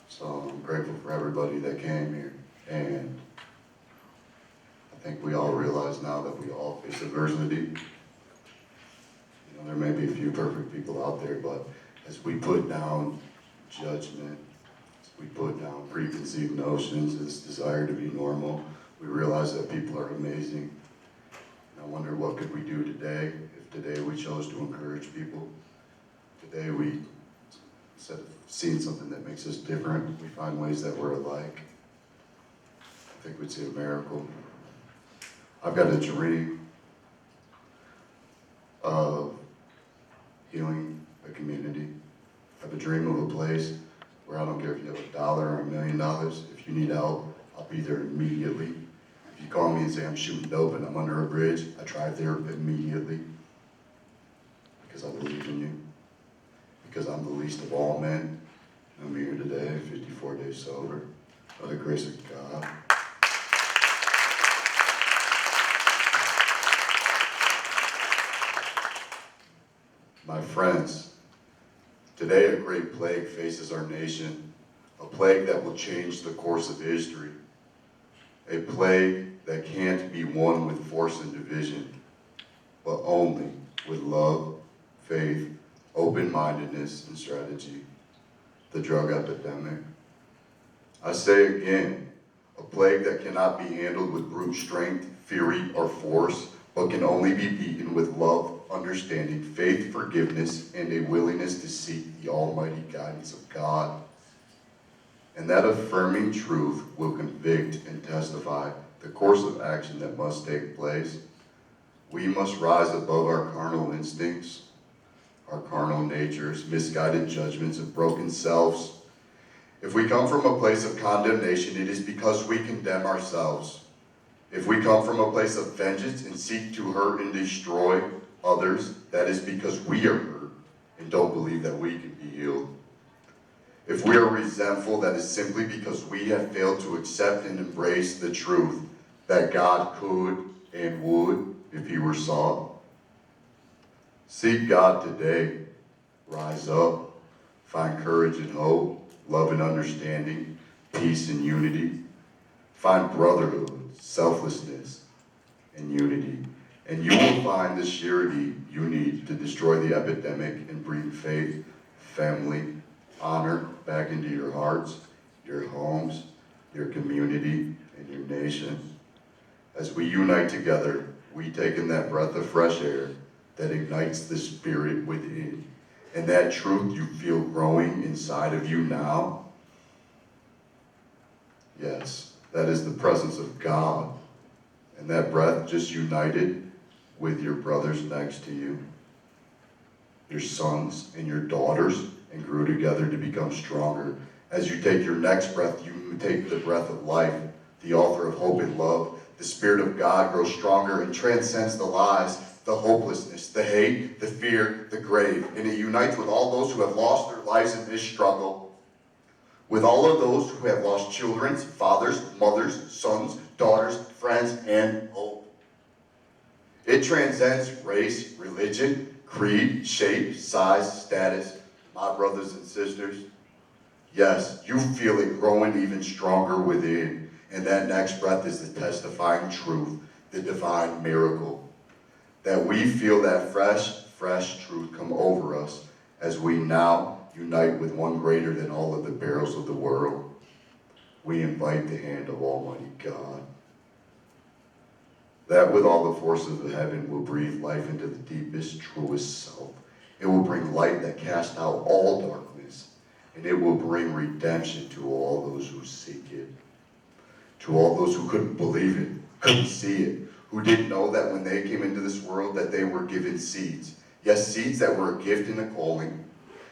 Speaker 3: So I'm grateful for everybody that came here, and I think we all realize now that we all face adversity. There may be a few perfect people out there, but as we put down judgment, as we put down preconceived notions, this desire to be normal, we realize that people are amazing. And I wonder what could we do today if today we chose to encourage people. Today we, instead of seeing something that makes us different, we find ways that we're alike. I think we'd see a miracle. I've got a dream of healing a community. I have a dream of a place where I don't care if you have $1 or $1 million. If you need help, I'll be there immediately. If you you call me and say I'm shooting dope and I'm under a bridge, I drive there immediately because I believe in you, because I'm the least of all men. I'm here today, 54 days sober, by the grace of God. My friends, today a great plague faces our nation, a plague that will change the course of history, a plague that can't be won with force and division, but only with love, faith, open-mindedness, and strategy. The drug epidemic. I say again, a plague that cannot be handled with brute strength, fury, or force, but can only be beaten with love, understanding, faith, forgiveness, and a willingness to seek the almighty guidance of God. And that affirming truth will convict and testify the course of action that must take place. We must rise above our carnal instincts, our carnal natures, misguided judgments, and broken selves. If we come from a place of condemnation, it is because we condemn ourselves. If we come from a place of vengeance and seek to hurt and destroy others, that is because we are hurt and don't believe that we can be healed. If we are resentful, that is simply because we have failed to accept and embrace the truth that God could and would if he were sought. Seek God today. Rise up. Find courage and hope, love and understanding, peace and unity. Find brotherhood, selflessness, and unity. And you will find the surety you need to destroy the epidemic and bring faith, family, honor back into your hearts, your homes, your community, and your nation. As we unite together, we take in that breath of fresh air that ignites the spirit within. And that truth you feel growing inside of you now, yes, that is the presence of God. And that breath just united with your brothers next to you, your sons and your daughters, and grew together to become stronger. As you take your next breath, you take the breath of life, the author of hope and love. The Spirit of God grows stronger and transcends the lies, the hopelessness, the hate, the fear, the grave. And it unites with all those who have lost their lives in this struggle. With all of those who have lost children, fathers, mothers, sons, daughters, friends, and hope. It transcends race, religion, creed, shape, size, status. My brothers and sisters, yes, you feel it growing even stronger within. And that next breath is the testifying truth, the divine miracle. That we feel that fresh truth come over us as we now unite with one greater than all of the perils of the world. We invite the hand of Almighty God. That with all the forces of heaven will breathe life into the deepest, truest self. It will bring light that casts out all darkness, and it will bring redemption to all those who seek it. To all those who couldn't believe it, couldn't see it, who didn't know that when they came into this world that they were given seeds. Yes, seeds that were a gift and a calling.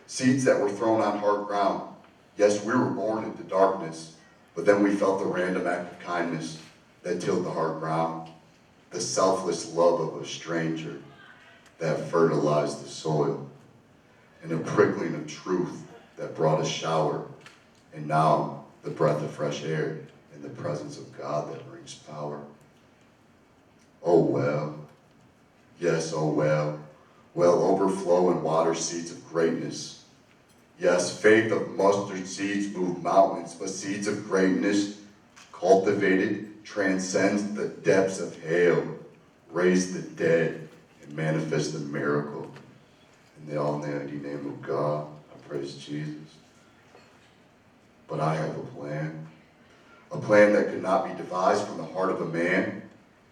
Speaker 3: Seeds that were thrown on hard ground. Yes, we were born into darkness, but then we felt the random act of kindness that tilled the hard ground. The selfless love of a stranger that fertilized the soil. And a prickling of truth that brought a shower. And now the breath of fresh air in the presence of God that brings power. Oh well, yes, oh well, well overflow and water seeds of greatness. Yes, faith of mustard seeds move mountains, but seeds of greatness, cultivated, transcends the depths of hell, raise the dead, and manifest the miracle. In the almighty name of God, I praise Jesus. But I have a plan that could not be devised from the heart of a man,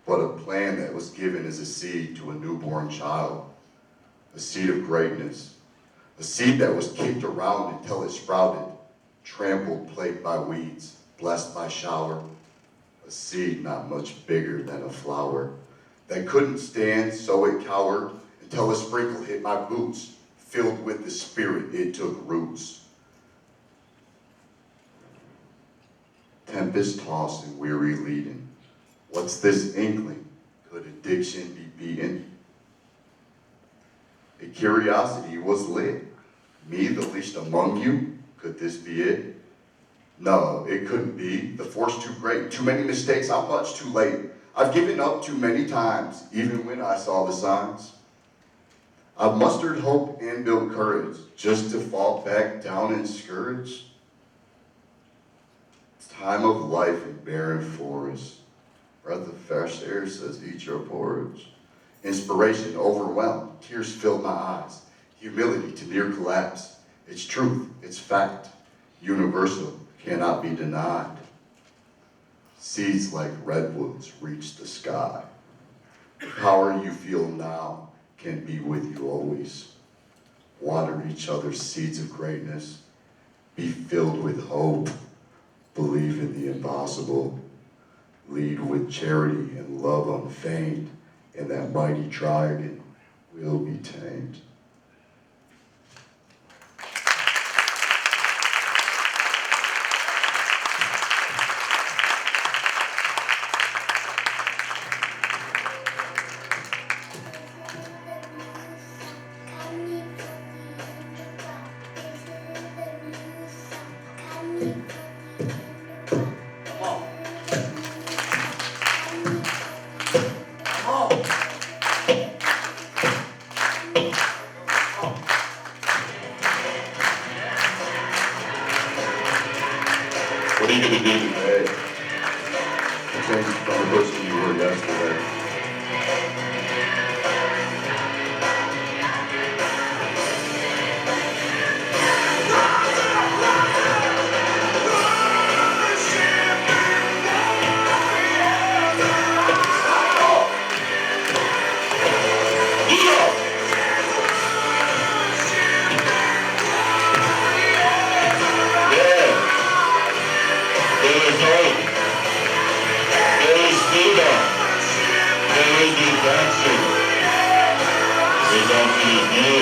Speaker 3: but a plan that was given as a seed to a newborn child, a seed of greatness, a seed that was kicked around until it sprouted, trampled, plagued by weeds, blessed by shower, a seed not much bigger than a flower, that couldn't stand, so it cowered, until a sprinkle hit my boots, filled with the Spirit, it took roots. Tempest tossed and weary leading, What's this inkling? Could addiction be beaten? A curiosity was lit. Me, the least among you, could this be it? No, it couldn't be. The force too great. Too many mistakes, I'm much too late. I've given up too many times, even when I saw the signs. I've mustered hope and built courage, just to fall back down and scourge. Time of life in barren forest. Breath of fresh air says, eat your porridge. Inspiration overwhelmed, tears filled my eyes. Humility to near collapse. It's truth, it's fact. Universal, cannot be denied. Seeds like redwoods reach the sky. The power you feel now can be with you always. Water each other's seeds of greatness. Be filled with hope. Believe in the impossible. Lead with charity and love unfeigned, and that mighty dragon will be tamed. What are you going to do today to change from the person you were yesterday? There is hope. There is freedom. There is redemption. Redemption is you.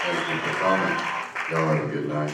Speaker 3: Thank you for coming. Y'all have a good night.